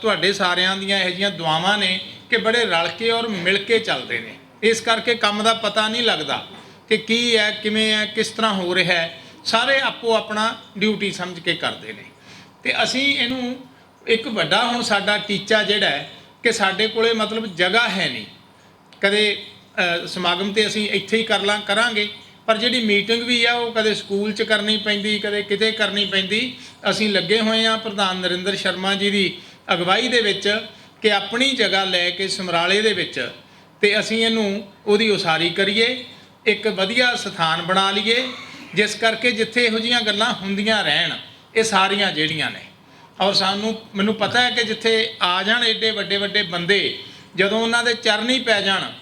ਤੁਹਾਡੇ ਸਾਰਿਆਂ ਦੀਆਂ ਇਹੋ ਜਿਹੀਆਂ ਦੁਆਵਾਂ ਨੇ ਕਿ ਬੜੇ ਰਲ ਕੇ ਔਰ ਮਿਲ ਕੇ ਚੱਲਦੇ ਨੇ। ਇਸ ਕਰਕੇ ਕੰਮ ਦਾ ਪਤਾ ਨਹੀਂ ਲੱਗਦਾ ਕਿ ਕੀ ਹੈ, ਕਿਵੇਂ ਹੈ, ਕਿਸ ਤਰ੍ਹਾਂ ਹੋ ਰਿਹਾ ਹੈ। ਸਾਰੇ ਆਪੋ ਆਪਣਾ ਡਿਊਟੀ ਸਮਝ ਕੇ ਕਰਦੇ ਨੇ। ਤੇ ਅਸੀਂ ਇਹਨੂੰ ਇੱਕ ਵੱਡਾ, ਹੁਣ ਸਾਡਾ ਟੀਚਾ ਜਿਹੜਾ ਹੈ ਕਿ ਸਾਡੇ ਕੋਲੇ ਮਤਲਬ ਜਗ੍ਹਾ ਹੈ ਨਹੀਂ। ਕਦੇ ਸਮਾਗਮ ਤੇ ਅਸੀਂ ਇੱਥੇ ਹੀ ਕਰਾਂਗੇ, ਪਰ ਜਿਹੜੀ ਮੀਟਿੰਗ ਵੀ ਆ ਉਹ ਕਦੇ ਸਕੂਲ 'ਚ ਕਰਨੀ ਪੈਂਦੀ, ਕਦੇ ਕਿਤੇ ਕਰਨੀ ਪੈਂਦੀ। ਅਸੀਂ ਲੱਗੇ ਹੋਏ ਹਾਂ ਪ੍ਰਧਾਨ ਨਰਿੰਦਰ ਸ਼ਰਮਾ ਜੀ ਦੀ ਅਗਵਾਈ ਦੇ ਵਿੱਚ ਕਿ ਆਪਣੀ ਜਗ੍ਹਾ ਲੈ ਕੇ ਸਮਰਾਲੇ ਦੇ ਵਿੱਚ, ਤੇ ਅਸੀਂ ਇਹਨੂੰ ਉਹਦੀ ਉਸਾਰੀ ਕਰੀਏ, ਇੱਕ ਵਧੀਆ ਸਥਾਨ ਬਣਾ ਲਈਏ, ਜਿਸ ਕਰਕੇ ਜਿੱਥੇ ਇਹੋ ਜਿਹੀਆਂ ਗੱਲਾਂ ਹੁੰਦੀਆਂ ਰਹਿਣ, ਇਹ ਸਾਰੀਆਂ ਜਿਹੜੀਆਂ ਨੇ। ਔਰ ਮੈਨੂੰ ਪਤਾ ਹੈ ਕਿ ਜਿੱਥੇ ਆ ਜਾਣ ਏਡੇ ਵੱਡੇ ਵੱਡੇ ਬੰਦੇ, ਜਦੋਂ ਉਹਨਾਂ ਦੇ ਚਰਨ ਹੀ ਪੈ ਜਾਣ,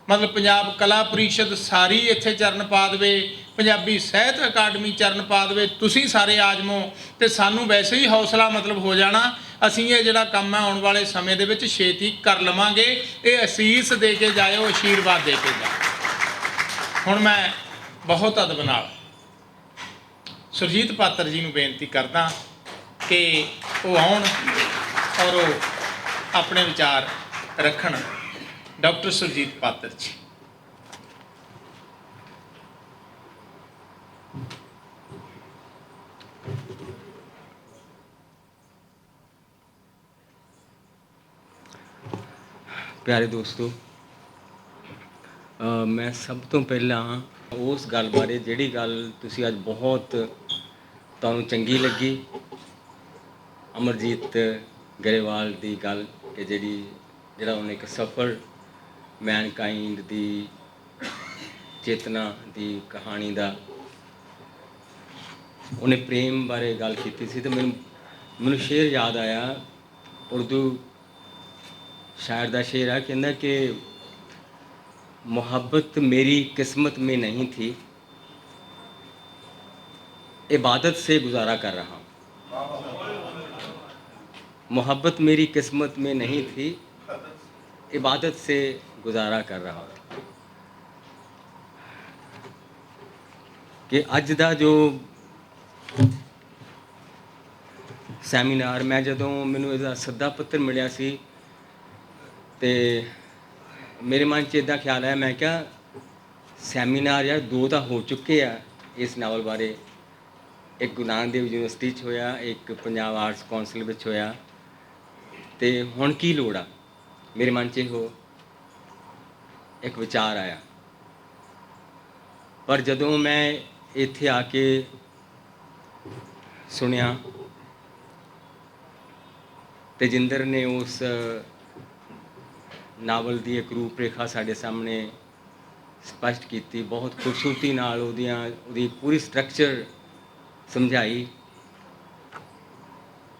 ਮਤਲਬ ਪੰਜਾਬ ਕਲਾ ਪ੍ਰੀਸ਼ਦ ਸਾਰੀ ਇੱਥੇ ਚਰਨ ਪਾ ਦੇਵੇ, ਪੰਜਾਬੀ ਸਾਹਿਤ ਅਕਾਡਮੀ ਚਰਨ ਪਾ ਦੇਵੇ, ਤੁਸੀਂ ਸਾਰੇ ਆ ਜਾਵੋ, ਤੇ ਸਾਨੂੰ ਵੈਸੇ ਹੀ ਹੌਸਲਾ ਮਤਲਬ ਹੋ ਜਾਣਾ। ਅਸੀਂ ਇਹ ਜਿਹੜਾ ਕੰਮ ਹੈ ਆਉਣ ਵਾਲੇ ਸਮੇਂ ਦੇ ਵਿੱਚ ਛੇਤੀ ਕਰ ਲਵਾਂਗੇ। ਇਹ ਅਸੀਸ ਦੇ ਕੇ ਜਾਇਓ, ਆਸ਼ੀਰਵਾਦ ਦੇ ਕੇ ਜਾਓ। ਹੁਣ ਮੈਂ ਬਹੁਤ ਅਦਬ ਨਾਲ ਸੁਰਜੀਤ ਪਾਤਰ ਜੀ ਨੂੰ ਬੇਨਤੀ ਕਰਦਾ ਕਿ ਉਹ ਆਉਣ ਔਰ ਉਹ ਆਪਣੇ ਵਿਚਾਰ ਰੱਖਣ। ਡਾਕਟਰ ਸੁਰਜੀਤ ਪਾਤਰ ਜੀ। प्यारे दोस्तों, ਮੈਂ ਸਭ ਤੋਂ ਪਹਿਲਾਂ ਉਸ ਗੱਲ ਬਾਰੇ ਜਿਹੜੀ ਗੱਲ ਤੁਸੀਂ ਅੱਜ ਬਹੁਤ ਤੁਹਾਨੂੰ ਚੰਗੀ ਲੱਗੀ, ਅਮਰਜੀਤ ਗਰੇਵਾਲ ਦੀ ਗੱਲ ਕਿ ਜਿਹੜਾ ਉਹਨੇ ਇੱਕ ਸਫਲ ਮੈਨਕਾਈਂਡ ਦੀ ਚੇਤਨਾ ਦੀ ਕਹਾਣੀ ਦਾ ਉਹਨੇ ਪ੍ਰੇਮ ਬਾਰੇ ਗੱਲ ਕੀਤੀ ਸੀ, ਤੇ ਮੈਨੂੰ ਸ਼ੇਰ ਯਾਦ ਆਇਆ, ਉਰਦੂ शायर ਦਾ शेर है, कहना कि मोहब्बत मेरी किस्मत में नहीं थी, इबादत से गुजारा कर रहा हूँ। मोहब्बत मेरी किस्मत में नहीं थी, इबादत से गुजारा कर रहा हूँ। कि अज दा जो सैमीनार, मैं जदों मैनू इसदा सद्दा पत्र मिलिया सी ਤੇ ਮੇਰੇ ਮਨ 'ਚ ਇੱਦਾਂ ਖਿਆਲ ਆਇਆ, ਮੈਂ ਕਿਹਾ ਸੈਮੀਨਾਰ ਯਾਰ 2 ਤਾਂ ਹੋ ਚੁੱਕੇ ਆ ਇਸ ਨਾਵਲ ਬਾਰੇ। ਇੱਕ ਗੁਰੂ ਨਾਨਕ ਦੇਵ ਯੂਨੀਵਰਸਿਟੀ 'ਚ ਹੋਇਆ, ਇੱਕ ਪੰਜਾਬ ਆਰਟਸ ਕੌਂਸਲ ਵਿੱਚ ਹੋਇਆ, ਤੇ ਹੁਣ ਕੀ ਲੋੜ ਆ। ਮੇਰੇ ਮਨ 'ਚ ਇਹੋ ਇੱਕ ਵਿਚਾਰ ਆਇਆ। ਪਰ ਜਦੋਂ ਮੈਂ ਇੱਥੇ ਆ ਕੇ ਸੁਣਿਆ ਤੇਜਿੰਦਰ ਨੇ ਉਸ ਨਾਵਲ ਦੀ ਇੱਕ ਰੂਪਰੇਖਾ ਸਾਡੇ ਸਾਹਮਣੇ ਸਪਸ਼ਟ ਕੀਤੀ, ਬਹੁਤ ਖੂਬਸੂਰਤੀ ਨਾਲ ਉਹਦੀ ਪੂਰੀ ਸਟਰਕਚਰ ਸਮਝਾਈ,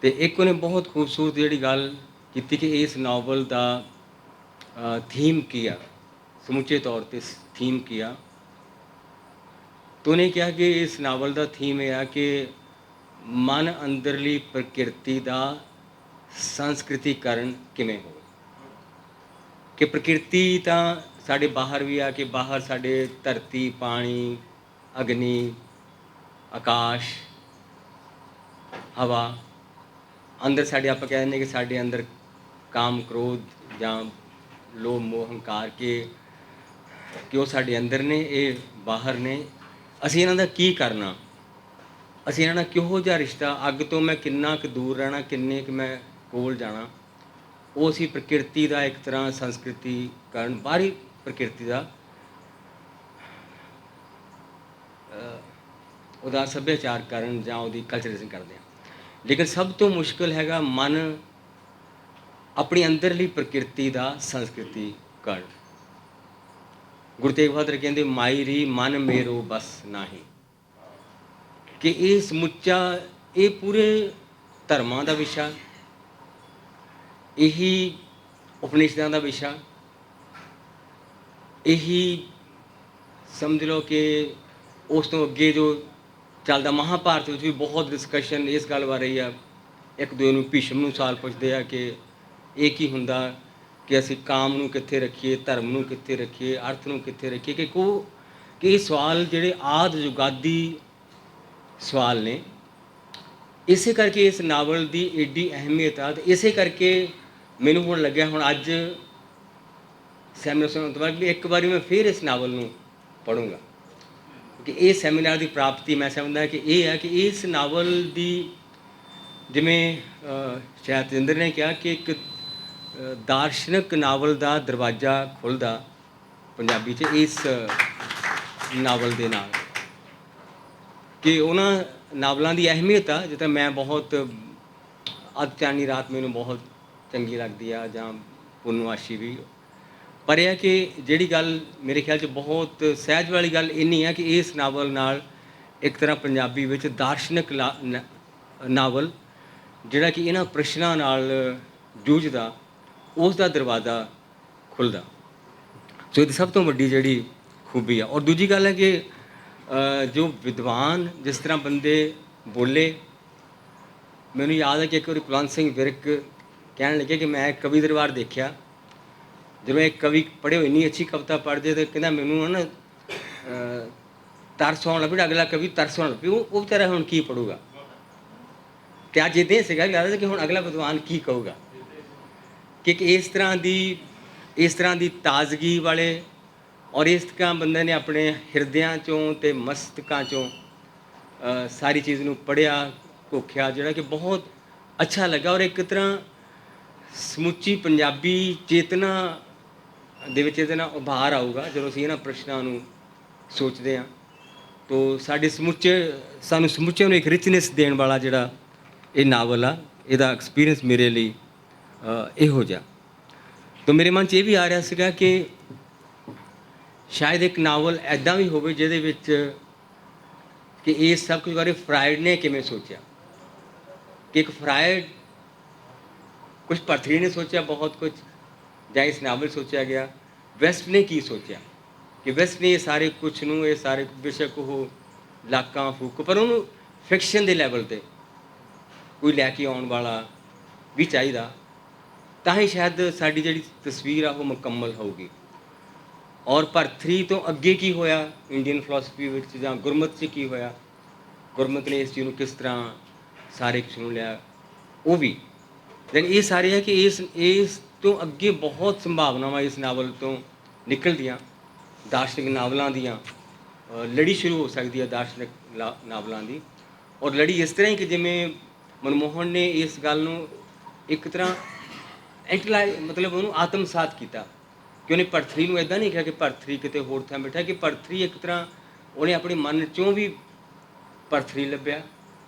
ਤੇ ਇੱਕ ਉਹਨੇ ਬਹੁਤ ਖੂਬਸੂਰਤ ਜਿਹੜੀ ਗੱਲ ਕੀਤੀ ਕਿ ਇਸ ਨਾਵਲ ਦਾ ਥੀਮ ਕੀ ਆ, ਸਮੁੱਚੇ ਤੌਰ 'ਤੇ ਥੀਮ ਕੀ ਆ। ਤਾਂ ਉਹਨੇ ਕਿਹਾ ਕਿ ਇਸ ਨਾਵਲ ਦਾ ਥੀਮ ਇਹ ਆ ਕਿ ਮਨ ਅੰਦਰਲੀ ਪ੍ਰਕਿਰਤੀ ਦਾ ਸੰਸਕ੍ਰਿਤੀਕਰਨ ਕਿਵੇਂ ਹੋਵੇ। ਕਿ ਪ੍ਰਕਿਰਤੀ ਤਾਂ ਸਾਡੇ ਬਾਹਰ ਵੀ ਆ, ਕਿ ਬਾਹਰ ਸਾਡੇ ਧਰਤੀ, ਪਾਣੀ, ਅਗਨੀ, ਆਕਾਸ਼, ਹਵਾ, ਅੰਦਰ ਸਾਡੇ ਆਪਾਂ ਕਹਿ ਦਿੰਦੇ ਕਿ ਸਾਡੇ ਅੰਦਰ ਕਾਮ, ਕ੍ਰੋਧ ਜਾਂ ਲੋਭ, ਮੋਹ, ਹੰਕਾਰ ਕਿ ਉਹ ਸਾਡੇ ਅੰਦਰ ਨੇ, ਇਹ ਬਾਹਰ ਨੇ। ਅਸੀਂ ਇਹਨਾਂ ਦਾ ਕੀ ਕਰਨਾ, ਅਸੀਂ ਇਹਨਾਂ ਨਾਲ ਕਿਹੋ ਜਿਹਾ ਰਿਸ਼ਤਾ, ਅੱਗ ਤੋਂ ਮੈਂ ਕਿੰਨਾ ਕੁ ਦੂਰ ਰਹਿਣਾ, ਕਿੰਨੇ ਕੁ ਮੈਂ ਕੋਲ ਜਾਣਾ, ਉਹ ਅਸੀਂ ਪ੍ਰਕਿਰਤੀ ਦਾ ਇੱਕ ਤਰ੍ਹਾਂ ਸੰਸਕ੍ਰਿਤੀਕਰਨ, ਬਾਹਰੀ ਪ੍ਰਕਿਰਤੀ ਦਾ ਉਹਦਾ ਸੱਭਿਆਚਾਰਕਰਨ ਜਾਂ ਉਹਦੀ ਕਲਚਰਾਈਜ਼ੇਸ਼ਨ ਕਰਦੇ ਹਾਂ। ਲੇਕਿਨ ਸਭ ਤੋਂ ਮੁਸ਼ਕਿਲ ਹੈਗਾ ਮਨ, ਆਪਣੀ ਅੰਦਰਲੀ ਪ੍ਰਕਿਰਤੀ ਦਾ ਸੰਸਕ੍ਰਿਤੀਕਰਨ। ਗੁਰੂ ਤੇਗ ਬਹਾਦਰ ਕਹਿੰਦੇ ਮਾਈ ਰੀ ਮਨ ਮੇਰੋ ਬਸ ਨਾਹੀ, ਕਿ ਇਹ ਸਮੁੱਚਾ, ਇਹ ਪੂਰੇ ਧਰਮਾਂ ਦਾ ਵਿਸ਼ਾ, ਇਹੀ ਉਪਨਿਸ਼ਦਾਂ ਦਾ ਵਿਸ਼ਾ, ਇਹੀ ਸਮਝ ਲਓ ਕਿ ਉਸ ਤੋਂ ਅੱਗੇ ਜੋ ਚੱਲਦਾ ਮਹਾਭਾਰਤ ਵਿੱਚ ਵੀ ਬਹੁਤ ਡਿਸਕਸ਼ਨ ਇਸ ਗੱਲ ਬਾਰੇ ਹੀ ਆ। ਇੱਕ ਦੂਜੇ ਨੂੰ ਭੀਸ਼ਮ ਨੂੰ ਸਵਾਲ ਪੁੱਛਦੇ ਆ ਕਿ ਇਹ ਕੀ ਹੁੰਦਾ, ਕਿ ਅਸੀਂ ਕਾਮ ਨੂੰ ਕਿੱਥੇ ਰੱਖੀਏ, ਧਰਮ ਨੂੰ ਕਿੱਥੇ ਰੱਖੀਏ, ਅਰਥ ਨੂੰ ਕਿੱਥੇ ਰੱਖੀਏ, ਕਿ ਇਹ ਸਵਾਲ ਜਿਹੜੇ ਆਦਿ ਜੁਗਾਦੀ ਸਵਾਲ ਨੇ। ਇਸੇ ਕਰਕੇ ਇਸ ਨਾਵਲ ਦੀ ਏਡੀ ਅਹਿਮੀਅਤ ਆ, ਤੇ ਇਸੇ ਕਰਕੇ ਮੈਨੂੰ ਹੁਣ ਲੱਗਿਆ, ਹੁਣ ਅੱਜ ਸੈਮੀਨਾਰ ਸੁਣਨ ਤੋਂ ਬਾਅਦ ਵੀ ਇੱਕ ਵਾਰੀ ਮੈਂ ਫਿਰ ਇਸ ਨਾਵਲ ਨੂੰ ਪੜ੍ਹੂੰਗਾ, ਕਿ ਇਹ ਸੈਮੀਨਾਰ ਦੀ ਪ੍ਰਾਪਤੀ ਮੈਂ ਸਮਝਦਾ ਕਿ ਇਹ ਹੈ ਕਿ ਇਸ ਨਾਵਲ ਦੀ, ਜਿਵੇਂ ਸ਼ਾਇਦ ਤੇਜਿੰਦਰ ਨੇ ਕਿਹਾ ਕਿ ਇੱਕ ਦਾਰਸ਼ਨਿਕ ਨਾਵਲ ਦਾ ਦਰਵਾਜ਼ਾ ਖੁੱਲ੍ਹਦਾ ਪੰਜਾਬੀ 'ਚ ਇਸ ਨਾਵਲ ਦੇ ਨਾਲ, ਕਿ ਉਹਨਾਂ ਨਾਵਲਾਂ ਦੀ ਅਹਿਮੀਅਤ ਆ। ਜਿੱਦਾਂ ਮੈਂ ਬਹੁਤ ਅੱਧ ਚਾਨਣੀ ਰਾਤ ਮੈਨੂੰ ਬਹੁਤ ਚੰਗੀ ਲੱਗਦੀ ਆ, ਜਾਂ ਪੂਰਨਮਾਸ਼ੀ ਵੀ, ਪਰ ਇਹ ਹੈ ਕਿ ਜਿਹੜੀ ਗੱਲ ਮੇਰੇ ਖਿਆਲ 'ਚ ਬਹੁਤ ਸਹਿਜ ਵਾਲੀ ਗੱਲ ਇੰਨੀ ਆ ਕਿ ਇਸ ਨਾਵਲ ਨਾਲ ਇੱਕ ਤਰ੍ਹਾਂ ਪੰਜਾਬੀ ਵਿੱਚ ਦਾਰਸ਼ਨਿਕ ਨਾਵਲ ਜਿਹੜਾ ਕਿ ਇਹਨਾਂ ਪ੍ਰਸ਼ਨਾਂ ਨਾਲ ਜੂਝਦਾ, ਉਸ ਦਾ ਦਰਵਾਜ਼ਾ ਖੁੱਲ੍ਹਦਾ। ਸੋ ਇਹਦੀ ਸਭ ਤੋਂ ਵੱਡੀ ਜਿਹੜੀ ਖੂਬੀ ਆ। ਔਰ ਦੂਜੀ ਗੱਲ ਹੈ ਕਿ ਜੋ ਵਿਦਵਾਨ ਜਿਸ ਤਰ੍ਹਾਂ ਬੰਦੇ ਬੋਲੇ, ਮੈਨੂੰ ਯਾਦ ਹੈ ਕਿ ਇੱਕ ਵਾਰੀ ਕੁਲਵੰਤ ਸਿੰਘ ਵਿਰਕ ਕਹਿਣ ਲੱਗੇ ਕਿ ਮੈਂ ਕਵੀ ਦਰਬਾਰ ਦੇਖਿਆ, ਜਦੋਂ ਇੱਕ ਕਵੀ ਪੜ੍ਹੇ ਹੋਏ ਇੰਨੀ ਅੱਛੀ ਕਵਿਤਾ ਪੜ੍ਹਦੇ, ਤਾਂ ਕਹਿੰਦਾ ਮੈਨੂੰ ਨਾ ਤਰਸ ਆਉਣ ਲੱਗ ਪਿਆ, ਅਗਲਾ ਕਵੀ ਤਰਸ ਆਉਣ ਲੱਗ ਪਿਆ, ਉਹ ਵਿਚਾਰਾ ਹੁਣ ਕੀ ਪੜ੍ਹੂਗਾ। ਕਿ ਅੱਜ ਇੱਦਾਂ ਸੀਗਾ ਲੱਗਦਾ ਕਿ ਹੁਣ ਅਗਲਾ ਵਿਦਵਾਨ ਕੀ ਕਹੂਗਾ, ਕਿ ਇਸ ਤਰ੍ਹਾਂ ਦੀ ਤਾਜ਼ਗੀ ਵਾਲੇ ਔਰ ਇਸ ਤਰ੍ਹਾਂ ਬੰਦੇ ਨੇ ਆਪਣੇ ਹਿਰਦਿਆਂ 'ਚੋਂ ਅਤੇ ਮਸਤਕਾਂ 'ਚੋਂ ਸਾਰੀ ਚੀਜ਼ ਨੂੰ ਪੜ੍ਹਿਆ, ਘੋਖਿਆ, ਜਿਹੜਾ ਕਿ ਬਹੁਤ ਅੱਛਾ ਲੱਗਾ। ਔਰ ਇੱਕ ਤਰ੍ਹਾਂ ਸਮੁੱਚੀ ਪੰਜਾਬੀ ਚੇਤਨਾ ਦੇ ਵਿੱਚ ਇਹਦੇ ਨਾਲ ਉਭਾਰ ਆਊਗਾ ਜਦੋਂ ਅਸੀਂ ਇਹਨਾਂ ਪ੍ਰਸ਼ਨਾਂ ਨੂੰ ਸੋਚਦੇ ਹਾਂ। ਤੋ ਸਾਡੇ ਸਾਨੂੰ ਸਮੁੱਚੇ ਨੂੰ ਇੱਕ ਰਿਚਨੈਸ ਦੇਣ ਵਾਲਾ ਜਿਹੜਾ ਇਹ ਨਾਵਲ ਆ, ਇਹਦਾ ਐਕਸਪੀਰੀਅੰਸ ਮੇਰੇ ਲਈ ਇਹੋ ਜਿਹਾ। ਤੋ ਮੇਰੇ ਮਨ 'ਚ ਇਹ ਵੀ ਆ ਰਿਹਾ ਸੀਗਾ ਕਿ ਸ਼ਾਇਦ ਇੱਕ ਨਾਵਲ ਐਦਾਂ ਵੀ ਹੋਵੇ ਜਿਹਦੇ ਵਿੱਚ ਕਿ ਇਹ ਸਭ ਕੁਝ ਬਾਰੇ ਫਰਾਇਡ ਨੇ ਕਿਵੇਂ ਸੋਚਿਆ, ਕਿ ਇੱਕ ਫਰਾਇਡ ਕੁਝ ਭਰਤਰੀ ਨੇ ਸੋਚਿਆ ਬਹੁਤ ਕੁਝ, ਜਾਂ ਇਸ ਨਾਵਲ ਸੋਚਿਆ ਗਿਆ, ਵੈਸਟ ਨੇ ਕੀ ਸੋਚਿਆ, ਕਿ ਵੈਸਟ ਨੇ ਇਹ ਸਾਰੇ ਕੁਛ ਨੂੰ, ਇਹ ਸਾਰੇ ਬੇਸ਼ੱਕ ਉਹ ਲਾਕਾਂ ਫੂਕ, ਪਰ ਉਹਨੂੰ ਫਿਕਸ਼ਨ ਦੇ ਲੈਵਲ 'ਤੇ ਕੋਈ ਲੈ ਕੇ ਆਉਣ ਵਾਲਾ ਵੀ ਚਾਹੀਦਾ, ਤਾਂ ਹੀ ਸ਼ਾਇਦ ਸਾਡੀ ਜਿਹੜੀ ਤਸਵੀਰ ਆ ਉਹ ਮੁਕੰਮਲ ਹੋਊਗੀ। ਔਰ ਭਰਤਰੀ ਤੋਂ ਅੱਗੇ ਕੀ ਹੋਇਆ ਇੰਡੀਅਨ ਫਿਲਾਸਫੀ ਵਿੱਚ, ਜਾਂ ਗੁਰਮਤ 'ਚ ਕੀ ਹੋਇਆ, ਗੁਰਮਤ ਨੇ ਇਸ ਚੀਜ਼ ਨੂੰ ਕਿਸ ਤਰ੍ਹਾਂ ਸਾਰੇ ਕੁਛ ਨੂੰ ਲਿਆ, ਉਹ ਵੀ ਦੈਨ ਇਹ ਸਾਰੇ ਹੈ ਕਿ ਇਸ ਤੋਂ ਅੱਗੇ ਬਹੁਤ ਸੰਭਾਵਨਾਵਾਂ ਇਸ ਨਾਵਲ ਤੋਂ ਨਿਕਲਦੀਆਂ, ਦਾਰਸ਼ਨਿਕ ਨਾਵਲਾਂ ਦੀਆਂ ਲੜੀ ਸ਼ੁਰੂ ਹੋ ਸਕਦੀ ਹੈ, ਦਾਰਸ਼ਨਿਕ ਨਾਵਲਾਂ ਦੀ। ਔਰ ਲੜੀ ਇਸ ਤਰ੍ਹਾਂ ਹੀ ਕਿ ਜਿਵੇਂ ਮਨਮੋਹਨ ਨੇ ਇਸ ਗੱਲ ਨੂੰ ਇੱਕ ਤਰ੍ਹਾਂ ਮਤਲਬ ਉਹਨੂੰ ਆਤਮਸਾਤ ਕੀਤਾ, ਕਿ ਉਹਨੇ ਭਰਤਰੀ ਨੂੰ ਇੱਦਾਂ ਨਹੀਂ ਕਿਹਾ ਕਿ ਭਰਤਰੀ ਕਿਤੇ ਹੋਰ ਥਾਂ ਬੈਠਾ, ਕਿ ਭਰਤਰੀ ਇੱਕ ਤਰ੍ਹਾਂ ਉਹਨੇ ਆਪਣੇ ਮਨ 'ਚੋਂ ਵੀ ਭਰਤਰੀ ਲੱਭਿਆ,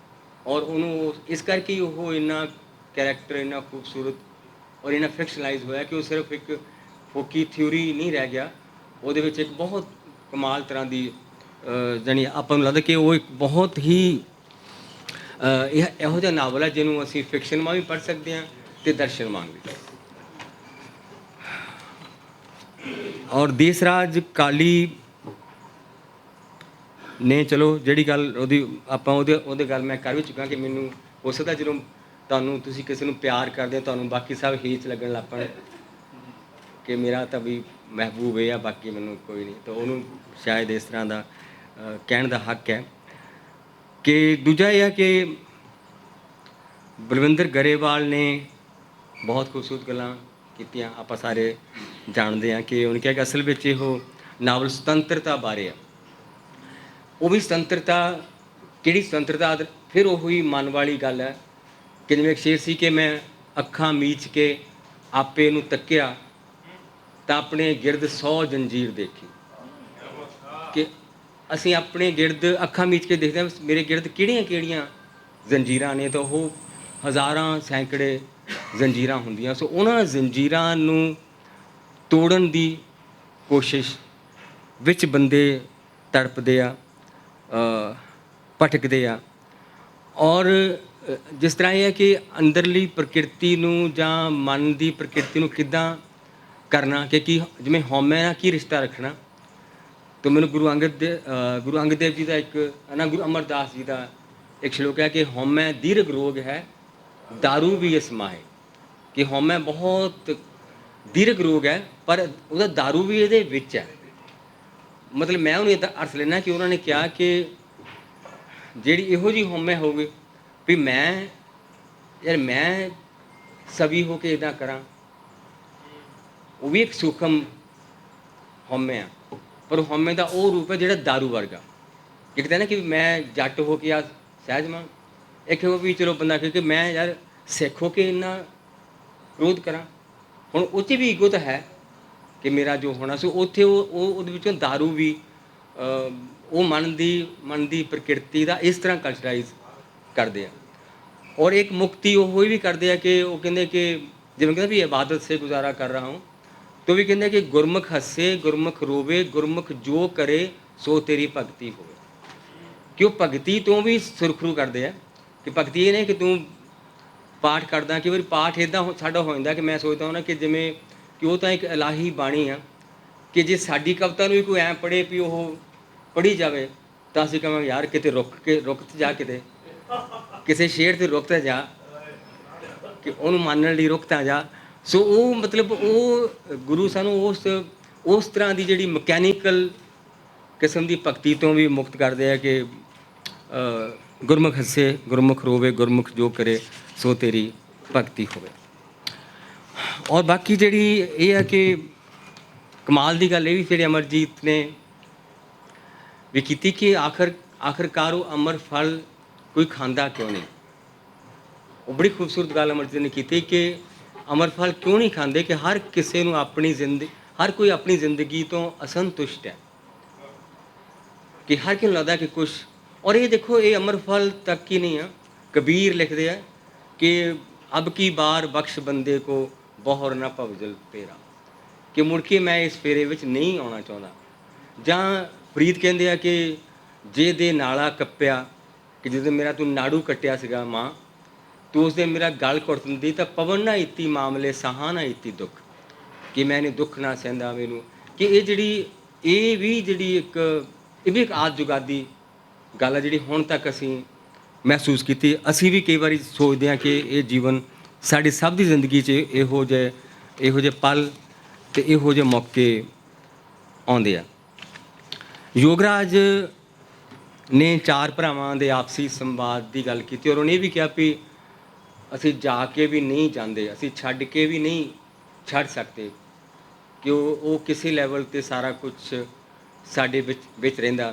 ਔਰ ਉਹਨੂੰ ਇਸ ਕਰਕੇ ਉਹ ਇੰਨਾ ਕੈਰੈਕਟਰ ਇੰਨਾ ਖੂਬਸੂਰਤ ਔਰ ਇੰਨਾ ਫਿਕਸ਼ਨਲਾਈਜ਼ ਹੋਇਆ ਕਿ ਉਹ ਸਿਰਫ ਇੱਕ ਫੋਕੀ ਥਿਊਰੀ ਨਹੀਂ ਰਹਿ ਗਿਆ, ਉਹਦੇ ਵਿੱਚ ਇੱਕ ਬਹੁਤ ਕਮਾਲ ਤਰ੍ਹਾਂ ਦੀ ਜਾਣੀ ਆਪਾਂ ਨੂੰ ਲੱਗਦਾ ਕਿ ਉਹ ਇੱਕ ਬਹੁਤ ਹੀ ਇਹੋ ਜਿਹਾ ਨਾਵਲ ਹੈ ਜਿਹਨੂੰ ਅਸੀਂ ਫਿਕਸ਼ਨ ਵਾਂਗ ਵੀ ਪੜ੍ਹ ਸਕਦੇ ਹਾਂ ਅਤੇ ਦਰਸ਼ਨ ਵਾਂਗ ਵੀ। ਔਰ ਦੇਸਰਾਜ ਕਾਲੀ ਨੇ ਚਲੋ ਜਿਹੜੀ ਗੱਲ ਉਹਦੀ ਆਪਾਂ ਉਹਦੇ ਗੱਲ ਮੈਂ ਕਰ ਵੀ ਚੁੱਕਾ ਕਿ ਮੈਨੂੰ ਹੋ ਸਕਦਾ ਜਦੋਂ ਤੁਸੀਂ ਕਿਸੇ ਨੂੰ ਪਿਆਰ ਕਰਦੇ ਹੋ ਤੁਹਾਨੂੰ ਬਾਕੀ ਸਭ ਹੀਚ ਲੱਗਣ ਲੱਗ ਪੈਣ ਕਿ ਮੇਰਾ ਤਾਂ ਵੀ ਮਹਿਬੂਬ ਹੈ, ਬਾਕੀ ਮੈਨੂੰ ਕੋਈ ਨਹੀਂ, ਤਾਂ ਉਹਨੂੰ ਸ਼ਾਇਦ ਇਸ ਤਰ੍ਹਾਂ ਦਾ ਕਹਿਣ ਦਾ ਹੱਕ ਹੈ। ਕਿ ਦੂਜਾ ਇਹ ਹੈ ਕਿ ਬਲਵਿੰਦਰ ਗਰੇਵਾਲ ਨੇ ਬਹੁਤ ਖੂਬਸੂਰਤ ਗੱਲਾਂ ਕੀਤੀਆਂ, ਆਪਾਂ ਸਾਰੇ ਜਾਣਦੇ ਹਾਂ ਕਿ ਉਹਨੇ ਕਿਹਾ ਕਿ ਅਸਲ ਵਿੱਚ ਇਹੋ ਨਾਵਲ ਸੁਤੰਤਰਤਾ ਬਾਰੇ ਆ। ਉਹ ਵੀ ਸੁਤੰਤਰਤਾ, ਕਿਹੜੀ ਸੁਤੰਤਰਤਾ, ਫਿਰ ਉਹੀ ਮਨ ਵਾਲੀ ਗੱਲ ਹੈ ਕਿ ਜਿਵੇਂ ਇੱਕ ਸ਼ੇਰ ਸੀ ਕਿ ਮੈਂ ਅੱਖਾਂ ਮੀਚ ਕੇ ਆਪੇ ਨੂੰ ਤੱਕਿਆ ਤਾਂ ਆਪਣੇ ਗਿਰਦ 100 ਜੰਜੀਰ ਦੇਖੀ, ਕਿ ਅਸੀਂ ਆਪਣੇ ਗਿਰਦ ਅੱਖਾਂ ਮੀਚ ਕੇ ਦੇਖਦੇ ਹਾਂ ਮੇਰੇ ਗਿਰਦ ਕਿਹੜੀਆਂ ਕਿਹੜੀਆਂ ਜ਼ੰਜੀਰਾਂ ਨੇ, ਤਾਂ ਉਹ ਹਜ਼ਾਰਾਂ ਸੈਂਕੜੇ ਜ਼ੰਜੀਰਾਂ ਹੁੰਦੀਆਂ। ਸੋ ਉਹਨਾਂ ਜ਼ੰਜੀਰਾਂ ਨੂੰ ਤੋੜਨ ਦੀ ਕੋਸ਼ਿਸ਼ ਵਿੱਚ ਬੰਦੇ ਤੜਪਦੇ ਆ, ਭਟਕਦੇ ਆ। ਔਰ ਜਿਸ ਤਰ੍ਹਾਂ ਇਹ ਹੈ ਕਿ ਅੰਦਰਲੀ ਪ੍ਰਕਿਰਤੀ ਨੂੰ ਜਾਂ ਮਨ ਦੀ ਪ੍ਰਕਿਰਤੀ ਨੂੰ ਕਿੱਦਾਂ ਕਰਨਾ, ਕਿ ਜਿਵੇਂ ਹਉਮੈ ਨਾਲ ਕੀ ਰਿਸ਼ਤਾ ਰੱਖਣਾ। ਤਾਂ ਮੈਨੂੰ ਗੁਰੂ ਅੰਗਦ ਦੇਵ ਜੀ ਦਾ ਇੱਕ ਗੁਰੂ ਅਮਰਦਾਸ ਜੀ ਦਾ ਇੱਕ ਸ਼ਲੋਕ ਹੈ ਕਿ ਹਉਮੈ ਦੀਰਘ ਰੋਗ ਹੈ ਦਾਰੂ ਵੀ ਇਸ ਮਾਹੇ, ਕਿ ਹਉਮੈ ਬਹੁਤ ਦੀਰਘ ਰੋਗ ਹੈ ਪਰ ਉਹਦਾ ਦਾਰੂ ਵੀ ਇਹਦੇ ਵਿੱਚ ਹੈ। ਮਤਲਬ ਮੈਂ ਉਹਨੂੰ ਇੱਦਾਂ ਅਰਥ ਲੈਣਾ ਕਿ ਉਹਨਾਂ ਨੇ ਕਿਹਾ ਕਿ ਜਿਹੜੀ ਇਹੋ ਜਿਹੀ ਹਉਮੈ ਹੋਵੇ ਵੀ ਮੈਂ ਸਵੀ ਹੋ ਕੇ ਇੱਦਾਂ ਕਰਾਂ, ਉਹ ਵੀ ਇੱਕ ਸੂਖਮ ਹਉਮੈ ਆ, ਪਰ ਹਉਮੈ ਦਾ ਉਹ ਰੂਪ ਹੈ ਜਿਹੜਾ ਦਾਰੂ ਵਰਗਾ। ਇੱਕ ਤਾਂ ਨਾ ਕਿ ਮੈਂ ਜੱਟ ਹੋ ਕੇ ਆ ਸਹਿਜ ਮਾਂ, ਇੱਕ ਵੀ ਚਲੋ ਬੰਦਾ ਕਿ ਮੈਂ ਯਾਰ ਸਿੱਖ ਹੋ ਕੇ ਇੰਨਾ ਕ੍ਰੋਧ ਕਰਾਂ। ਹੁਣ ਉਹ 'ਚ ਵੀ ਈਗੋ ਤਾਂ ਹੈ ਕਿ ਮੇਰਾ ਜੋ ਹੋਣਾ ਸੀ ਉੱਥੇ ਉਹਦੇ ਵਿੱਚੋਂ ਦਾਰੂ ਵੀ ਉਹ ਮਨ ਦੀ ਪ੍ਰਕਿਰਤੀ ਦਾ ਇਸ ਤਰ੍ਹਾਂ ਕਲਚਰਾਈਜ਼ ਕਰਦੇ ਆ। ਔਰ ਇੱਕ ਮੁਕਤੀ ਉਹ ਵੀ ਕਰਦੇ ਆ ਕਿ ਉਹ ਕਹਿੰਦੇ ਕਿ ਜਿਵੇਂ ਕਹਿੰਦੇ ਵੀ ਇਬਾਦਤ ਸੇ ਗੁਜ਼ਾਰਾ ਕਰ ਰਹਾ ਹੂੰ, तो भी कहते कि गुरमुख हसे गुरमुख रोवे गुरमुख जो करे सो तेरी भगती होवे। कि वो भगती तो भी सुरखरू करते हैं कि भगती ये नहीं कि तू पाठ करदा, कि वारी पाठ इदा साडा हो जाता कि मैं सोचता हूँ ना कि जिमें कि वो तो एक इलाही बाणी आ कि जे साडी कविता भी कोई ऐ पढ़े भी वो पढ़ी जाए तो असीं कहांगे यार किते रुक जा, किते किसी शेर ते रुक जा कि उन्होंने मानने लई रुक जा। सो वो मतलब वो गुरु सानू उस तरह की जिहड़ी मकैनिकल किस्म की भगती तो भी मुक्त करते हैं कि गुरमुख हसे गुरमुख रोवे गुरमुख जो करे सो तेरी भगती होवे। और बाकी जिहड़ी ये है कि कमाल की गल ये भी फिर अमरजीत ने भी की कि आखिरकार वो अमर फल कोई खांदा क्यों नहीं। वो बड़ी खूबसूरत गल अमरजीत ने की कि अमर फल क्यों नहीं खाते कि हर किसी को अपनी जिंदगी ਹਰ ਕੋਈ ਆਪਣੀ ਜ਼ਿੰਦਗੀ ਤੋਂ ਅਸੰਤੁਸ਼ਟ ਹੈ, ਕਿ ਹਰ ਕਿਉਂ ਲੱਗਦਾ ਕਿ ਕੁਛ। ਔਰ ਇਹ ਦੇਖੋ, ਇਹ ਅਮਰ ਫਲ ਤੱਕ ਹੀ ਨਹੀਂ ਆ। ਕਬੀਰ ਲਿਖਦੇ ਆ ਕਿ ਅਬ ਕੀ ਬਾਰ ਬਖਸ਼ ਬੰਦੇ ਕੋ ਬਹੁਰ ਨਾ ਭਵਜਲ ਤੇਰਾ, ਕਿ ਮੁੜ ਕੇ ਮੈਂ ਇਸ ਫੇਰੇ ਵਿੱਚ ਨਹੀਂ ਆਉਣਾ ਚਾਹੁੰਦਾ। ਜਾਂ ਫਰੀਦ ਕਹਿੰਦੇ ਆ ਕਿ ਜੇ ਦੇ ਨਾਲਾ ਕੱਪਿਆ, ਕਿ ਜਦੋਂ ਮੇਰਾ ਤੂੰ ਨਾੜੂ ਕੱਟਿਆ ਸੀਗਾ ਮਾਂ, ਤੂੰ ਉਸ ਦਿਨ ਮੇਰਾ ਗਲ ਘੁੱਟ ਦਿੰਦੀ ਤਾਂ ਪਵਨ ਨਾ ਇਤੀ ਮਾਮਲੇ ਸਾਹਾਂ ਨਾ ਇਤੀ ਦੁੱਖ, ਕਿ ਮੈਂ ਇਹਨੇ ਦੁੱਖ ਨਾ ਸਹਿੰਦਾ ਮੈਨੂੰ। ਕਿ ਇਹ ਵੀ ਇੱਕ ਆਦ ਜੁਗਾਦੀ ਗੱਲ ਹੈ ਜਿਹੜੀ ਹੁਣ ਤੱਕ ਅਸੀਂ ਮਹਿਸੂਸ ਕੀਤੀ। ਅਸੀਂ ਵੀ ਕਈ ਵਾਰੀ ਸੋਚਦੇ ਹਾਂ ਕਿ ਇਹ ਜੀਵਨ ਸਾਡੀ ਸਭ ਦੀ ਜ਼ਿੰਦਗੀ 'ਚ ਇਹੋ ਜਿਹੇ ਪਲ ਅਤੇ ਇਹੋ ਜਿਹੇ ਮੌਕੇ ਆਉਂਦੇ ਆ। ਯੋਗਰਾਜ ਨੇ 4 ਭਰਾਵਾਂ ਦੇ ਆਪਸੀ ਸੰਵਾਦ ਦੀ ਗੱਲ ਕੀਤੀ, ਔਰ ਉਹਨੇ ਇਹ ਵੀ ਕਿਹਾ ਵੀ ਅਸੀਂ ਜਾ ਕੇ ਵੀ ਨਹੀਂ ਜਾਂਦੇ, ਅਸੀਂ ਛੱਡ ਕੇ ਵੀ ਨਹੀਂ ਛੱਡ ਸਕਦੇ, ਕਿ ਉਹ ਕਿਸੇ ਲੈਵਲ 'ਤੇ ਸਾਰਾ ਕੁਝ ਸਾਡੇ ਵਿੱਚ ਰਹਿੰਦਾ।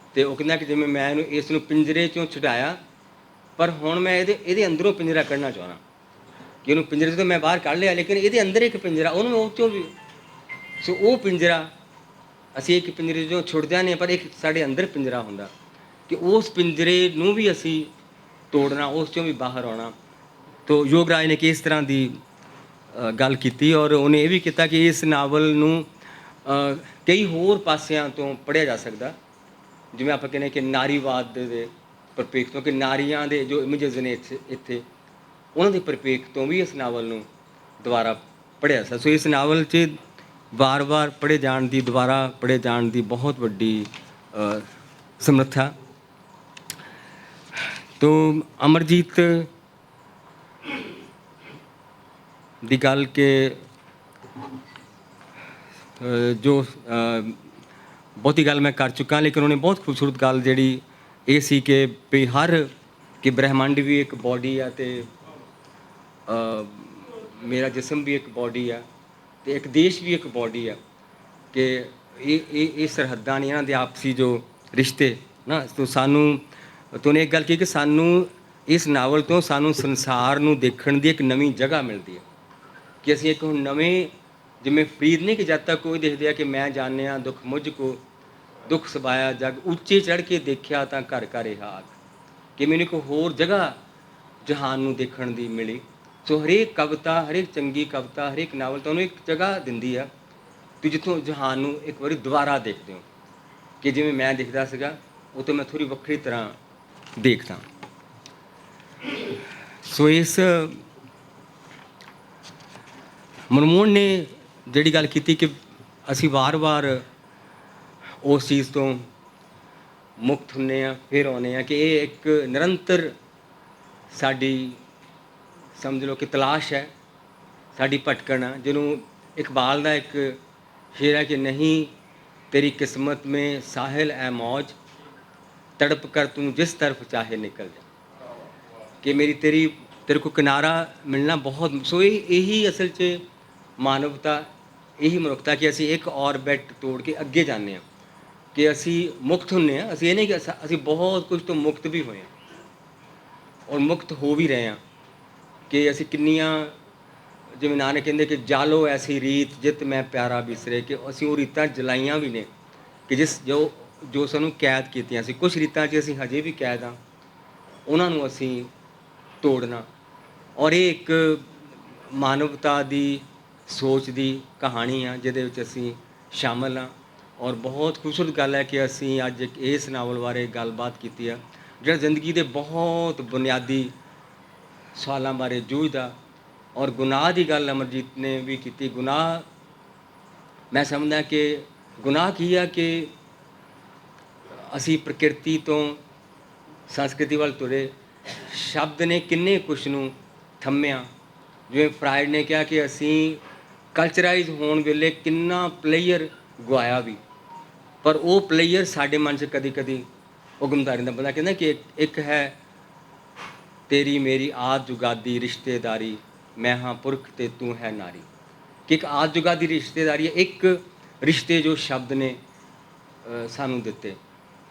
ਅਤੇ ਉਹ ਕਹਿੰਦਾ ਕਿ ਜਿਵੇਂ ਮੈਂ ਇਸ ਨੂੰ ਪਿੰਜਰੇ 'ਚੋਂ ਛੁਡਾਇਆ, ਪਰ ਹੁਣ ਮੈਂ ਇਹਦੇ ਅੰਦਰੋਂ ਪਿੰਜਰਾ ਕੱਢਣਾ ਚਾਹੁੰਦਾ, ਕਿ ਉਹਨੂੰ ਪਿੰਜਰੇ ਤੋਂ ਮੈਂ ਬਾਹਰ ਕੱਢ ਲਿਆ, ਲੇਕਿਨ ਇਹਦੇ ਅੰਦਰ ਇੱਕ ਪਿੰਜਰਾ, ਉਹਨੂੰ ਉਹ 'ਚੋਂ ਵੀ। ਸੋ ਉਹ ਪਿੰਜਰਾ, ਅਸੀਂ ਇੱਕ ਪਿੰਜਰੇ 'ਚੋਂ ਛੁੱਟਦਿਆਂ ਨੇ, ਪਰ ਇੱਕ ਸਾਡੇ ਅੰਦਰ ਪਿੰਜਰਾ ਹੁੰਦਾ, ਕਿ ਉਸ ਪਿੰਜਰੇ ਨੂੰ ਵੀ ਅਸੀਂ ਤੋੜਨਾ, ਉਸ 'ਚੋਂ ਵੀ ਬਾਹਰ ਆਉਣਾ। ਤੋ ਯੋਗਰਾਜ ਨੇ ਕਿਸ ਤਰ੍ਹਾਂ ਦੀ ਗੱਲ ਕੀਤੀ, ਔਰ ਉਹਨੇ ਇਹ ਵੀ ਕੀਤਾ ਕਿ ਇਸ ਨਾਵਲ ਨੂੰ ਕਈ ਹੋਰ ਪਾਸਿਆਂ ਤੋਂ ਪੜ੍ਹਿਆ ਜਾ ਸਕਦਾ। ਜਿਵੇਂ ਆਪਾਂ ਕਹਿੰਦੇ ਕਿ ਨਾਰੀਵਾਦ ਦੇ ਪ੍ਰਪੇਖ ਤੋਂ, ਕਿ ਨਾਰੀਆਂ ਦੇ ਜੋ ਇਮੇਜਸ ਨੇ ਇੱਥੇ ਉਹਨਾਂ ਦੇ ਪ੍ਰਪੇਖ ਤੋਂ ਵੀ ਇਸ ਨਾਵਲ ਨੂੰ ਦੁਬਾਰਾ ਪੜ੍ਹਿਆ ਸੀ। ਸੋ ਇਸ ਨਾਵਲ 'ਚ ਵਾਰ-ਵਾਰ ਪੜ੍ਹੇ ਜਾਣ ਦੀ, ਦੁਬਾਰਾ ਪੜ੍ਹੇ ਜਾਣ ਦੀ ਬਹੁਤ ਵੱਡੀ ਸਮਰੱਥਾ। ਤੋ ਅਮਰਜੀਤ ਦੀ ਗੱਲ ਕਿ ਜੋ ਬਹੁਤੀ ਗੱਲ ਮੈਂ ਕਰ ਚੁੱਕਾ, ਲੇਕਿਨ ਉਹਨੇ ਬਹੁਤ ਖੂਬਸੂਰਤ ਗੱਲ ਜਿਹੜੀ ਇਹ ਸੀ ਕਿ ਕਿ ਬ੍ਰਹਿਮੰਡ ਵੀ ਇੱਕ ਬੋਡੀ ਆ, ਅਤੇ ਮੇਰਾ ਜਿਸਮ ਵੀ ਇੱਕ ਬੋਡੀ ਆ, ਅਤੇ ਇੱਕ ਦੇਸ਼ ਵੀ ਇੱਕ ਬੋਡੀ ਆ, ਕਿ ਇਹ ਸਰਹੱਦਾਂ ਨੇ ਇਹਨਾਂ ਦੇ ਆਪਸੀ ਜੋ ਰਿਸ਼ਤੇ ਨਾ। ਤੋ ਸਾਨੂੰ ਉਹਨੇ ਇੱਕ ਗੱਲ ਕਹੀ ਕਿ ਸਾਨੂੰ ਇਸ ਨਾਵਲ ਤੋਂ ਸਾਨੂੰ ਸੰਸਾਰ ਨੂੰ ਦੇਖਣ ਦੀ ਇੱਕ ਨਵੀਂ ਜਗ੍ਹਾ ਮਿਲਦੀ ਹੈ, ਕਿ ਅਸੀਂ ਇੱਕ ਹੁਣ ਨਵੇਂ, ਜਿਵੇਂ ਫਰੀਦ ਨੇ ਕਿ ਜਦ ਤੱਕ ਕੋਈ ਦੇਖਦੇ ਆ ਕਿ ਮੈਂ ਜਾਣਿਆ ਦੁੱਖ ਮੁਝ ਕੋ, ਦੁੱਖ ਸਬਾਇਆ ਜਗ ਉੱਚੇ ਚੜ੍ਹ ਕੇ ਦੇਖਿਆ ਤਾਂ ਘਰ ਘਰ ਇਹ ਆਗ, ਕਿ ਮੈਨੂੰ ਇੱਕ ਹੋਰ ਜਗ੍ਹਾ ਜਹਾਨ ਨੂੰ ਦੇਖਣ ਦੀ ਮਿਲੀ। ਸੋ ਹਰੇਕ ਕਵਿਤਾ, ਹਰੇਕ ਚੰਗੀ ਕਵਿਤਾ, ਹਰੇਕ ਨਾਵਲ ਤੁਹਾਨੂੰ ਇੱਕ ਜਗ੍ਹਾ ਦਿੰਦੀ ਆ, ਤੁਸੀਂ ਜਿੱਥੋਂ ਜਹਾਨ ਨੂੰ ਇੱਕ ਵਾਰੀ ਦੁਬਾਰਾ ਦੇਖਦੇ ਹੋ, ਕਿ ਜਿਵੇਂ ਮੈਂ ਦੇਖਦਾ ਸੀਗਾ ਉਹ ਤੋਂ ਮੈਂ ਥੋੜ੍ਹੀ ਵੱਖਰੀ ਤਰ੍ਹਾਂ ਦੇਖਦਾ। ਸੋ ਇਸ ਮਨਮੋਹਨ ਨੇ ਜਿਹੜੀ ਗੱਲ ਕੀਤੀ ਕਿ ਅਸੀਂ ਵਾਰ-ਵਾਰ ਉਸ ਚੀਜ਼ ਤੋਂ ਮੁਕਤ ਹੁੰਦੇ ਹਾਂ, ਫਿਰ ਆਉਂਦੇ ਹਾਂ, ਕਿ ਇਹ ਇੱਕ ਨਿਰੰਤਰ ਸਾਡੀ ਸਮਝ ਲਓ ਕਿ ਤਲਾਸ਼ ਹੈ, ਸਾਡੀ ਭਟਕਣ ਆ। ਜਿਹਨੂੰ ਇਕਬਾਲ ਦਾ ਇੱਕ ਸ਼ੇਰ ਹੈ ਕਿ ਨਹੀਂ ਤੇਰੀ ਕਿਸਮਤ ਮੇਂ ਸਾਹਿਲ ਐ ਮੌਜ, ਤੜਪ ਕਰ ਤੂੰ ਜਿਸ ਤਰਫ ਚਾਹੇ ਨਿਕਲ ਜਾ, ਕਿ ਤੇਰੇ ਕੋ ਕਿਨਾਰਾ ਮਿਲਣਾ ਬਹੁਤ। ਸੋ ਇਹੀ ਅਸਲ 'ਚ ਮਾਨਵਤਾ, ਇਹੀ ਮਨੁੱਖਤਾ, ਕਿ ਅਸੀਂ ਇੱਕ ਔਰਬਿਟ ਤੋੜ ਕੇ ਅੱਗੇ ਜਾਂਦੇ ਹਾਂ, ਕਿ ਅਸੀਂ ਮੁਕਤ ਹੁੰਦੇ ਹਾਂ। ਅਸੀਂ ਇਹ ਨਹੀਂ ਕਿ ਅਸੀਂ ਬਹੁਤ ਕੁਝ ਤੋਂ ਮੁਕਤ ਵੀ ਹੋਏ ਹਾਂ, ਔਰ ਮੁਕਤ ਹੋ ਵੀ ਰਹੇ ਹਾਂ, ਕਿ ਅਸੀਂ ਕਿੰਨੀਆਂ, ਜਿਵੇਂ ਨਾਨਕ ਕਹਿੰਦੇ ਕਿ ਜਾਲੋ ਐਸੀ ਰੀਤ ਜਿਤ ਮੈਂ ਪਿਆਰਾ ਬਿਸਰੇ, ਕਿ ਅਸੀਂ ਉਹ ਰੀਤਾਂ ਜਲਾਈਆਂ ਵੀ ਨੇ, ਕਿ ਜੋ ਸਾਨੂੰ ਕੈਦ ਕੀਤੀਆਂ ਸੀ। ਕੁਛ ਰੀਤਾਂ 'ਚ ਅਸੀਂ ਹਜੇ ਵੀ ਕੈਦ ਹਾਂ, ਉਹਨਾਂ ਨੂੰ ਅਸੀਂ ਤੋੜਨਾ। ਔਰ ਇਹ ਇੱਕ ਮਾਨਵਤਾ ਦੀ ਸੋਚ ਦੀ ਕਹਾਣੀ ਆ, ਜਿਹਦੇ ਵਿੱਚ ਅਸੀਂ ਸ਼ਾਮਲ ਹਾਂ। ਔਰ ਬਹੁਤ ਖੂਬਸੂਰਤ ਗੱਲ ਹੈ ਕਿ ਅਸੀਂ ਅੱਜ ਇਸ ਨਾਵਲ ਬਾਰੇ ਗੱਲਬਾਤ ਕੀਤੀ ਆ, ਜਿਹੜਾ ਜ਼ਿੰਦਗੀ ਦੇ ਬਹੁਤ ਬੁਨਿਆਦੀ ਸਵਾਲਾਂ ਬਾਰੇ ਜੂਝਦਾ। ਔਰ ਗੁਨਾਹ ਦੀ ਗੱਲ ਅਮਰਜੀਤ ਨੇ ਵੀ ਕੀਤੀ। ਗੁਨਾਹ, ਮੈਂ ਸਮਝਦਾ ਕਿ ਗੁਨਾਹ ਕੀ ਆ, ਕਿ ਅਸੀਂ ਪ੍ਰਕਿਰਤੀ ਤੋਂ ਸੰਸਕ੍ਰਿਤੀ ਵੱਲ ਤੁਰੇ, ਸ਼ਬਦ ਨੇ ਕਿੰਨੇ ਕੁਛ ਨੂੰ ਥੰਮਿਆ। ਜਿਵੇਂ ਫਰਾਇਡ ਨੇ ਕਿਹਾ ਕਿ ਅਸੀਂ ਕਲਚਰਾਈਜ਼ ਹੋਣ ਵੇਲੇ ਕਿੰਨਾ ਪਲੇਅਰ ਗਵਾਇਆ ਵੀ, ਪਰ ਉਹ ਪਲੇਅਰ ਸਾਡੇ ਮਨ 'ਚ ਕਦੀ ਕਦੀ ਉਗਮਦਾ ਰਹਿੰਦਾ। ਬੰਦਾ ਕਹਿੰਦਾ ਕਿ ਇੱਕ ਹੈ ਤੇਰੀ ਮੇਰੀ ਆਦ ਜੁਗਾਦੀ ਰਿਸ਼ਤੇਦਾਰੀ, ਮੈਂ ਹਾਂ ਪੁਰਖ ਤੇ ਤੂੰ ਹੈ ਨਾਰੀ, ਕਿ ਇੱਕ ਆਦ ਜੁਗਾਦੀ ਰਿਸ਼ਤੇਦਾਰੀ ਹੈ, ਇੱਕ ਰਿਸ਼ਤੇ ਜੋ ਸ਼ਬਦ ਨੇ ਸਾਨੂੰ ਦਿੱਤੇ।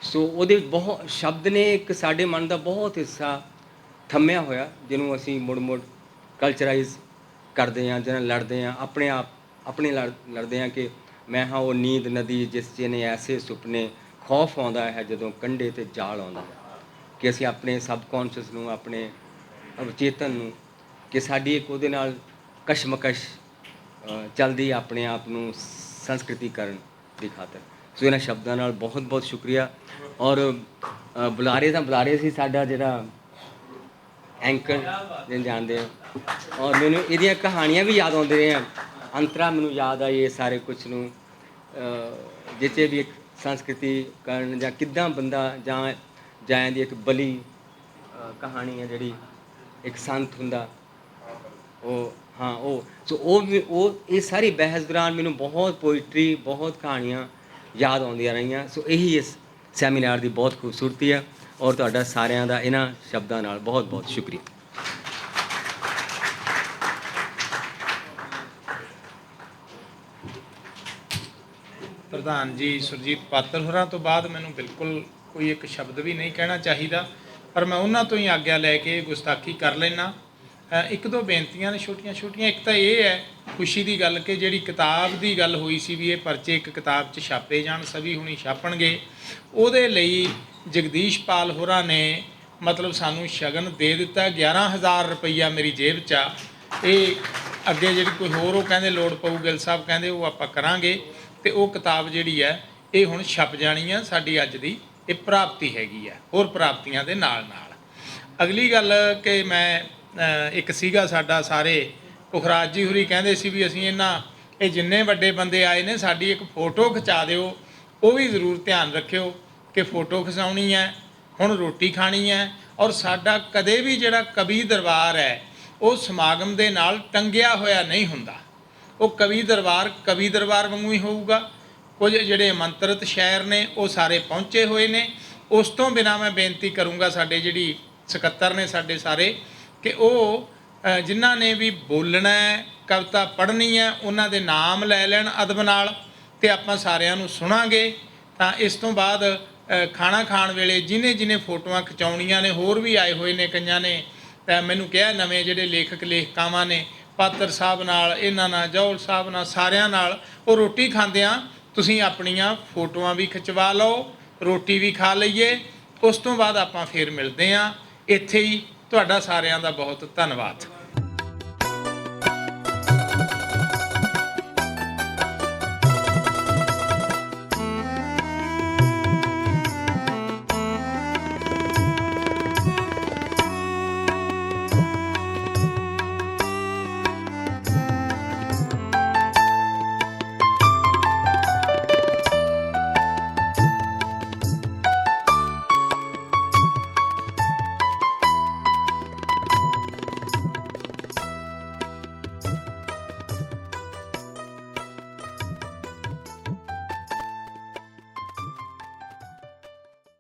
ਸੋ ਉਹਦੇ ਬਹੁਤ ਸ਼ਬਦ ਨੇ ਇੱਕ ਸਾਡੇ ਮਨ ਦਾ ਬਹੁਤ ਹਿੱਸਾ ਥੰਮਿਆ ਹੋਇਆ, ਜਿਹਨੂੰ ਅਸੀਂ ਮੁੜ ਮੁੜ ਕਲਚਰਾਈਜ਼ ਕਰਦੇ ਹਾਂ, ਜਿਹਨਾਂ ਨਾਲ ਲੜਦੇ ਹਾਂ, ਆਪਣੇ ਆਪ ਆਪਣੇ ਲੜਦੇ ਹਾਂ ਕਿ ਮੈਂ ਹਾਂ ਉਹ ਨੀਂਦ ਨਦੀ ਜਿਸ 'ਚ ਨੇ ਐਸੇ ਸੁਪਨੇ, ਖੌਫ ਆਉਂਦਾ ਹੈ ਜਦੋਂ ਕੰਢੇ 'ਤੇ ਜਾਲ ਆਉਂਦਾ ਹੈ। ਕਿ ਅਸੀਂ ਆਪਣੇ ਸਬਕੌਨਸ਼ੀਅਸ ਨੂੰ, ਆਪਣੇ ਅਵਚੇਤਨ ਨੂੰ, ਕਿ ਸਾਡੀ ਇੱਕ ਉਹਦੇ ਨਾਲ ਕਸ਼ਮਕਸ਼ ਚੱਲਦੀ ਆਪਣੇ ਆਪ ਨੂੰ ਸੰਸਕ੍ਰਿਤੀਕਰਨ ਦੀ ਖਾਤਰ। ਸੋ ਇਹਨਾਂ ਸ਼ਬਦਾਂ ਨਾਲ ਬਹੁਤ ਬਹੁਤ ਸ਼ੁਕਰੀਆ। ਔਰ ਬੁਲਾਰੇ ਸੀ ਸਾਡਾ ਜਿਹੜਾ ਐਂਕਰ ਜਿਹਨੂੰ ਜਾਣਦੇ ਆ, ਔਰ ਮੈਨੂੰ ਇਹਦੀਆਂ ਕਹਾਣੀਆਂ ਵੀ ਯਾਦ ਆਉਂਦੀਆਂ ਰਹੀਆਂ। ਅੰਤਰਾ ਮੈਨੂੰ ਯਾਦ ਆਈ ਇਹ ਸਾਰੇ ਕੁਛ ਨੂੰ, ਜਿੱਥੇ ਵੀ ਇੱਕ ਸੰਸਕ੍ਰਿਤੀਕਰਨ ਜਾਂ ਕਿੱਦਾਂ ਬੰਦਾ ਜਾਂ ਦੀ ਇੱਕ ਬਲੀ ਕਹਾਣੀ ਹੈ ਜਿਹੜੀ ਇੱਕ ਸੰਤ ਹੁੰਦਾ ਉਹ, ਹਾਂ ਉਹ, ਸੋ ਉਹ ਇਹ ਸਾਰੀ ਬਹਿਸ ਦੌਰਾਨ ਮੈਨੂੰ ਬਹੁਤ ਪੋਇਟਰੀ, ਬਹੁਤ ਕਹਾਣੀਆਂ ਯਾਦ ਆਉਂਦੀਆਂ ਰਹੀਆਂ। ਸੋ ਇਹੀ ਇਸ ਸੈਮੀਨਾਰ ਦੀ ਬਹੁਤ ਖੂਬਸੂਰਤੀ ਹੈ। ਔਰ ਤੁਹਾਡਾ ਸਾਰਿਆਂ ਦਾ ਇਹਨਾਂ ਸ਼ਬਦਾਂ ਨਾਲ ਬਹੁਤ ਬਹੁਤ ਸ਼ੁਕਰੀਆ। ਪ੍ਰਧਾਨ ਜੀ ਸੁਰਜੀਤ ਪਾਤਰ ਹੋਰਾਂ ਤੋਂ ਬਾਅਦ ਮੈਨੂੰ ਬਿਲਕੁਲ ਕੋਈ ਇੱਕ ਸ਼ਬਦ ਵੀ ਨਹੀਂ ਕਹਿਣਾ ਚਾਹੀਦਾ, ਪਰ ਮੈਂ ਉਹਨਾਂ ਤੋਂ ਹੀ ਆਗਿਆ ਲੈ ਕੇ ਗੁਸਤਾਖੀ ਕਰ ਲੈਣਾ। ਇੱਕ ਦੋ ਬੇਨਤੀਆਂ ਨੇ ਛੋਟੀਆਂ ਛੋਟੀਆਂ। ਇੱਕ ਤਾਂ ਇਹ ਹੈ ਖੁਸ਼ੀ ਦੀ ਗੱਲ ਕਿ ਜਿਹੜੀ ਕਿਤਾਬ ਦੀ ਗੱਲ ਹੋਈ ਸੀ ਵੀ ਇਹ ਪਰਚੇ ਇੱਕ ਕਿਤਾਬ 'ਚ ਛਾਪੇ ਜਾਣ, ਸਭੀ ਹੁਣੀ ਛਾਪਣਗੇ, ਉਹਦੇ ਲਈ ਜਗਦੀਸ਼ ਪਾਲ ਹੋਰਾਂ ਨੇ ਮਤਲਬ ਸਾਨੂੰ ਸ਼ਗਨ ਦੇ ਦਿੱਤਾ। 11,000 ਰੁਪਈਆ ਮੇਰੀ ਜੇਬ 'ਚ ਆ। ਇਹ ਅੱਗੇ ਜਿਹੜੀ ਕੋਈ ਹੋਰ ਉਹ ਕਹਿੰਦੇ ਲੋੜ ਪਊ, ਗਿੱਲ ਸਾਹਿਬ ਕਹਿੰਦੇ ਉਹ ਆਪਾਂ ਕਰਾਂਗੇ। ਅਤੇ ਉਹ ਕਿਤਾਬ ਜਿਹੜੀ ਹੈ ਇਹ ਹੁਣ ਛਪ ਜਾਣੀ ਆ। ਸਾਡੀ ਅੱਜ ਦੀ ਇਹ ਪ੍ਰਾਪਤੀ ਹੈਗੀ ਆ, ਹੋਰ ਪ੍ਰਾਪਤੀਆਂ ਦੇ ਨਾਲ ਨਾਲ। ਅਗਲੀ ਗੱਲ ਕਿ ਮੈਂ ਇੱਕ ਸੀਗਾ ਸਾਡਾ ਸਾਰੇ ਪੁਖਰਾਜ ਜੀ ਹੋਰੀ ਕਹਿੰਦੇ ਸੀ ਵੀ ਅਸੀਂ ਇਹ ਜਿੰਨੇ ਵੱਡੇ ਬੰਦੇ ਆਏ ਨੇ ਸਾਡੀ ਇੱਕ ਫੋਟੋ ਖਿਚਾ ਦਿਓ। ਉਹ ਵੀ ਜ਼ਰੂਰ ਧਿਆਨ ਰੱਖਿਓ ਕਿ ਫੋਟੋ ਖਿਚਾਉਣੀ ਹੈ, ਹੁਣ ਰੋਟੀ ਖਾਣੀ ਹੈ। ਔਰ ਸਾਡਾ ਕਦੇ ਵੀ ਜਿਹੜਾ ਕਵੀ ਦਰਬਾਰ ਹੈ ਉਹ ਸਮਾਗਮ ਦੇ ਨਾਲ ਟੰਗਿਆ ਹੋਇਆ ਨਹੀਂ ਹੁੰਦਾ। ਉਹ ਕਵੀ ਦਰਬਾਰ ਵਾਂਗੂ ਹੀ ਹੋਊਗਾ। ਕੁਝ ਜਿਹੜੇ ਆਮੰਤਰਿਤ ਸ਼ਾਇਰ ਨੇ ਉਹ ਸਾਰੇ ਪਹੁੰਚੇ ਹੋਏ ਨੇ। ਉਸ ਤੋਂ ਬਿਨਾਂ ਮੈਂ ਬੇਨਤੀ ਕਰੂੰਗਾ ਸਾਡੇ ਜਿਹੜੀ ਸਕੱਤਰ ਨੇ ਸਾਡੇ ਸਾਰੇ, ਕਿ ਉਹ ਜਿਨ੍ਹਾਂ ਨੇ ਵੀ ਬੋਲਣਾ ਹੈ, ਕਵਿਤਾ ਪੜ੍ਹਨੀ ਹੈ, ਉਹਨਾਂ ਦੇ ਨਾਮ ਲੈ ਲੈਣ ਅਦਬ ਨਾਲ, ਅਤੇ ਆਪਾਂ ਸਾਰਿਆਂ ਨੂੰ ਸੁਣਾਂਗੇ। ਤਾਂ ਇਸ ਤੋਂ ਬਾਅਦ ਖਾਣਾ ਖਾਣ ਵੇਲੇ ਜਿਹਨੇ ਫੋਟੋਆਂ ਖਿਚਾਉਣੀਆਂ ਨੇ, ਹੋਰ ਵੀ ਆਏ ਹੋਏ ਨੇ ਕਈਆਂ ਨੇ ਮੈਨੂੰ ਕਿਹਾ, ਨਵੇਂ ਜਿਹੜੇ ਲੇਖਕਾਵਾਂ ਨੇ, ਪਾਤਰ ਸਾਹਿਬ ਨਾਲ, ਇਹਨਾਂ ਨਾਲ, ਜੌਹਲ ਸਾਹਿਬ ਨਾਲ, ਸਾਰਿਆਂ ਨਾਲ, ਉਹ ਰੋਟੀ ਖਾਂਦਿਆਂ ਤੁਸੀਂ ਆਪਣੀਆਂ ਫੋਟੋਆਂ ਵੀ ਖਿਚਵਾ ਲਓ, ਰੋਟੀ ਵੀ ਖਾ ਲਈਏ। ਉਸ ਤੋਂ ਬਾਅਦ ਆਪਾਂ ਫਿਰ ਮਿਲਦੇ ਹਾਂ ਇੱਥੇ ਹੀ। ਤੁਹਾਡਾ ਸਾਰਿਆਂ ਦਾ ਬਹੁਤ ਧੰਨਵਾਦ।